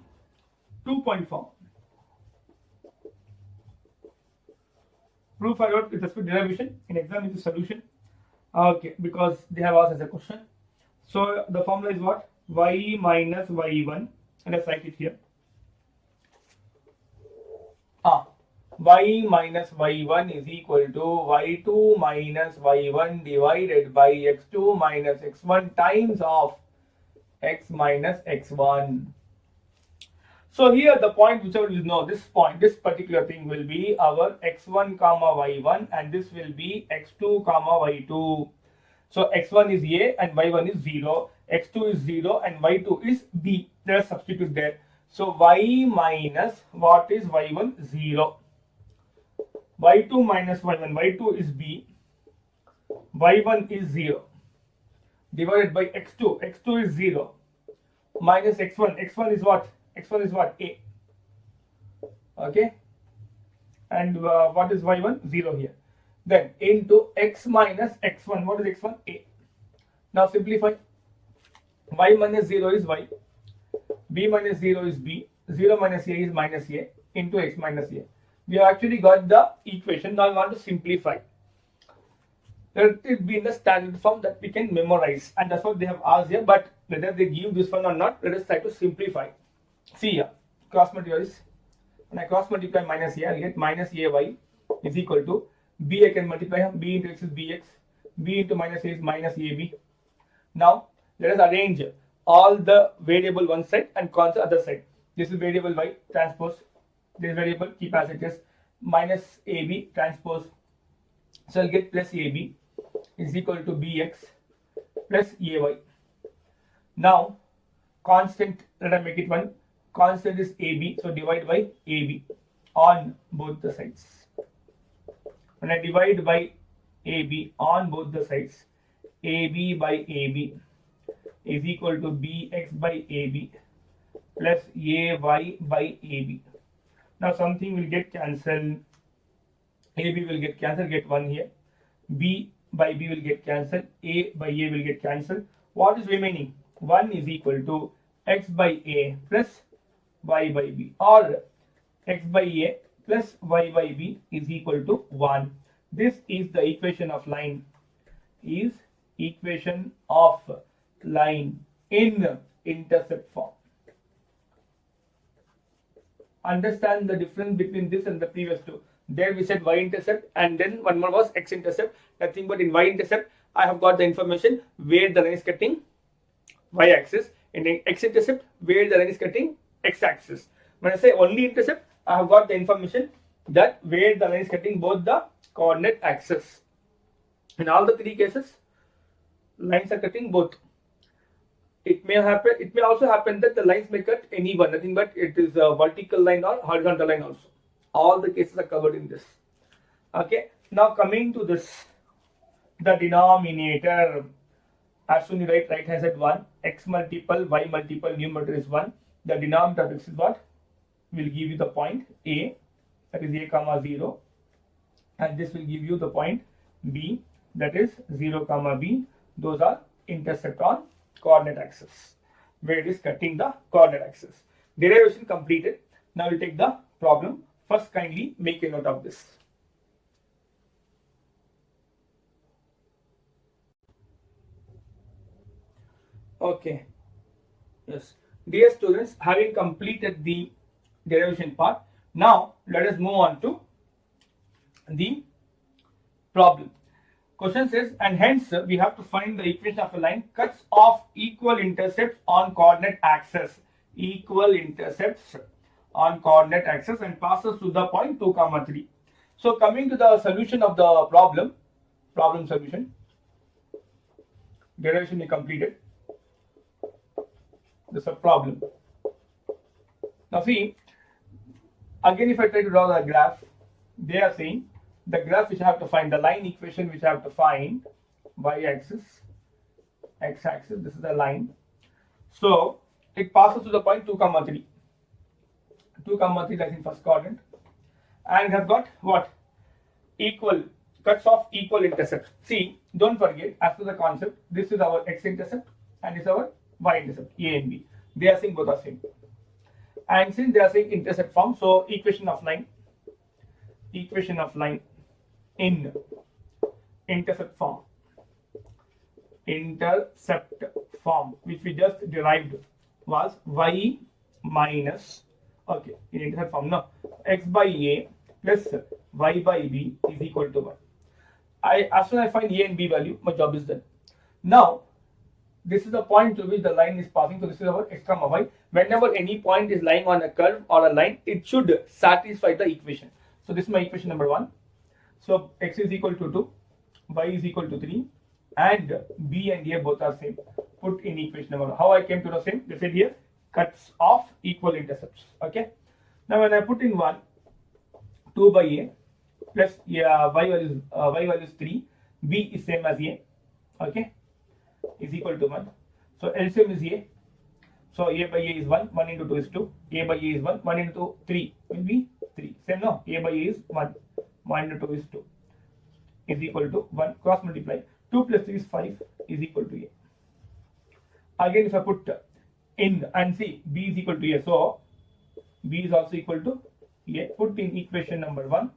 2-point form. Proof I wrote with respect to derivation, in exam is the solution. Okay, because they have asked as a question. So the formula is what? Y minus y1, and let's write it here. Y minus y1 is equal to y2 minus y1 divided by x2 minus x1 times of x minus x1. So here the point whichever you know, this point, this particular thing will be our x1 comma y1, and this will be x2 comma y2. So x1 is a and y1 is 0, x2 is 0 and y2 is b. There are substitutes there. So y minus what is y1? 0. y2 minus y1, y2 is b, y1 is 0, divided by x2, x2 is 0, minus x1, x1 is what? x1 is what? A. Okay, and what is y1? 0 here. Then into x minus x1, what is x1? A. Now simplify. Y minus 0 is y, b minus 0 is b, 0 minus a is minus a, into x minus a. We have actually got the equation. Now we want to simplify. Let it be in the standard form that we can memorize, and that's what they have asked here. But whether they give this one or not, let us try to simplify. See here, cross multiply is, when I cross multiply minus a, I get minus ay is equal to b. I can multiply b into x is bx, b into minus a is minus ab. Now let us arrange all the variable one side and constant other side. This is variable y transpose. This variable keep as it is, minus ab transpose. So I'll get plus ab is equal to bx plus ay. Now constant, let us make it one. Constant is ab, so divide by ab on both the sides. When I divide by ab on both the sides, AB by AB is equal to BX by AB plus AY by AB. Now something will get cancelled. AB will get cancelled, get 1 here. B by B will get cancelled. A by A will get cancelled. What is remaining? 1 is equal to X by A plus Y by B, or X by A plus Y by B is equal to 1. This is the equation of line. Is equation of line in intercept form. Understand the difference between this and the previous two. There we said y-intercept, and then one more was x-intercept. Nothing but in y-intercept, I have got the information where the line is cutting y-axis. In x-intercept, where the line is cutting x-axis. When I say only intercept, I have got the information that where the line is cutting both the coordinate axis. In all the three cases, lines are cutting both. It may happen. It may also happen that the lines may cut any one. Nothing but it is a vertical line or horizontal line also. All the cases are covered in this. Okay. Now coming to this, the denominator. As soon as you write right hand side 1, x multiple y multiple numerator is 1. The denominator of x is what? Will give you the point A, that is A comma 0, and this will give you the point B, that is 0 comma B. Those are intercept on coordinate axis, where it is cutting the coordinate axis. Derivation completed. Now we'll take the problem. First, kindly make a note of this. Okay. Yes. Dear students, having completed the derivation part, now let us move on to the problem. Question says, and hence we have to find the equation of a line cuts off equal intercepts on coordinate axis. Equal intercepts on coordinate axis and passes to the point 2, 3. So coming to the solution of the problem solution, derivation is completed. This is a problem. Now see, again if I try to draw the graph, they are saying the graph which I have to find, the line equation which I have to find, y-axis, x-axis, this is the line. So it passes to the point 2, 3. 2, 3 lies in first quadrant, and it has got what? Equal, cuts off equal intercepts. See, don't forget, as per the concept, this is our x-intercept and this is our y-intercept, A and B. They are saying both are same. And since they are saying intercept form, so equation of line in intercept form, which we just derived, was y minus, okay, in intercept form, no, x by A plus y by B is equal to 1. As soon as I find A and B value, my job is done. Now, this is the point to which the line is passing. So this is our x comma y. Whenever any point is lying on a curve or a line, it should satisfy the equation. So this is my equation number 1. So x is equal to 2, y is equal to 3, and B and A both are same. Put in equation number 1. How I came to the same? They said here cuts off equal intercepts. Okay. Now when I put in 1, 2 by A plus y value is 3, B is same as A. Okay. Is equal to 1. So LCM is A. So A by A is 1, 1 into 2 is 2. A by A is 1, 1 into 3 will be 3. Same, no? A by A is 1, 1 into 2 is 2. Is equal to 1. Cross multiply. 2 plus 3 is 5 is equal to A. Again, if I put in and see, B is equal to A. So B is also equal to A. Put in equation number 1.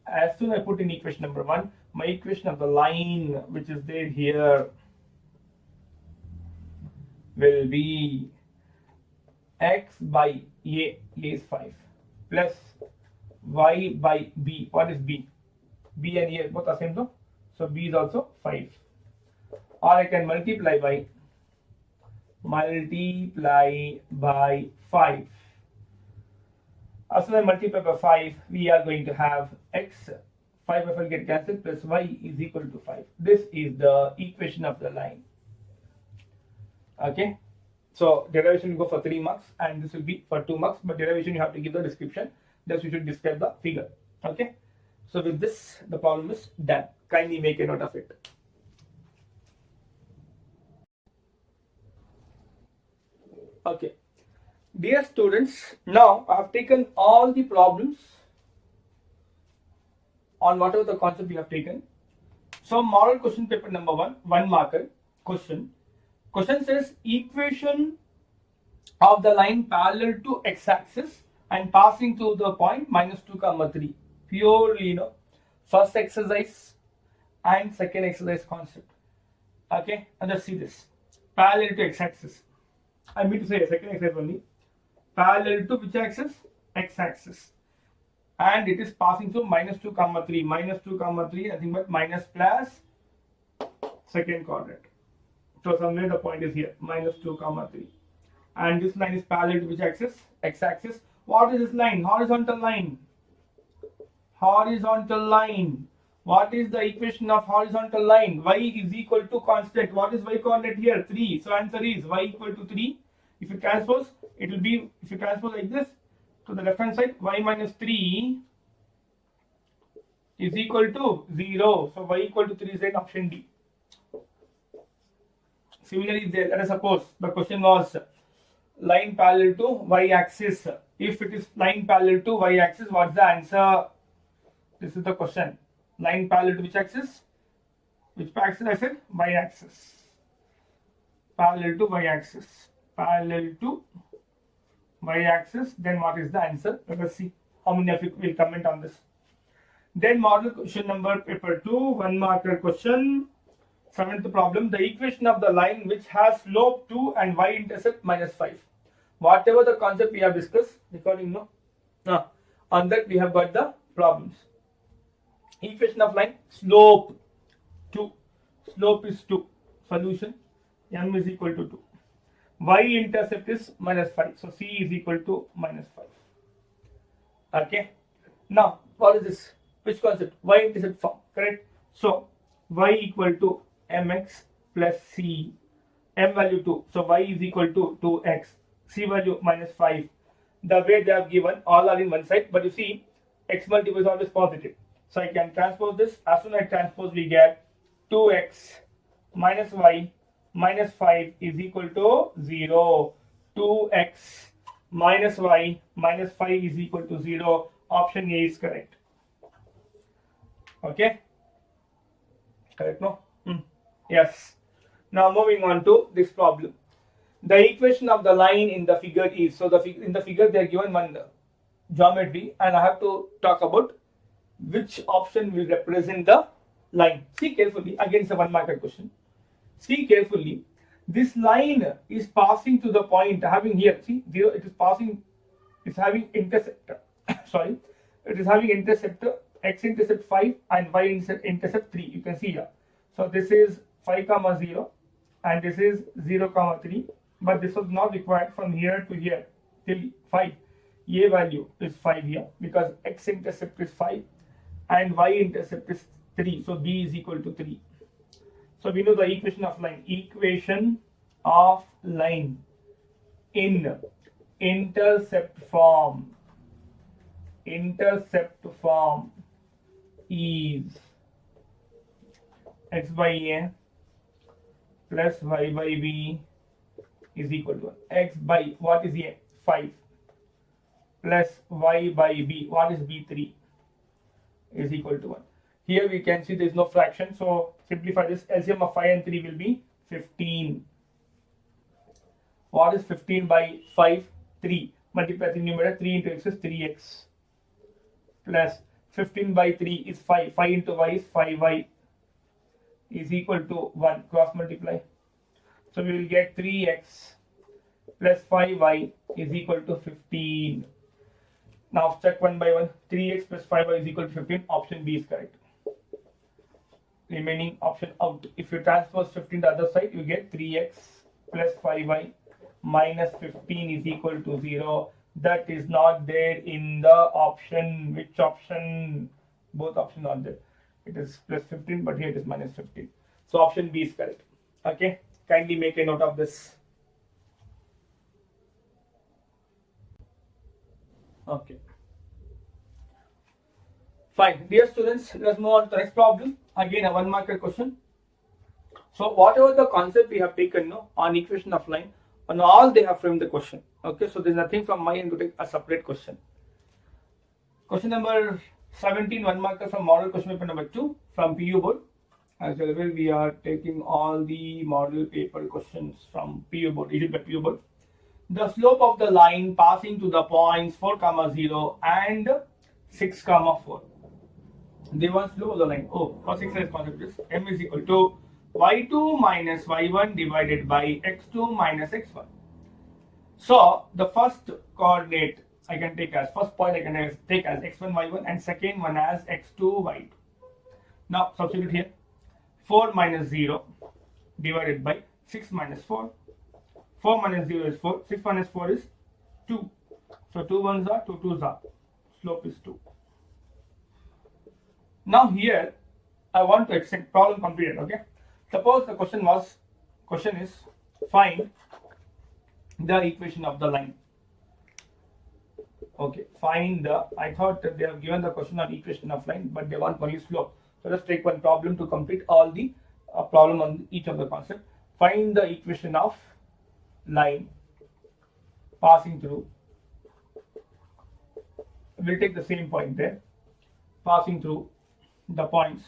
As soon as I put in equation number 1, my equation of the line which is there here will be x by A is 5 plus y by B. What is B? B and A both are same though. So B is also 5. Or I can multiply by 5. As soon as I multiply by 5, we are going to have x, 5 by 5 get cancelled, plus y is equal to 5. This is the equation of the line. Okay. So derivation will go for 3 marks and this will be for 2 marks, but derivation you have to give the description. Thus you should describe the figure. Okay. So with this, the problem is done. Kindly make a note of it. Okay. Dear students, now I have taken all the problems on whatever the concept we have taken. So model question paper number 1 marker question. Question says equation of the line parallel to x-axis and passing through the point -2, 3. Purely, first exercise and second exercise concept. Okay, and let's see this. Parallel to x-axis. I mean to say second exercise only. Parallel to which axis? X-axis. And it is passing through -2, 3. -2, 3, nothing but minus plus second quadrant. So somewhere the point is here, -2, 3. And this line is parallel to which axis? X-axis. What is this line? Horizontal line. Horizontal line. What is the equation of horizontal line? Y is equal to constant. What is y coordinate here? 3. So answer is y equal to 3. If you transpose, it will be, if you transpose like this to the left hand side, y minus 3 is equal to 0. So y equal to 3 is in option D. Similarly, let us suppose the question was line parallel to y-axis. If it is line parallel to y-axis, what's the answer? This is the question. Line parallel to which axis? Which axis I said? Y-axis. Parallel to y-axis. Parallel to y-axis. Then what is the answer? Let us see how many of you will comment on this. Then model question number paper 2, 1 marker question. 7th problem. The equation of the line which has slope 2 and y-intercept -5. Whatever the concept we have discussed, recording on that we have got the problems. Equation of line, slope 2. Slope is 2. Solution, m is equal to 2. Y-intercept is -5. So c is equal to -5. Okay. Now, what is this? Which concept? Y-intercept form, correct? So, y equal to mx plus c. M value 2. So, y is equal to 2x. C value -5. The way they have given, all are in one side. But you see, x multiple is always positive. So, I can transpose this. As soon as I transpose, we get 2x minus y minus 5 is equal to 0. 2x minus y minus 5 is equal to 0. Option A is correct. Okay. Correct, no? Yes. Now moving on to this problem. The equation of the line in the figure is, so in the figure they are given one geometry, and I have to talk about which option will represent the line. See carefully, again it's a 1 marker question. See carefully, this line is passing to the point having here, see 0, it is passing, it's having interceptor, sorry, it is having interceptor, x-intercept 5 and y-intercept 3, you can see here. So this is 5, 0 and this is 0, 3, but this was not required from here to here till 5. A value is 5 here because x-intercept is 5 and y-intercept is 3. So b is equal to 3. So we know the equation of line. Equation of line in intercept form. Intercept form is x by a plus y by b is equal to 1. X by, what is a? 5 plus y by b, what is b? 3 is equal to 1. Here we can see there is no fraction, so simplify this. LCM of 5 and 3 will be 15. What is 15 by 5? 3. Multiply the numerator, 3 into x is 3x plus 15 by 3 is 5. 5 into y is 5y is equal to 1. Cross multiply. So we will get 3x plus 5y is equal to 15. Now check one by one. 3x plus 5y is equal to 15. Option B is correct. Remaining option out. If you transpose 15 to the other side, you get 3x plus 5y minus 15 is equal to 0. That is not there in the option. Which option? Both options are there. It is plus 15, but here it is minus 15. So option B is correct. Okay. Kindly make a note of this. Okay. Fine. Dear students, let's move on to the next problem. Again, a 1 marker question. So whatever the concept we have taken on equation of line, On all they have framed the question. Okay, so there's nothing from my end to take a separate question. Question number 17, 1 marker from model question paper number 2 from PU board. As well, we are taking all the model paper questions from PU board, issued by PU board. The slope of the line passing to the points 4, 0 and 6, 4. They want slope of the line. Oh, first exercise concept is m is equal to y2 minus y1 divided by x2 minus x1. So the first coordinate I can take as, first point I can take as x1 y1 and second one as x2 y2. Now substitute here. 4 minus 0 divided by 6 minus 4. 4 minus 0 is 4. 6 minus 4 is 2. So 2 ones are, 2 twos are. Slope is 2. Now here I want to extend problem completed. Okay. Suppose the question is find the equation of the line. Okay, find the, I thought they have given the question on equation of line, but they want only slope. So let's take one problem to complete all the problem on each of the concept. Find the equation of line passing through. We'll take the same point there, passing through the points.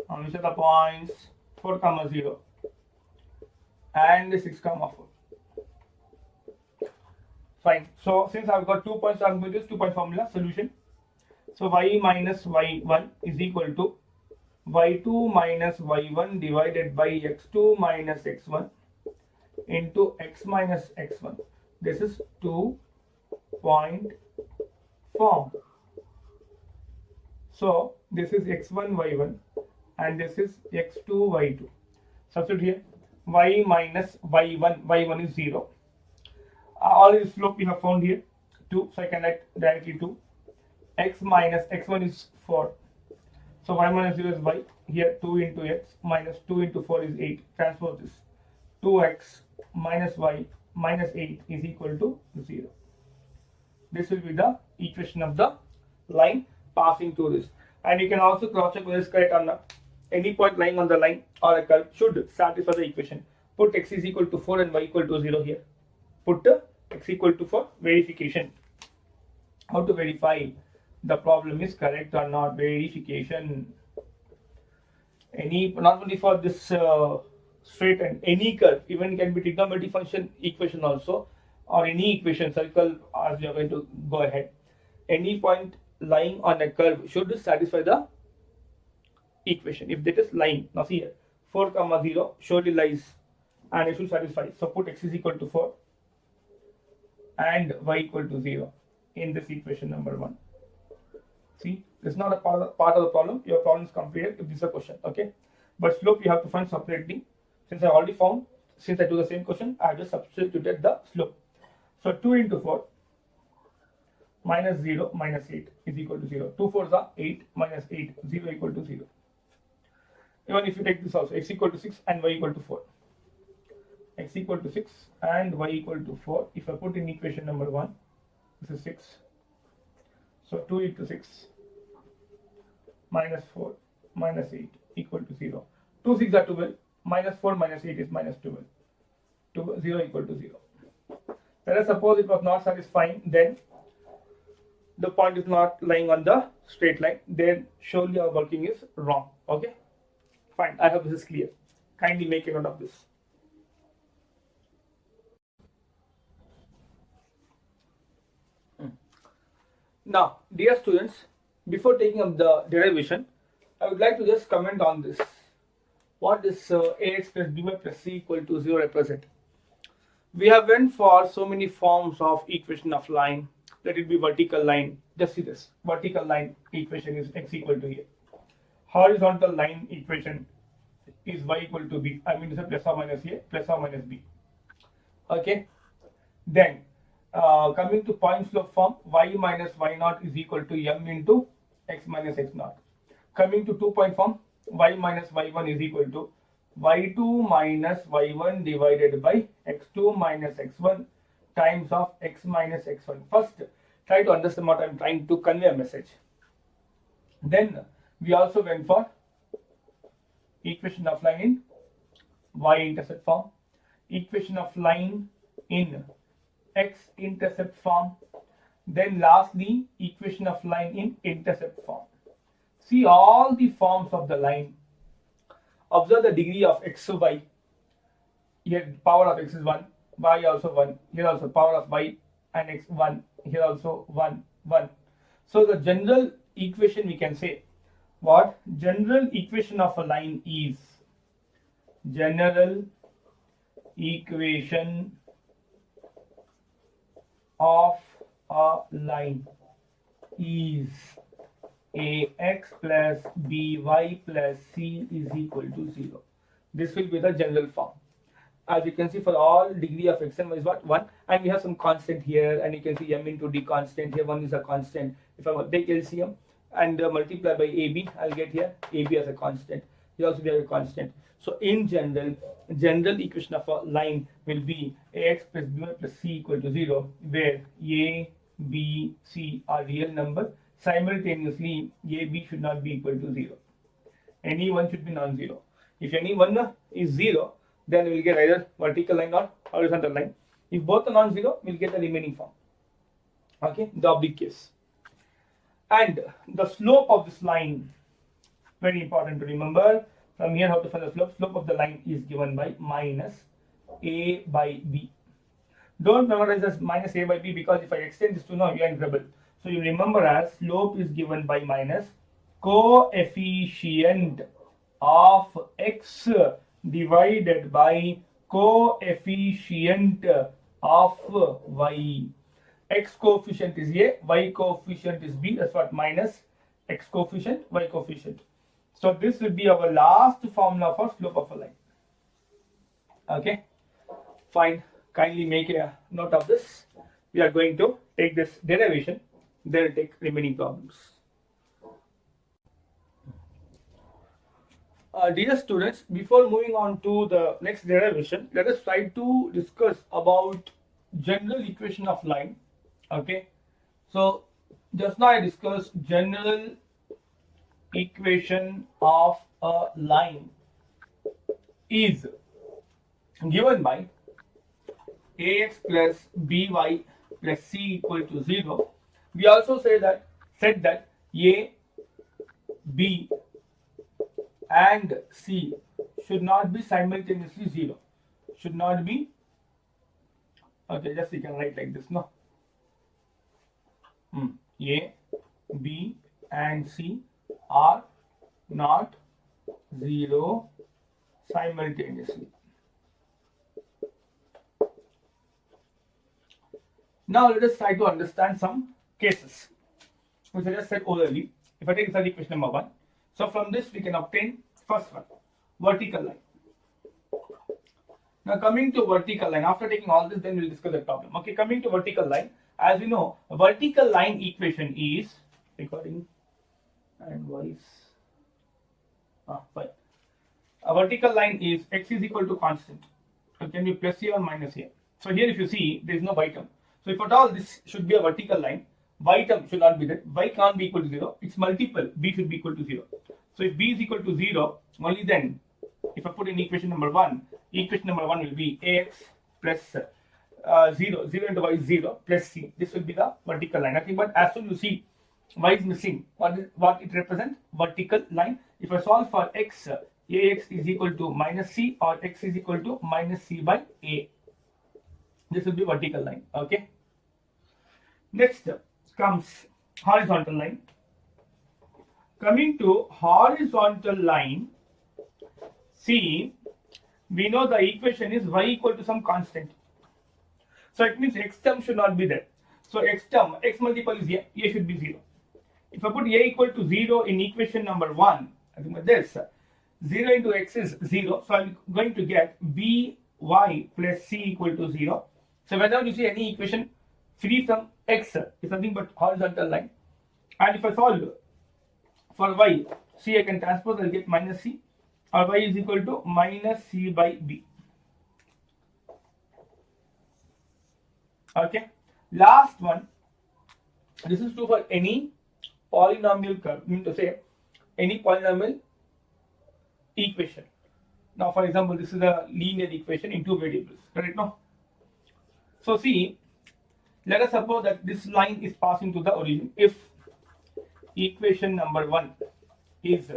Which are the points 4, 0 and 6, 4. Fine. So since I've got 2 points, I'm going to use 2-point formula solution. So y minus y1 is equal to y2 minus y1 divided by x2 minus x1 into x minus x1. This is 2-point form. So this is x1 y1 and this is x2 y2. Substitute here. Y minus y1 is 0. All is slope we have found here 2, so I can write directly 2. X minus x1 is 4, so y minus 0 is y. Here 2 into x minus 2 into 4 is 8. Transpose this. 2x minus y minus 8 is equal to 0. This will be the equation of the line passing through this. And you can also cross check whether it's correct or not. Any point lying on the line or a curve should satisfy the equation. Put x is equal to 4 and y equal to 0 here. Put x equal to 4, verification. How to verify the problem is correct or not? Verification. Any, not only for this straight and any curve, even can be trigonometric function equation also, or any equation circle as you are going to go ahead. Any point lying on a curve should satisfy the equation. If that is lying, now see here 4, 0 surely lies and it should satisfy. So put x is equal to 4 and y equal to 0 in this equation number 1. See, this is not a part of the problem. Your problem is completed if this is a question. Okay, but slope you have to find separately. Since I already found, since I do the same question, I have just substituted the slope. So 2 into 4 minus 0 minus 8 is equal to 0. 2 4s are 8 minus 8, 0 equal to 0. Even if you take this also, x equal to 6 and y equal to 4. X equal to 6 and y equal to 4. If I put in equation number 1, this is 6. So 2 into 6 minus 4 minus 8 equal to 0. 2 6 are 12. Minus 4 minus 8 is minus 12. 0 equal to 0. Let us suppose it was not satisfying, then the point is not lying on the straight line. Then surely our working is wrong. Okay, fine. I hope this is clear. Kindly make a note of this. Now, dear students, before taking up the derivation, I would like to just comment on this. What does ax plus by plus c equal to 0 represent? We have went for so many forms of equation of line. Let it be vertical line. Just see this. Vertical line equation is x equal to a. Horizontal line equation is y equal to b. I mean to say plus or minus a plus or minus b. Okay. Then coming to point slope form, y minus y naught is equal to m into x minus x naught. Coming to 2-point form, y minus y1 is equal to y2 minus y1 divided by x2 minus x1 times of x minus x1. First, try to understand what I am trying to convey a message. Then we also went for equation of line in y-intercept form. equation of line in x-intercept form. Then lastly, equation of line in intercept form. See all the forms of the line. Observe the degree of x to y. Here power of x is 1, y also 1. Here also power of y and x 1. Here also 1, 1. So the general equation we can say what? General equation of a line is general equation of a line is ax plus by plus c is equal to 0. This will be the general form. As you can see, for all degree of x and y is what? 1, and we have some constant here, and you can see m into d constant here. 1 is a constant. If I take LCM and multiply by AB, I'll get here AB as a constant. Here also we have a constant. So in general equation of a line will be ax plus by plus c equal to 0, where a, b, c are real numbers. Simultaneously, a, b should not be equal to 0. Any one should be non-zero. If any one is 0, then we will get either vertical line or horizontal line. If both are non-zero, we will get the remaining form. Okay, the oblique case. And the slope of this line, very important to remember. From here, how to find the slope? Slope of the line is given by minus a by b. Don't memorize as minus a by b, because if I extend this to now, you are in trouble. So you remember as slope is given by minus coefficient of x divided by coefficient of y. X coefficient is a, y coefficient is b. That's what minus x coefficient, y coefficient. So this will be our last formula for slope of a line. Okay, fine. Kindly make a note of this. We are going to take this derivation, then take remaining problems. Dear students, before moving on to the next derivation, let us try to discuss about general equation of line. Okay, so just now I discussed general equation of a line is given by ax plus by plus c equal to 0. We also said that a, b and c should not be simultaneously 0. Should not be. Okay, just you can write like this, no? A, b and c are not 0 simultaneously. Now let us try to understand some cases, which I just said orally. If I take this as equation number 1, so from this we can obtain first one, vertical line. Now coming to vertical line, after taking all this, then we will discuss the problem. Okay, coming to vertical line, as we know, a vertical line equation is recording and voice. Fine. A vertical line is x is equal to constant. So can be plus here or minus here. So here if you see, there is no y term. So if at all this should be a vertical line, y term should not be there. Y can't be equal to 0. Its multiple b should be equal to 0. So if b is equal to 0, only then, if I put in equation number 1, equation number 1 will be ax plus 0 into y is 0 plus c. This will be the vertical line. Nothing but as soon as you see y is missing, what it represents? Vertical line. If I solve for x, ax is equal to minus c, or x is equal to minus c by a. This will be vertical line. Okay. Next comes horizontal line. Coming to horizontal line, see, we know the equation is y equal to some constant. So it means x term should not be there. So x term, x multiple is a should be 0. If I put a equal to 0 in equation number 1, I think this 0 into x is 0. So I'm going to get by plus c equal to 0. So whenever you see any equation free from x is nothing but horizontal line. And if I solve for y, c I can transpose, I'll get minus c, or y is equal to minus c by b. Okay. Last one. This is true for any polynomial curve. I mean to say any polynomial equation. Now, for example, this is a linear equation in two variables, correct? No. So see, let us suppose that this line is passing to the origin. If equation number 1 is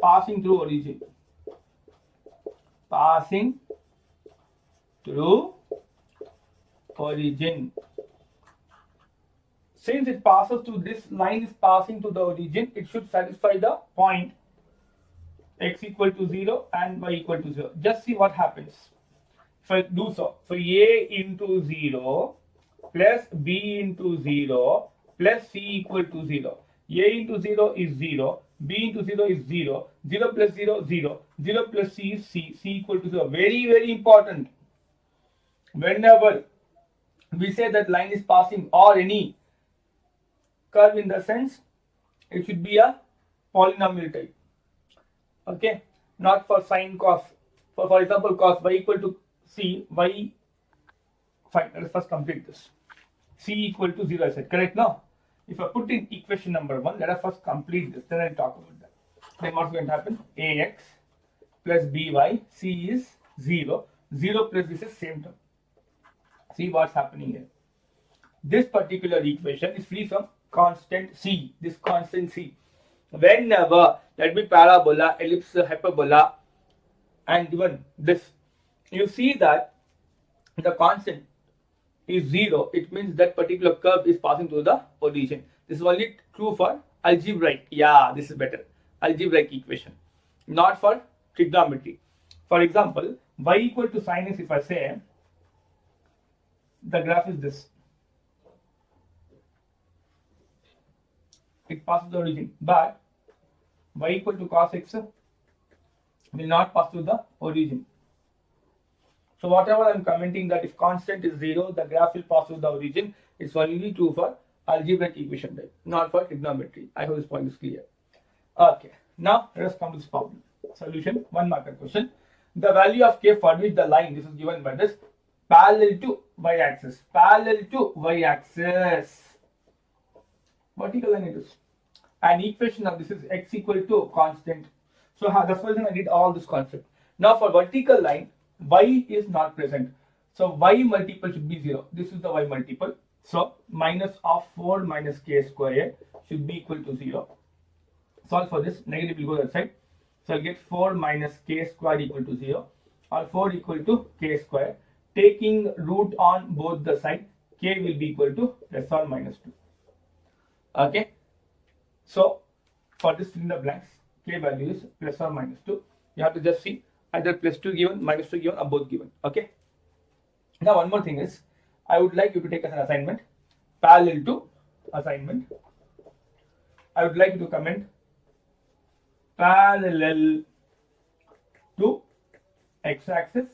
passing through origin, passing through origin, since it passes through this line is passing to the origin, it should satisfy the point x equal to 0 and y equal to 0. Just see what happens if I do so. So a into 0 plus b into 0 plus c equal to 0. A into 0 is 0, b into 0 is 0, 0 plus 0, 0, 0 plus c is c, c equal to 0. Very, very important. Whenever we say that line is passing or any curve in the sense, it should be a polynomial type. Okay, not for sine cos. For example, cos y equal to c, y, fine, let us first complete this. C equal to 0, I said, correct? Now, if I put in equation number 1, let us first complete this, then I'll talk about that. Then what's going to happen? Ax plus by, c is 0, 0 plus this is same term. See what's happening here. This particular equation is free from constant c, this constant c. Whenever, let be parabola, ellipse, hyperbola, and even this, you see that the constant is 0, it means that particular curve is passing through the origin. This is only true for algebraic. Yeah, this is better. Algebraic equation, not for trigonometry. For example, y equal to sin x, if I say the graph is this, it passes the origin, but y equal to cos x will not pass through the origin. So whatever I am commenting that if constant is 0, the graph will pass through the origin, it's only true for algebraic equation type, not for trigonometry. I hope this point is clear. Okay, now let us come to this problem. Solution, 1 marker question. The value of k for which the line, this is given by this, parallel to y-axis, vertical line it is. And equation of this is x equal to constant. So that's the reason I did all this concept. Now for vertical line, y is not present. So y multiple should be 0. This is the y multiple. So minus of 4 minus k square should be equal to 0. Solve for this. Negative will go that side. So I'll get 4 minus k square equal to 0, or 4 equal to k square. Taking root on both the side, k will be equal to plus or minus 2. Okay. So for this in the blanks, k value is plus or minus 2. You have to just see either plus 2 given, minus 2 given, or both given. Okay. Now one more thing is, I would like you to take as an assignment, parallel to assignment. I would like you to comment parallel to x-axis.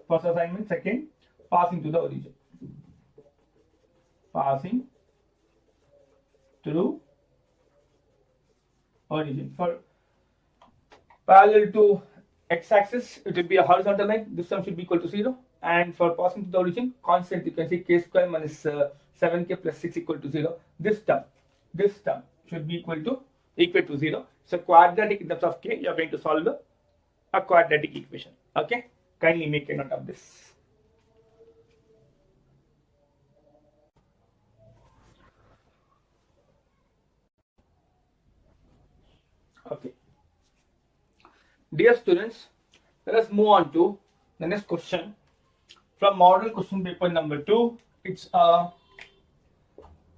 First assignment. Second, passing to the origin. Passing through origin. For parallel to x-axis, it will be a horizontal line. This term should be equal to 0. And for passing to the origin, constant, you can see k square minus 7k plus 6 equal to 0. This term should be equal to 0. So quadratic in terms of k, you are going to solve a quadratic equation. Okay. Kindly make a note of this. Okay. Dear students, let us move on to the next question. From model question paper number 2, it's a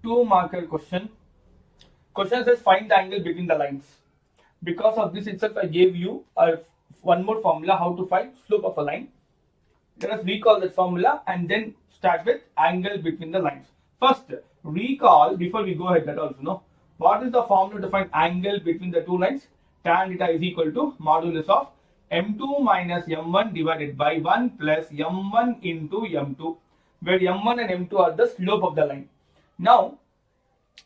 2 marker question. Question says find the angle between the lines. Because of this itself, I gave you one more formula how to find slope of a line. Let us recall that formula and then start with angle between the lines. First, recall before we go ahead, that also know what is the formula to find angle between the two lines. Tan theta is equal to modulus of m2 minus m1 divided by 1 plus m1 into m2, where m1 and m2 are the slope of the line. Now,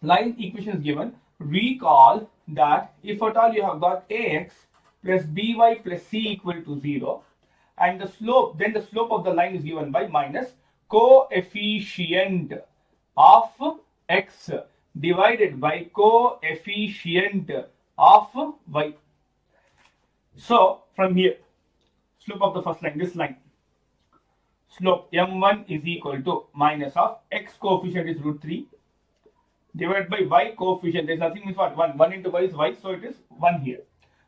line equation is given. Recall that if at all you have got ax plus by plus c equal to 0, and the slope, then the slope of the line is given by minus coefficient of x divided by coefficient of y. So from here, slope of the first line, this line. Slope m1 is equal to minus of x coefficient is root 3 divided by y coefficient. There is nothing means what? 1. 1 into y is y, so it is 1 here.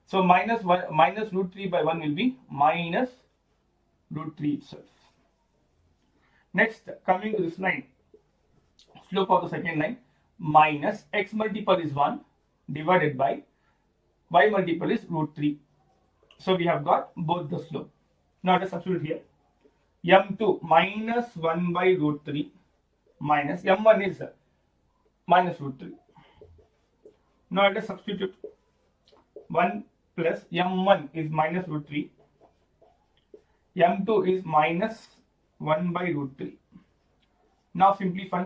So minus root 3 by 1 will be minus root 3 itself. Next, coming to this line, slope of the second line, minus x multiple is 1 divided by y multiple is root 3. So we have got both the slope. Now let us substitute here. m2 minus 1 by root 3 minus m1 is minus root 3. Now let us substitute. 1 plus m1 is minus root 3. m2 is minus 1 by root 3. Now simplify.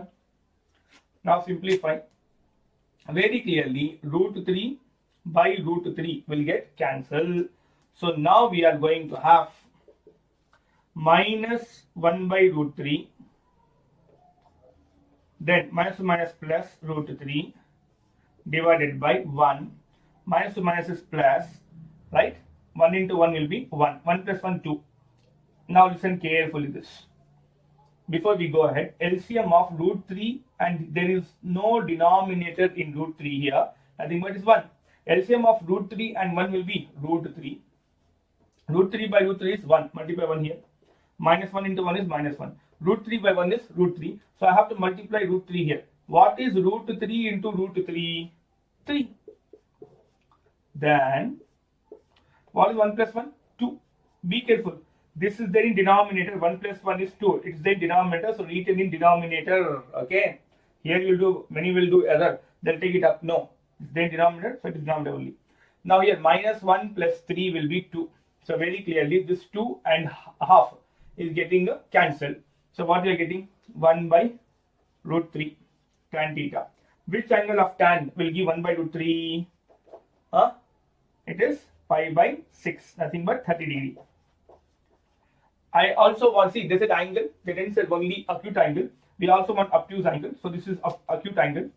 Very clearly, root 3 by root 3 will get cancelled. So now we are going to have minus 1 by root 3, then minus to minus plus root 3 divided by 1. Minus to minus is plus, right? 1 into 1 will be 1. 1 plus 1, 2. Now listen carefully this. Before we go ahead, LCM of root 3, and there is no denominator in root 3 here. Nothing but is 1. LCM of root 3 and 1 will be root 3. Root 3 by root 3 is 1. Multiply 1 here. Minus 1 into 1 is minus 1. Root 3 by 1 is root 3. So I have to multiply root 3 here. What is root 3 into root 3? 3. Then, what is 1 plus 1? 2. Be careful. This is there in denominator. 1 plus 1 is 2. It's there in denominator. So written in denominator. Okay. Here you will do, many will do error. They'll take it up. No. It's there in denominator. So it is denominator only. Now here minus 1 plus 3 will be 2. So very clearly this 2 and half is getting cancelled. So what we are getting? 1 by root 3 tan theta. Which angle of tan will give 1 by root 3? It is pi by 6. Nothing but 30 degree. I also want, see, there's an angle. They didn't say only acute angle. We also want obtuse angle. So this is acute angle.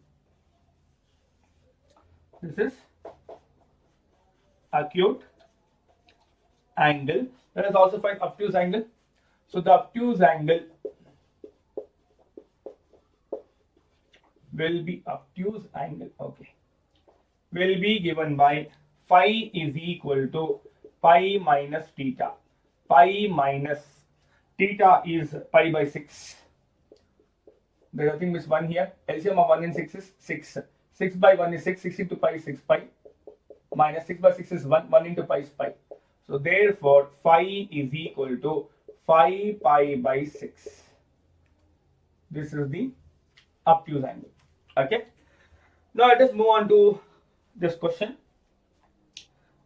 This is acute angle. Let us also find obtuse angle. So the obtuse angle will be will be given by phi is equal to pi minus theta. Pi minus theta is pi by 6. There is nothing is 1 here. LCM of 1 and 6 is 6. 6 by 1 is 6. 6 into pi is 6 pi. Minus 6 by 6 is 1. 1 into pi is pi. So therefore, phi is equal to 5 pi by 6. This is the obtuse angle. Okay. Now let us move on to this question.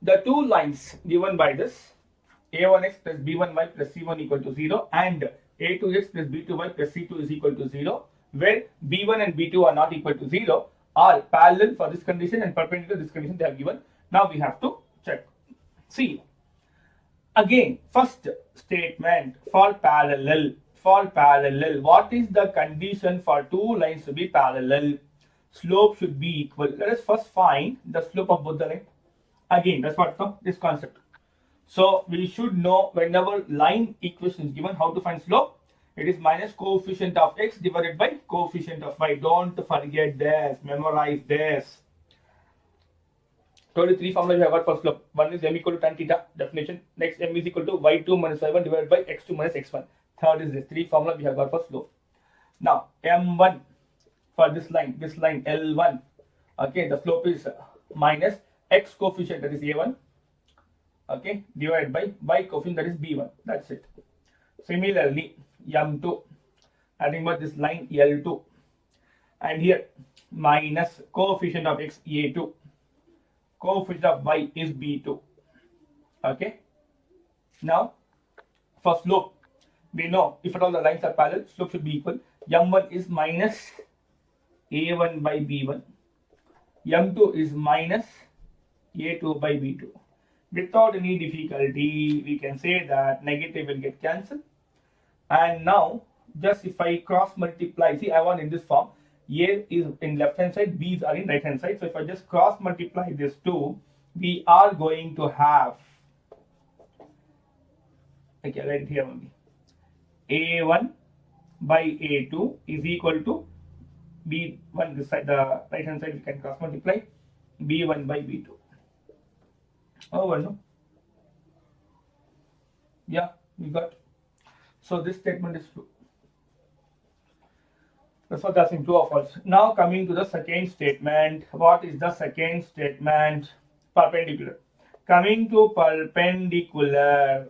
The two lines given by this a1x plus b1y plus c1 equal to 0 and a2x plus b2y plus c2 is equal to 0, where b1 and b2 are not equal to 0, are parallel for this condition and perpendicular to this condition they have given. Now we have to check. See, again, first statement for parallel. What is the condition for two lines to be parallel? Slope should be equal. Let us first find the slope of both the lines. Again, that's what this concept. So we should know whenever line equation is given how to find slope. It is minus coefficient of x divided by coefficient of y. Don't forget this. Memorize this. Total three formulas we have got for slope. One is m equal to tan theta definition. Next, m is equal to y2 minus y1 divided by x2 minus x1. Third is this three formula we have got for slope. Now m1 for this line L1. Okay, the slope is minus x coefficient, that is a1. Okay, divided by y coefficient, that is b1. That's it. Similarly, m2, adding by this line L2, and here minus coefficient of x a2, coefficient of y is b2. Okay. Now for slope, we know if at all the lines are parallel, slope should be equal. m1 is minus a1 by b1, m2 is minus a2 by b2. Without any difficulty, we can say that negative will get cancelled. And now, just if I cross multiply, see, I want in this form, A is in left hand side, B's are in right hand side. So if I just cross multiply this two, we are going to have Okay, write it here only. A1 by A2 is equal to B1, this side, the right hand side, we can cross multiply B1 by B2. Over, no? Yeah, we got. So this statement is true. That's what asking, true or false. Now coming to the second statement. What is the second statement? Perpendicular. Coming to perpendicular.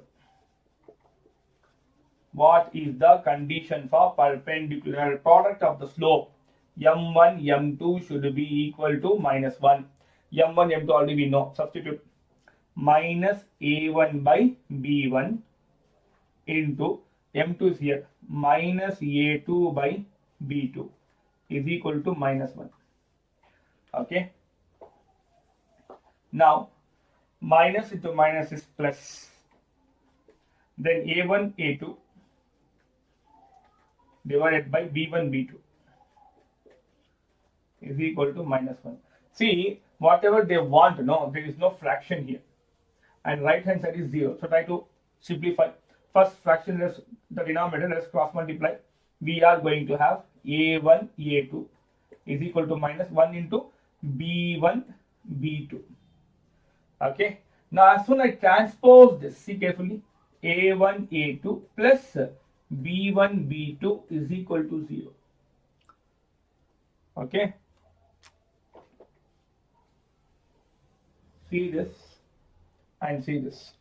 What is the condition for perpendicular? Product of the slope m1 m2 should be equal to minus 1. m1 m2 already we know. Substitute minus a1 by b1 into m2 is here minus a2 by b2 is equal to minus 1. Okay. Now minus into minus is plus. Then a1 a2 divided by b1 b2 is equal to minus 1. See, whatever they want, no, there is no fraction here, and right hand side is 0. So try to simplify. First fraction, is the denominator, let's cross multiply. We are going to have a1 a2 is equal to minus 1 into b1 b2. Okay. Now as soon as I transpose this, see carefully, a1 a2 plus b1 b2 is equal to 0. Okay. See this and see this.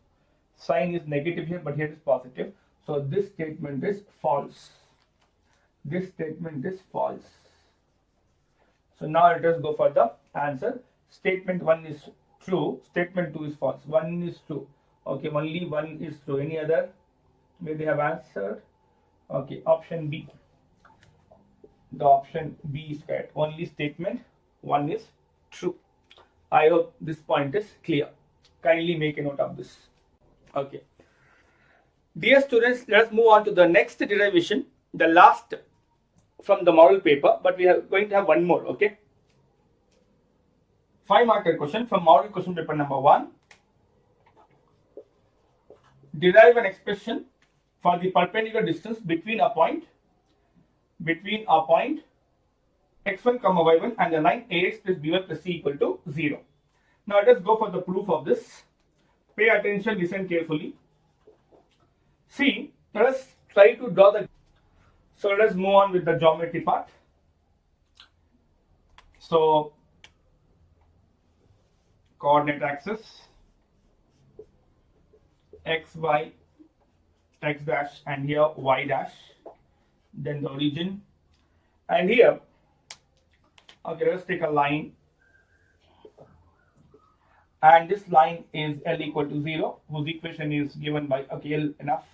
Sign is negative here, but here is positive. So this statement is false. This statement is false. So now let us go for the answer. Statement 1 is true. Statement 2 is false. 1 is true. Okay, only 1 is true. Any other where they have answered? Okay, option B. The option B is correct. Only statement 1 is true. I hope this point is clear. Kindly make a note of this. Okay. Dear students, let us move on to the next derivation, the last from the model paper, but we are going to have one more. Okay. 5-marker question from model question paper number 1. Derive an expression for the perpendicular distance between a point x1 comma y1 and the line ax plus by plus c equal to 0. Now let us go for the proof of this. Pay attention, listen carefully. See, let us try to draw the. So let us move on with the geometry part. So coordinate axis x, y, x dash, and here y dash, then the origin, and here, okay, let's take a line, and this line is L equal to 0, whose equation is given by, okay, L enough,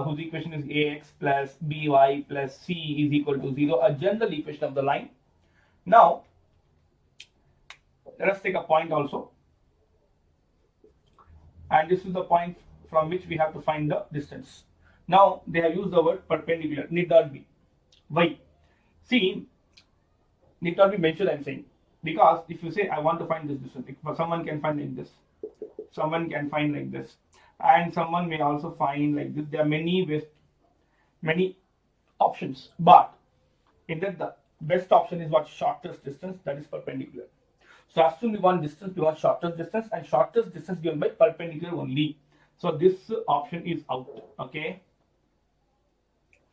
whose equation is ax plus by plus c is equal to 0, a general equation of the line. Now let us take a point also, and this is the point from which we have to find the distance. Now they have used the word perpendicular, need not be. Why? See, need not be mentioned, I am saying, because if you say I want to find this distance, someone can find like this, someone can find like this, and someone may also find like this. There are many ways, many options, but in that the best option is what? Shortest distance, that is perpendicular. So as soon as we want distance, we want shortest distance, and shortest distance given by perpendicular only. So this option is out. Okay,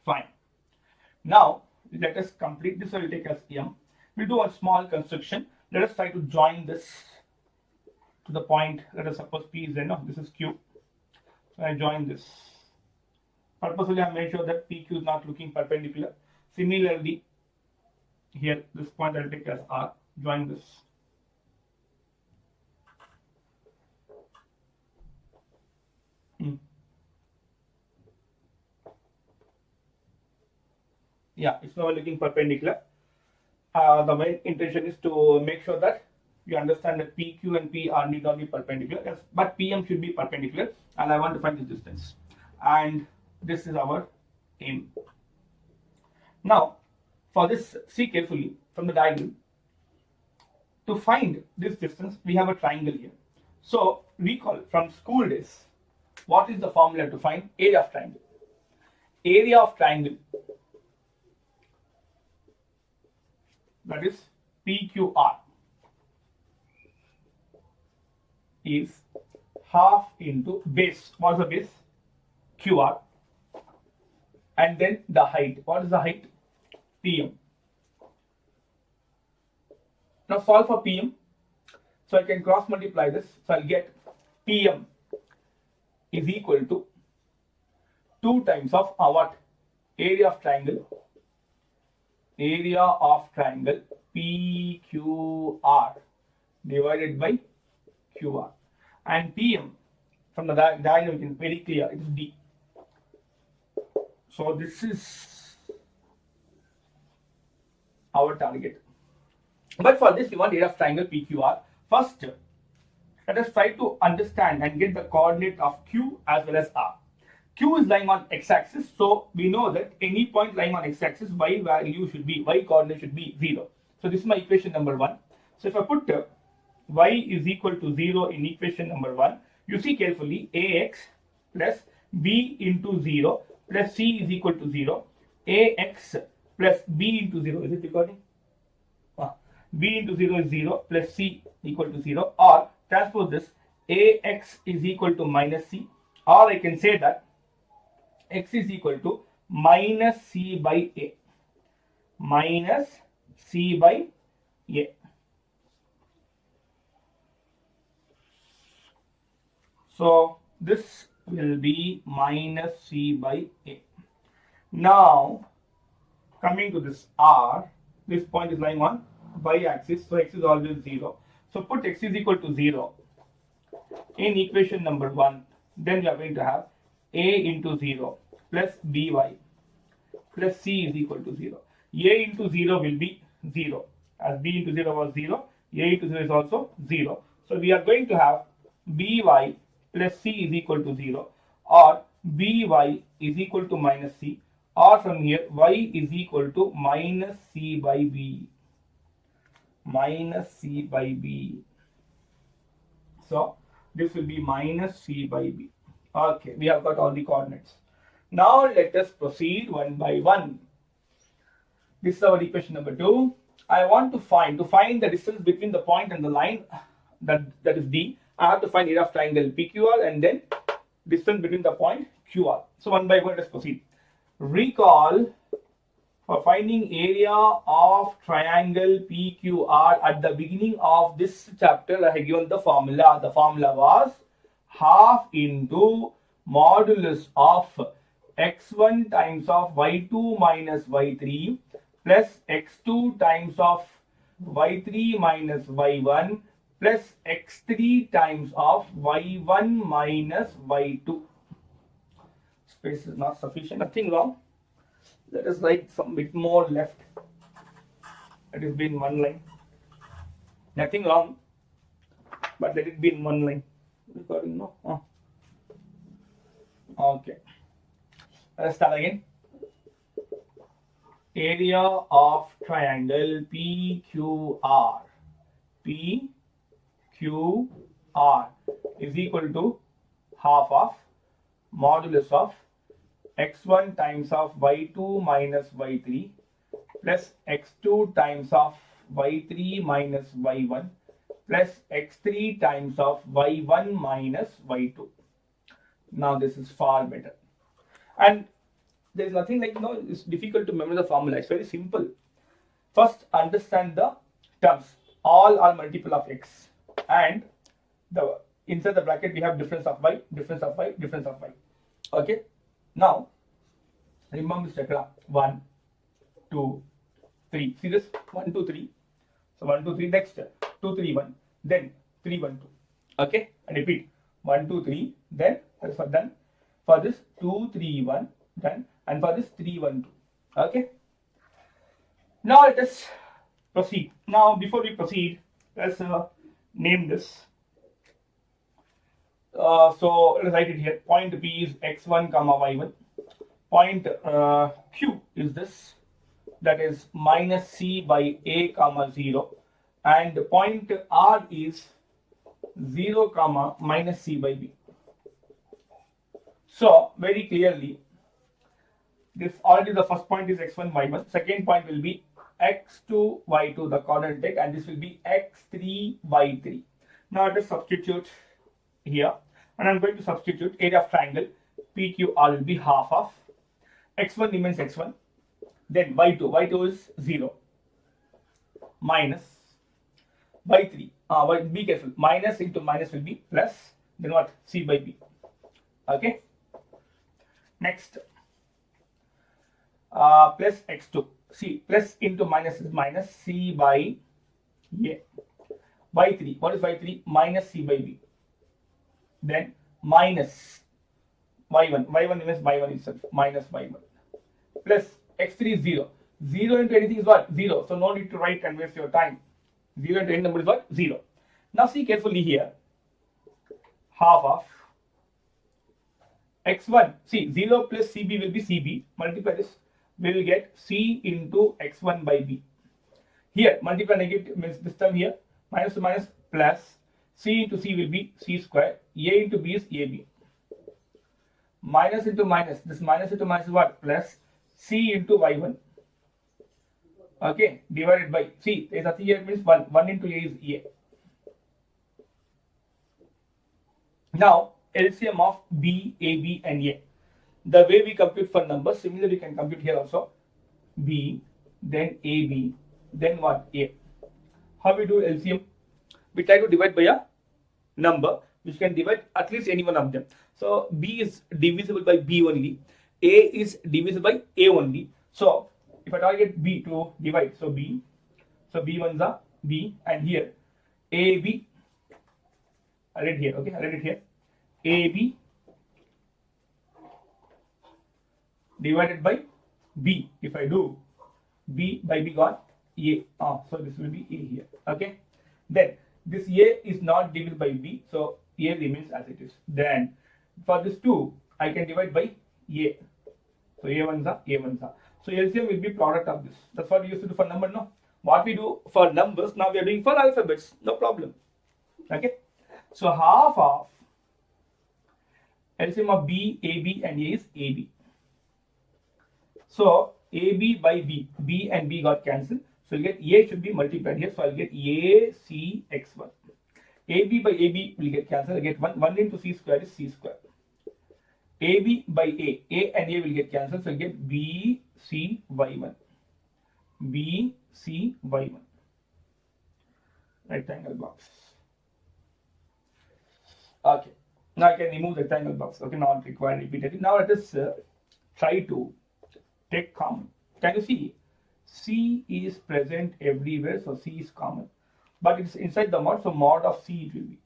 fine. Now let us complete this. I will take as M. We'll do a small construction. Let us try to join this to the point. Let us suppose P is N. No, this is Q. So I join this. Purposely I made sure that PQ is not looking perpendicular. Similarly, here this point I will take as R. Join this. Yeah, it's now looking perpendicular. The main intention is to make sure that you understand that PQ and PR need not be perpendicular, yes, but PM should be perpendicular, and I want to find this distance, and this is our aim. Now for this, see carefully from the diagram. To find this distance, we have a triangle here. So recall from school days, What is the formula to find area of triangle? Area of triangle, that is PQR, is half into base. What is the base? QR. And then the height. What is the height? PM. Now solve for PM. So I can cross multiply this. So I'll get PM is equal to 2 times of what? Area of triangle. Area of triangle PQR divided by QR. And PM, from the diagram, it is very clear, it is D. So this is our target. But for this, we want area of triangle PQR. First, let us try to understand and get the coordinate of Q as well as R. Q is lying on x-axis, so we know that any point lying on x-axis, y value should be, y coordinate should be 0. So this is my equation number 1. So if I put y is equal to 0 in equation number 1, you see carefully, ax plus b into 0 plus c is equal to 0, ax plus b into 0, is it recording? B into 0 is 0 plus c equal to 0, or transpose this, ax is equal to minus c, or I can say that x is equal to minus c by a, minus c by a. So this will be minus c by a. Now coming to this r, this point is lying on y-axis, so x is always 0. So put x is equal to 0 in equation number 1. Then you are going to have a into 0 plus by plus c is equal to 0. A into 0 will be 0. As b into 0 was 0, a into 0 is also 0. So we are going to have by plus c is equal to 0, or by is equal to minus c, or from here y is equal to minus c by b. Minus c by b. So this will be minus c by b. Okay, we have got all the coordinates. Now let us proceed one by one. This is our equation number 2. I want to find the distance between the point and the line, that is D. I have to find area of triangle PQR and then distance between the point QR. So one by one, let us proceed. Recall, for finding area of triangle PQR, at the beginning of this chapter I have given the formula. The formula was half into modulus of x1 times of y2 minus y3 plus x2 times of y3 minus y1 plus x3 times of y1 minus y2. Space is not sufficient, nothing wrong. Let us write some bit more left. Let it be in one line. Nothing wrong, but let it be in one line. Recording, no? Oh. Okay. Let's start again. Area of triangle PQR. PQR is equal to half of modulus of x1 times of y2 minus y3 plus x2 times of y3 minus y1 plus x3 times of y1 minus y2. Now this is far better. And there is nothing like, it's difficult to remember the formula. It's very simple. First, understand the terms. All are multiple of x. And inside the bracket we have difference of y, difference of y, difference of y. Okay. Now, remember this diagram. 1, 2, 3. See this? 1, 2, 3. So 1, 2, 3. Next, 2, 3, 1. Then 3, 1, 2. Okay. And repeat. 1, 2, 3. Then that is for done. For this 2, 3, 1. Done. And for this 3, 1, 2. Okay. Now let us proceed. Now before we proceed, let's name this. So let's write it here. Point P is x1 comma y1. Point Q is this, that is minus c by a comma 0, and point R is 0 comma minus c by b. So very clearly, this already the first point is x1, y1. Second point will be x2, y2, the coordinate take, and this will be x3, y3. Now let us substitute here, and I'm going to substitute area of triangle PQR will be half of x1 remains x1, then y2 is 0 minus y3. Be careful. Minus into minus will be plus. Then what? C by b. Okay. Next. Plus x2. See, plus into minus is minus c by a. Y3. What is y3? Minus c by b. Then minus y1. Y1 means y1 itself. Minus y1. Plus x3 is 0. 0 into anything is what? 0. So no need to write and waste your time. 0 into any number is what? 0. Now see carefully here. Half of x1. See, 0 plus cb will be cb. Multiply this. We will get c into x1 by b. Here, multiply negative means this term here. Minus to minus plus. C into c will be c square. A into b is ab. Minus into minus. This minus into minus is what? Plus c into y1. Okay, divided by c. There is nothing here means 1. 1 into a is a. Now, LCM of b, ab, and a. The way we compute for numbers, similarly we can compute here also. B, then ab, then what? A. How we do LCM? We try to divide by a number which can divide at least any one of them. So b is divisible by b only. A is divisible by a only. So if I target b to divide, so b, so b1 is b, and here ab, I read here, okay, I read it here, ab divided by b. If I do b by b got a, so this will be a here, okay. Then this a is not divided by b, so a remains as it is. Then for this 2, I can divide by a, so a1 is a1 is. So LCM will be product of this. That's what we used to do for number, no? What we do for numbers, now we are doing for alphabets, no problem. Okay. So half of LCM of b, ab, and a is ab. So ab by b and b got cancelled. So you get a should be multiplied here. So I'll get a c x1. ab by ab will get cancelled. I get 1 into c square is c square. AB by A and A will get cancelled, so you get B, C, Y1. B, C, Y1. Rectangle box. Okay. Now I can remove the rectangle box. Okay, not required repeatedly. Now let us try to take common. Can you see? C is present everywhere, so C is common. But it's inside the mod, so mod of C it will be.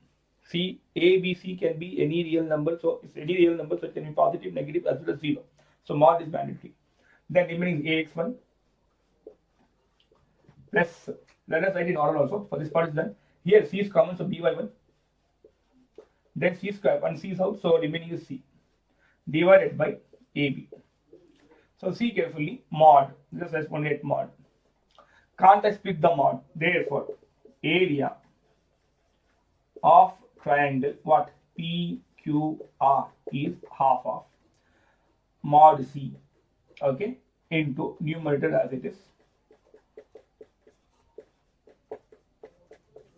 C, A, B, C can be any real number, so it's any real number, so it can be positive, negative, as well as 0. So mod is mandatory. Then remaining is AX1 plus, let us write in order also, for this part is done. Here C is common, so BY1. Then C square, 1 C is out, so remaining is C divided by AB. So see carefully, mod, just responded mod. Can't I split the mod? Therefore, area of triangle, what? PQR is half of mod C, okay, into numerator as it is.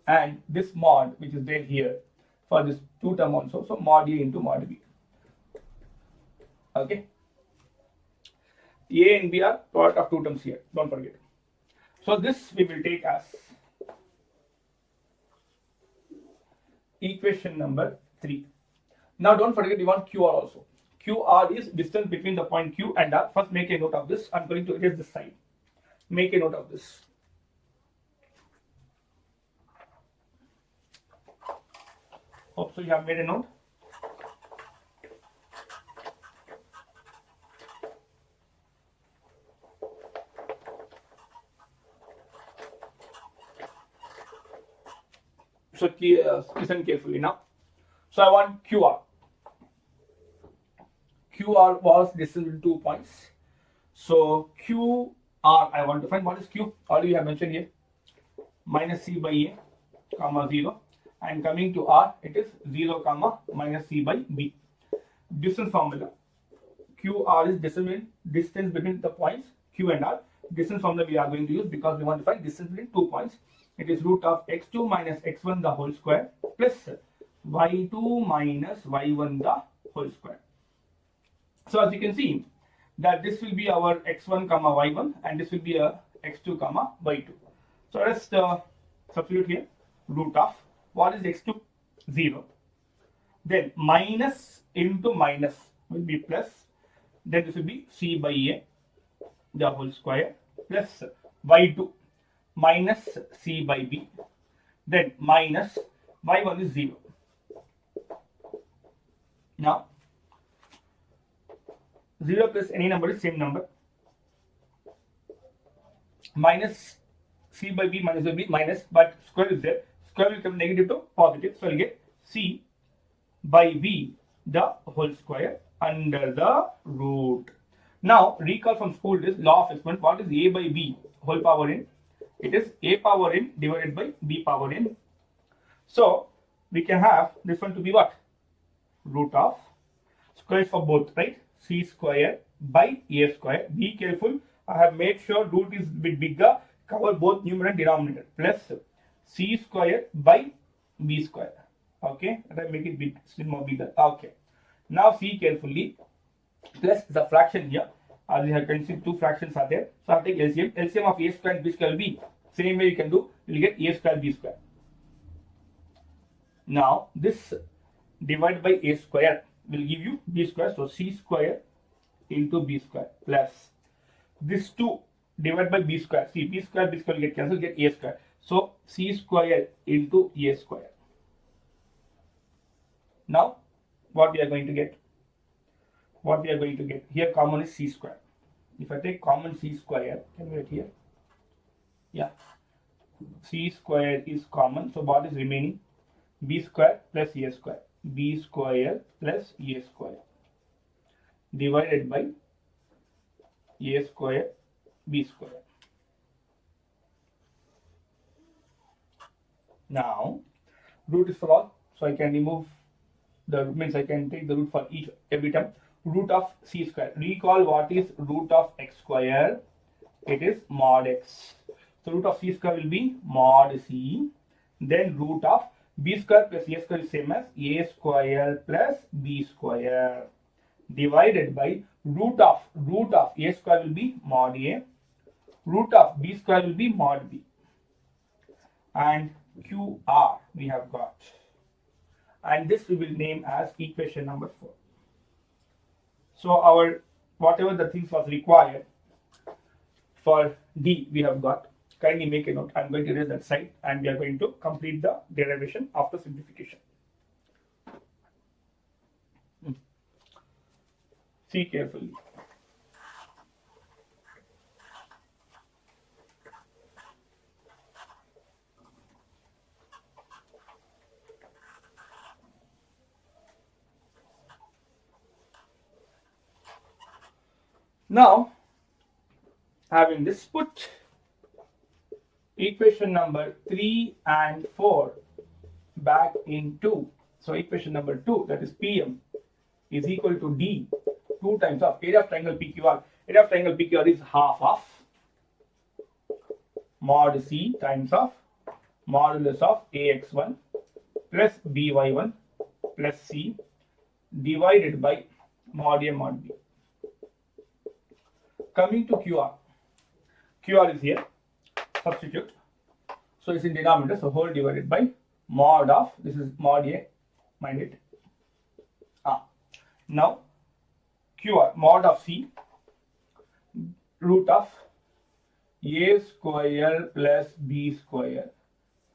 And this mod, which is there here, for this 2 term also, so mod A into mod B. Okay. A and B are product of 2 terms here, don't forget. So this we will take as equation number 3. Now don't forget you want QR also. QR is distance between the point Q and R. First make a note of this. I'm going to erase this side. Make a note of this. Hope so you have made a note. So listen carefully now. So I want QR. QR was distance between 2 points. So QR I want to find. What is Q? Already you have mentioned here. Minus C by A, comma 0. And coming to R, it is 0, comma minus C by B. distance formula. QR is distance between the points Q and R. Distance formula we are going to use because we want to find distance between 2 points. It is root of x2 minus x1 the whole square plus y2 minus y1 the whole square. So as you can see that this will be our x1 comma y1 and this will be a x2 comma y2. So let's substitute here. Root of what is x2? 0. Then minus into minus will be plus. Then this will be c by a the whole square plus y2 minus c by b. Then minus y1 is 0. Now 0 plus any number is same number. Minus c by b minus will be minus, but square is there. Square will become negative to positive. So I'll get c by b the whole square under the root. Now recall from school this law of exponent. What is a by b whole power n? It is a power n divided by b power n. So we can have this one to be what? Root of square for both, right? C square by a square. Be careful. I have made sure root is a bit bigger. Cover both numerator and denominator. Plus c square by b square. Okay, and I make it big, more bigger. Okay. Now see carefully. Plus the fraction here. As you have can see, two fractions are there. So I take LCM. LCM of a square and b square will be same way you can do. You will get a square b square. Now this divided by a square will give you b square. So c square into b square plus this 2 divided by b square. See, b square will get cancelled, get a square. So c square into a square. Now what we are going to get? What we are going to get here, common is c square. If I take common c square, can we write here? Yeah, c square is common. So what is remaining? B square plus a square. B square plus a square divided by a square b square. Now root is for all, so I can remove the means I can take the root for each every time. Root of c square. Recall what is root of x square? It is mod x. So root of c square will be mod c. Then root of b square plus a square is same as a square plus b square divided by root of a square will be mod a. Root of b square will be mod b. And QR we have got. And this we will name as equation number 4. So our whatever the things was required for D we have got. Kindly make a note. I am going to erase that side and we are going to complete the derivation after simplification. See carefully. Now, having this, put equation number 3 and 4 back in 2. So equation number 2, that is PM, is equal to D, 2 times of area of triangle PQR. Area of triangle PQR is half of mod C times of modulus of AX1 plus BY1 plus C divided by mod A mod B. Coming to QR. QR is here. Substitute. So it's in denominator. So whole divided by mod of, this is mod A, mind it. Now QR, mod of C, root of A square plus B square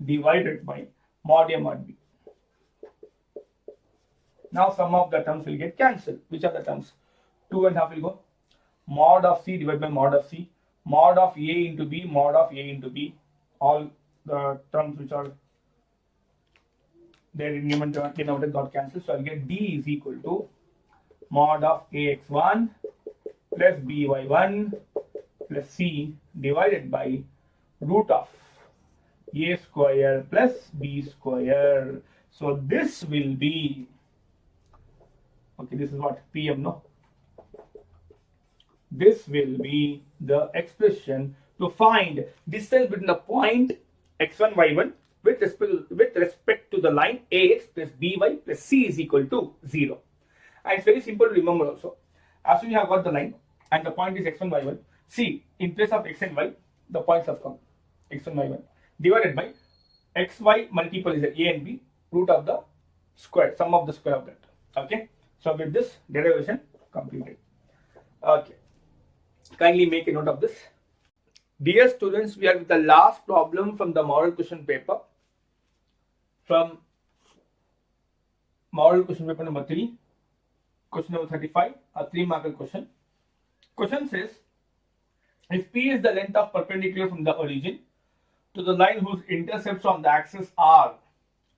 divided by mod A mod B. Now some of the terms will get cancelled. Which are the terms? 2.5 will go. Mod of C divided by mod of C. Mod of A into B, mod of A into B. All the terms which are there in numerator got cancelled. So I'll get D is equal to mod of AX1 plus BY1 plus C divided by root of A square plus B square. So this will be Okay, this is what PM, no? This will be the expression to find distance between the point x1, y1 with respect to the line ax plus by plus c is equal to 0. And it's very simple to remember also. As soon as you have got the line and the point is x1, y1, see, in place of x and y, the points have come x1, y1 divided by xy multiple is a and b, root of the square, sum of the square of that. Okay, so with this derivation completed. Okay, kindly make a note of this. Dear students, we are with the last problem from the model question paper. From model question paper number 3, question number 35, a 3-marker question. Question says, if P is the length of perpendicular from the origin to the line whose intercepts on the axis are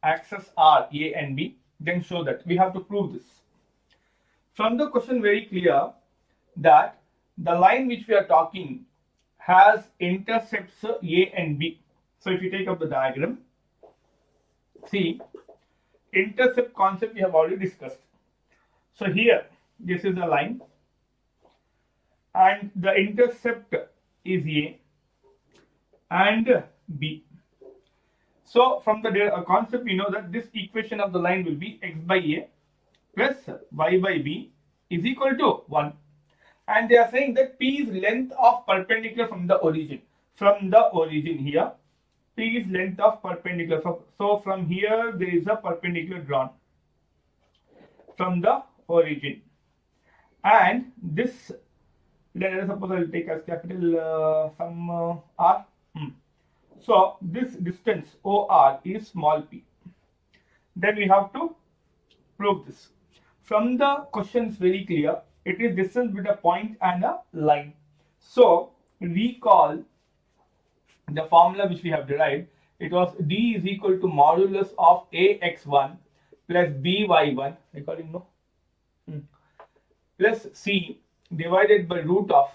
A and B, then show that. We have to prove this. From the question very clear that the line which we are talking has intercepts A and B. So if you take up the diagram, see, intercept concept we have already discussed. So here, this is the line and the intercept is A and B. So from the concept we know that this equation of the line will be x by A plus y by B is equal to 1. And they are saying that P is length of perpendicular from the origin. From the origin here, P is length of perpendicular. So from here there is a perpendicular drawn from the origin. And this, let us suppose I will take as capital some r. So this distance OR is small p. Then we have to prove this. From the question is very clear. It is distance between a point and a line. So recall the formula which we have derived. It was D is equal to modulus of AX1 plus BY1, recalling no? Plus C divided by root of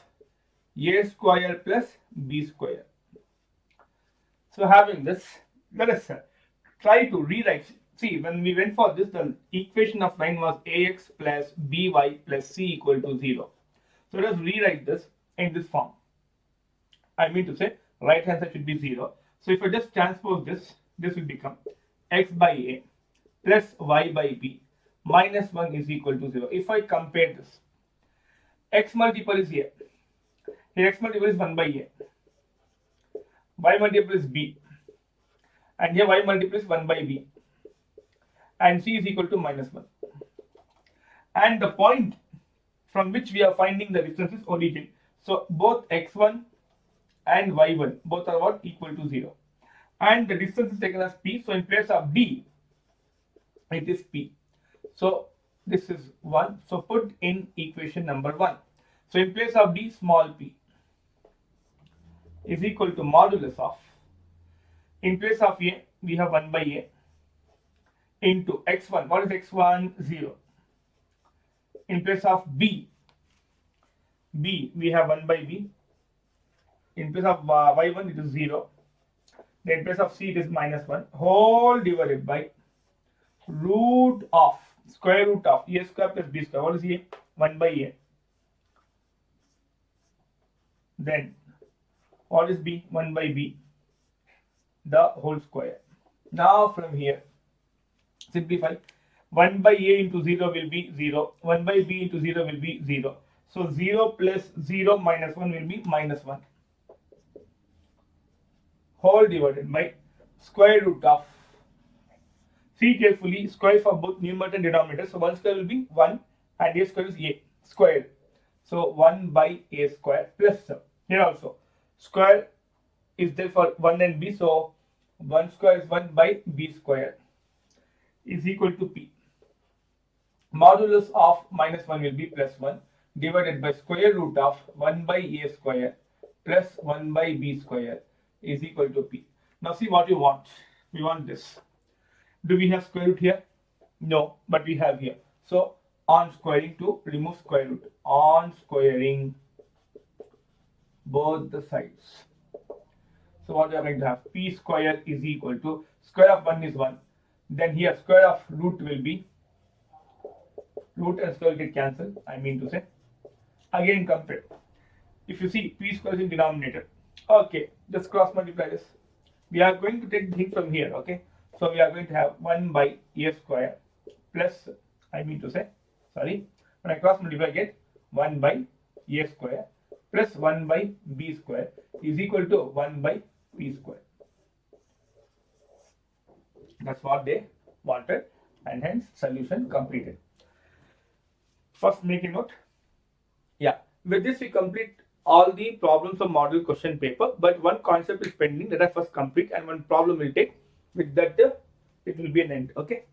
A square plus B square. So having this, let us try to rewrite. See, when we went for this, the equation of line was ax plus by plus c equal to 0. So let us rewrite this in this form. I mean to say, right hand side should be 0. So if I just transpose this, this will become x by a plus y by b minus 1 is equal to 0. If I compare this, x multiple is here. Here x multiple is 1 by a. Y multiple is b. And here y multiple is 1 by b. And c is equal to minus 1. And the point from which we are finding the distance is origin. So both x1 and y1 both are what? Equal to 0. And the distance is taken as p. So in place of d, it is p. So this is 1. So put in equation number 1. So in place of d, small p is equal to modulus of, in place of a, we have 1 by a into x1. What is x1? 0. In place of b, we have 1 by b. In place of y1, it is 0. Then in place of c, it is minus 1. Whole divided by root of, square root of a square plus b square. What is a? 1 by a. Then what is b? 1 by b, the whole square. Now from here, simplify. 1 by a into 0 will be 0. 1 by b into 0 will be 0. So 0 plus 0 minus 1 will be minus 1. Whole divided by square root of, see carefully, square for both numerator and denominator. So 1 square will be 1 and a square is a square. So 1 by a square plus, here also square is there for 1 and b. So 1 square is 1 by b square is equal to p. Modulus of minus 1 will be plus 1 divided by square root of 1 by a square plus 1 by b square is equal to p. Now see what you want. We want this. Do we have square root here? No, but we have here. So on squaring to remove square root. On squaring both the sides. So what we are going to have? P square is equal to square of 1 is 1. Then here square of root will be root and square will get cancelled, I mean to say. Again compare. If you see p square is in denominator, okay, just cross multiply this. We are going to take the thing from here, okay. So we are going to have 1 by a square plus, I mean to say, sorry, when I cross multiply I get 1 by a square plus 1 by b square is equal to 1 by p square. That's what they wanted, and hence solution completed. First make a note. Yeah, with this we complete all the problems of model question paper, but one concept is pending that I first complete, and one problem will take. With that it will be an end. Okay.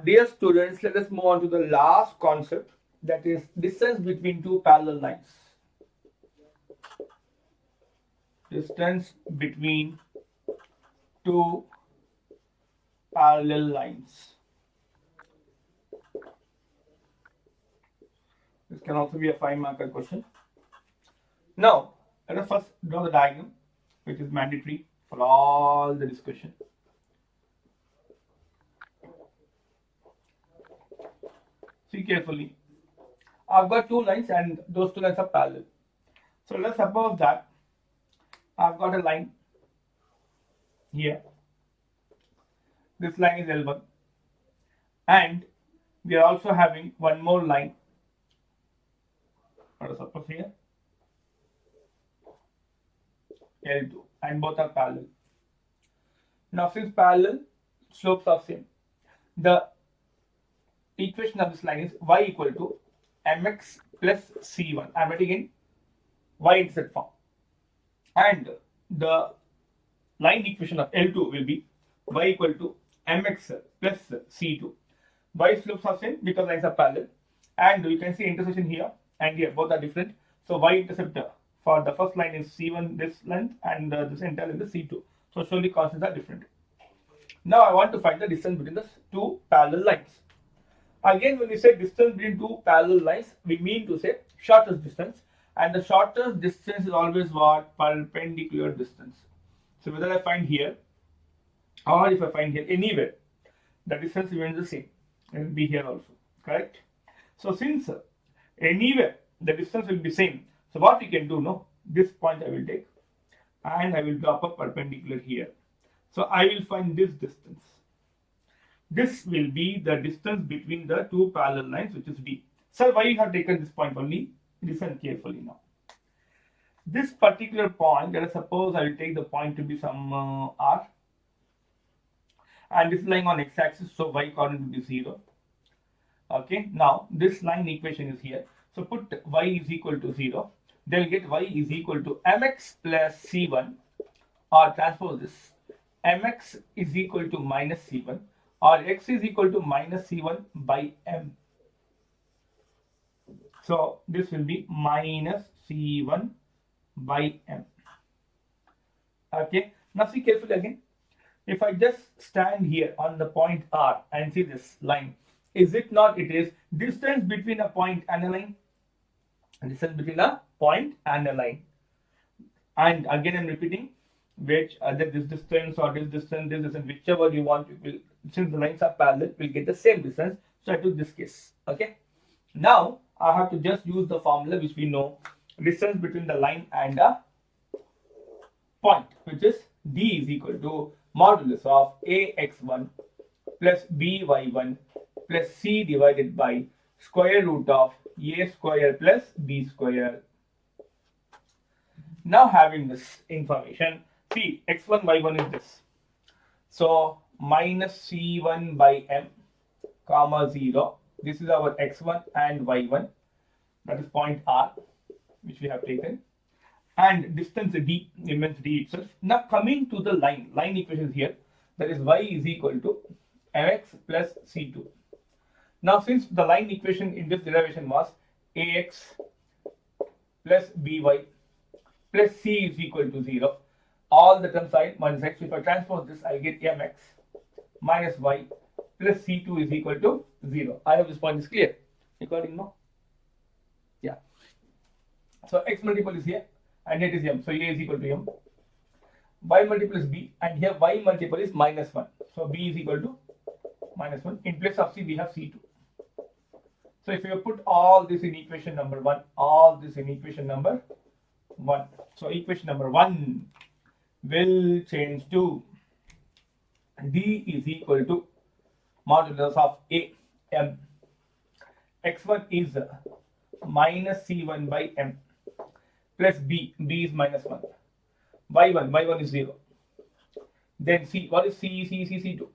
Dear students, let us move on to the last concept, that is distance between two parallel lines. Distance between two parallel lines. This can also be a 5-marker question. Now, let us first draw the diagram, which is mandatory for all the discussion. See carefully. I've got two lines and those two lines are parallel. So let's suppose that I've got a line here. This line is L1, and we are also having one more line. Let us suppose here L2, and both are parallel. Now, since parallel, slopes are same. The equation of this line is y equal to mx plus c1. I am writing in y-intercept form, and the line equation of L2 will be y equal to mx plus c2. Y slopes are same because lines are parallel, and you can see intersection here and here, both are different. So y-intercept for the first line is c1, this length, and this entire length is c2. So surely constants are different. Now I want to find the distance between the two parallel lines. Again, when we say distance between two parallel lines, we mean to say shortest distance, and the shortest distance is always what? Perpendicular distance. So whether I find here or if I find here, anywhere, the distance remains the same. It will be here also, correct? So since anywhere the distance will be same, so what we can do, no, this point I will take and I will drop a perpendicular here. So I will find this distance. This will be the distance between the two parallel lines, which is D. So why you have taken this point only? Listen carefully now. This particular point, let us suppose I will take the point to be some R, and this is lying on x-axis, so y coordinate will be 0. Okay, now this line equation is here, so put y is equal to 0. They'll get y is equal to mx plus c1, or transpose this, mx is equal to minus c1, or x is equal to minus c1 by m. So this will be minus c1 by m. Okay, now see carefully again. If I just stand here on the point R and see this line, is it not? It is distance between a point and a line. Distance between a point and a line. And again, I'm repeating, which either this distance or this distance, whichever you want, you will, since the lines are parallel, will get the same distance. So I took this case. Okay. Now I have to just use the formula which we know, distance between the line and a point, which is D is equal to modulus of ax1 plus by1 plus c divided by square root of a square plus b square. Now having this information, see x1 y1 is this. So minus c1 by m comma 0. This is our x1 and y1. That is point R, which we have taken. And distance d remains d itself. Now coming to the line equation is here. That is y is equal to mx plus c2. Now since the line equation in this derivation was ax plus by plus c is equal to 0, all the terms side minus x. If I transpose this, I get mx minus y plus c2 is equal to 0. I hope this point is clear. Recording now? Yeah. So x multiple is here and it is m. So a is equal to m. Y multiple is b, and here y multiple is minus 1. So b is equal to minus 1. In place of C, we have C2. So if you put all this in equation number 1, all this in equation number 1. So equation number 1 will change to D is equal to modulus of A, M. X1 is minus C1 by M plus B is minus 1. Y1 is 0. Then C, what is C2?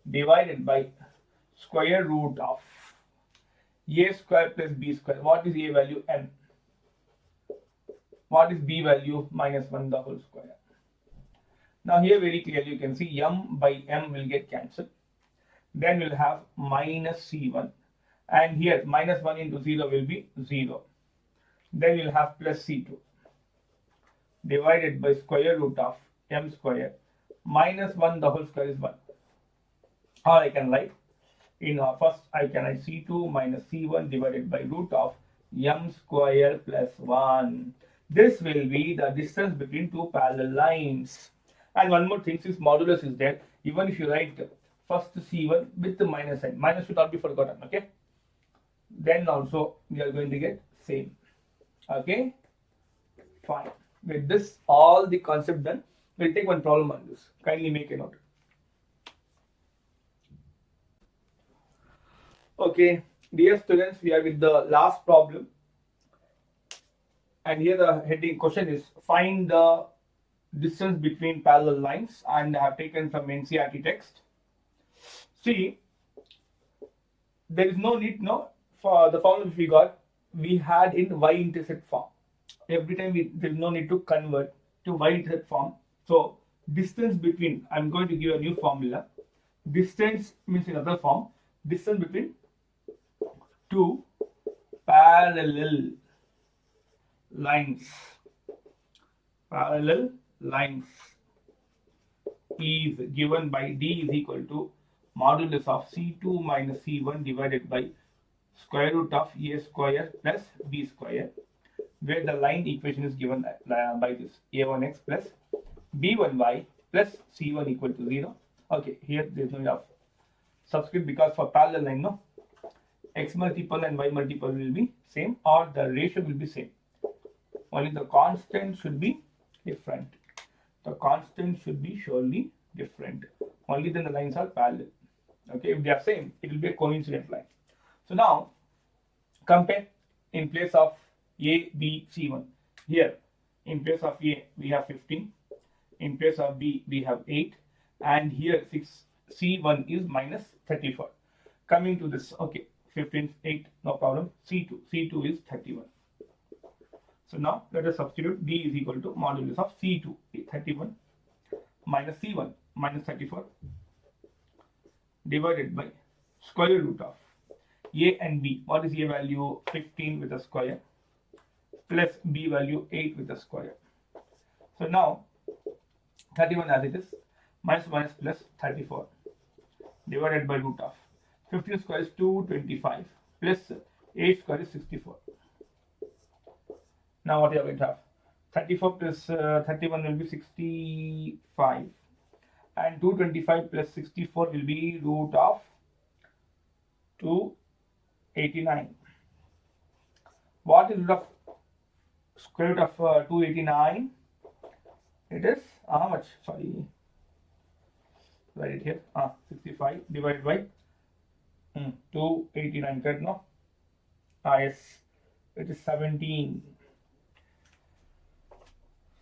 Divided by square root of A square plus B square. What is A value? M. What is B value? Minus 1 the whole square. Now here very clearly you can see M by M will get cancelled. Then we'll have minus C1. And here minus 1 into 0 will be 0. Then we'll have plus C2 divided by square root of M square minus 1 the whole square is 1. Or I can write in first I can write C2 minus C1 divided by root of M square plus 1. This will be the distance between two parallel lines. And one more thing, since modulus is there, even if you write first C1 with the minus sign, minus should not be forgotten, okay? Then also we are going to get same. Okay, fine. With this, all the concept done. We'll take one problem on this. Kindly make a note. Okay, dear students, we are with the last problem. And here the heading question is find the distance between parallel lines, and I have taken from NCERT text. See, there is no need for the formula which we got, we had in y-intercept form. Every time there is no need to convert to y-intercept form. So distance between, I'm going to give a new formula. Distance means in other form, distance between two parallel lines is given by D is equal to modulus of C2 minus C1 divided by square root of A square plus B square, where the line equation is given by this A1x plus B1y plus C1 equal to 0. Okay, here there is no need of subscript because for parallel line, no, x multiple and y multiple will be same, or the ratio will be same. Only the constant should be different. The constant should be surely different. Only then the lines are parallel. Okay, if they are same, it will be a coincident line. So now compare in place of A, B, C1. Here in place of A we have 15. In place of B we have 8. And here C1 is minus 34. Coming to this, okay, 15, 8, no problem. C2 is 31. So now let us substitute. D is equal to modulus of C2, 31 minus C1 minus 34 divided by square root of A and B. What is A value? 15 with a square plus B value 8 with a square. So now 31 as it is, minus plus 34 divided by root of 15 square is 225 plus 8 square is 64. Now what you are going to have? 34 plus 31 will be 65, and 225 plus 64 will be root of 289. What is root of square root of 289? It is how much? Sorry, write it here. 65 divided by 289. Correct? No. Yes. It is 17.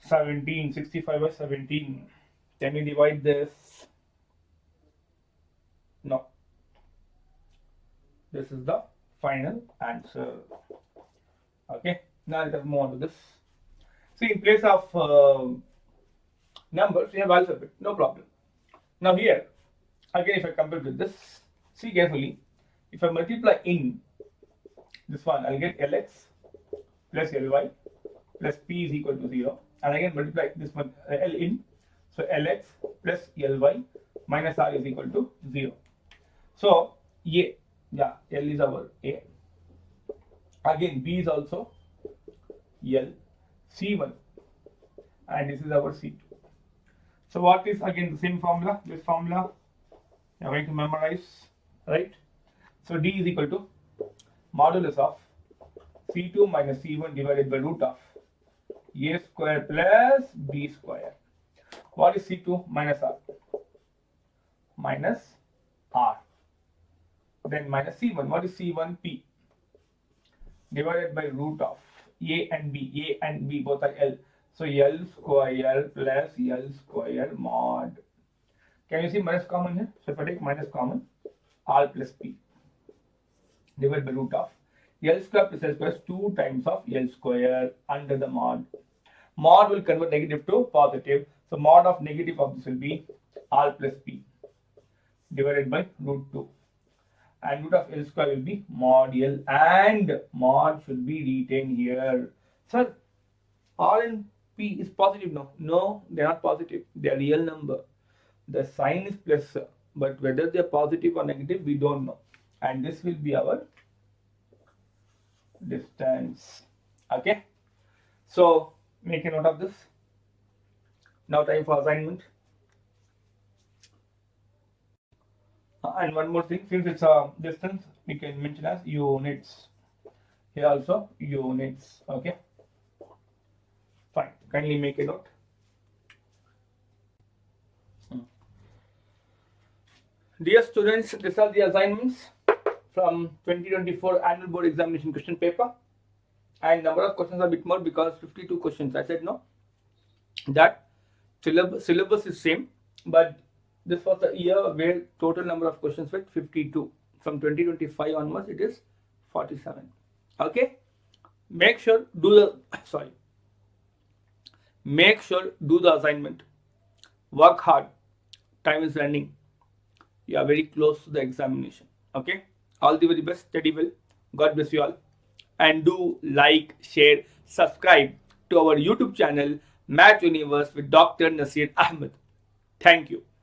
65 by 17. Can we divide this? No. This is the final answer. Okay. Now let us move on to this. See, in place of numbers, we have alphabet. No problem. Now here, again, if I compare with this, see carefully. If I multiply in this one, I'll get Lx plus Ly plus P is equal to 0. And again multiply this one L in, so Lx plus Ly minus R is equal to 0. So A, yeah, L is our A. Again B is also L, C1, and this is our C2. So what is again the same formula? This formula You're going to memorize, right? So D is equal to modulus of C2 minus C1 divided by root of A square plus B square. What is C2 minus R? Minus R. Then minus C1. What is C1? P. Divided by root of A and B. A and B both are L. So L square plus L square mod. Can you see minus common here? So if I take minus common, R plus P divided by root of L square plus L square is 2 times of L square under the mod. Mod will convert negative to positive. So mod of negative of this will be R plus P divided by root 2. And root of L square will be mod L, and mod should be retained here. Sir, R and P is positive now. No, they are not positive. They are real number. The sign is plus, but whether they are positive or negative, we don't know. And this will be our distance. Okay. So make a note of this. Now time for assignment. And one more thing, since it's a distance, we can mention as units. Here also units. Okay. Fine. Kindly make a note. Dear students, these are the assignments from 2024 annual board examination question paper, and number of questions are a bit more because 52 questions. I said no, that syllabus is same, but this was the year where total number of questions were 52. From 2025 onwards, it is 47. Okay. Make sure do the assignment. Work hard. Time is running. You are very close to the examination. Okay. All the very best. Study well. God bless you all. And do like, share, subscribe to our YouTube channel, Math Universe with Dr. Naseer Ahmed. Thank you.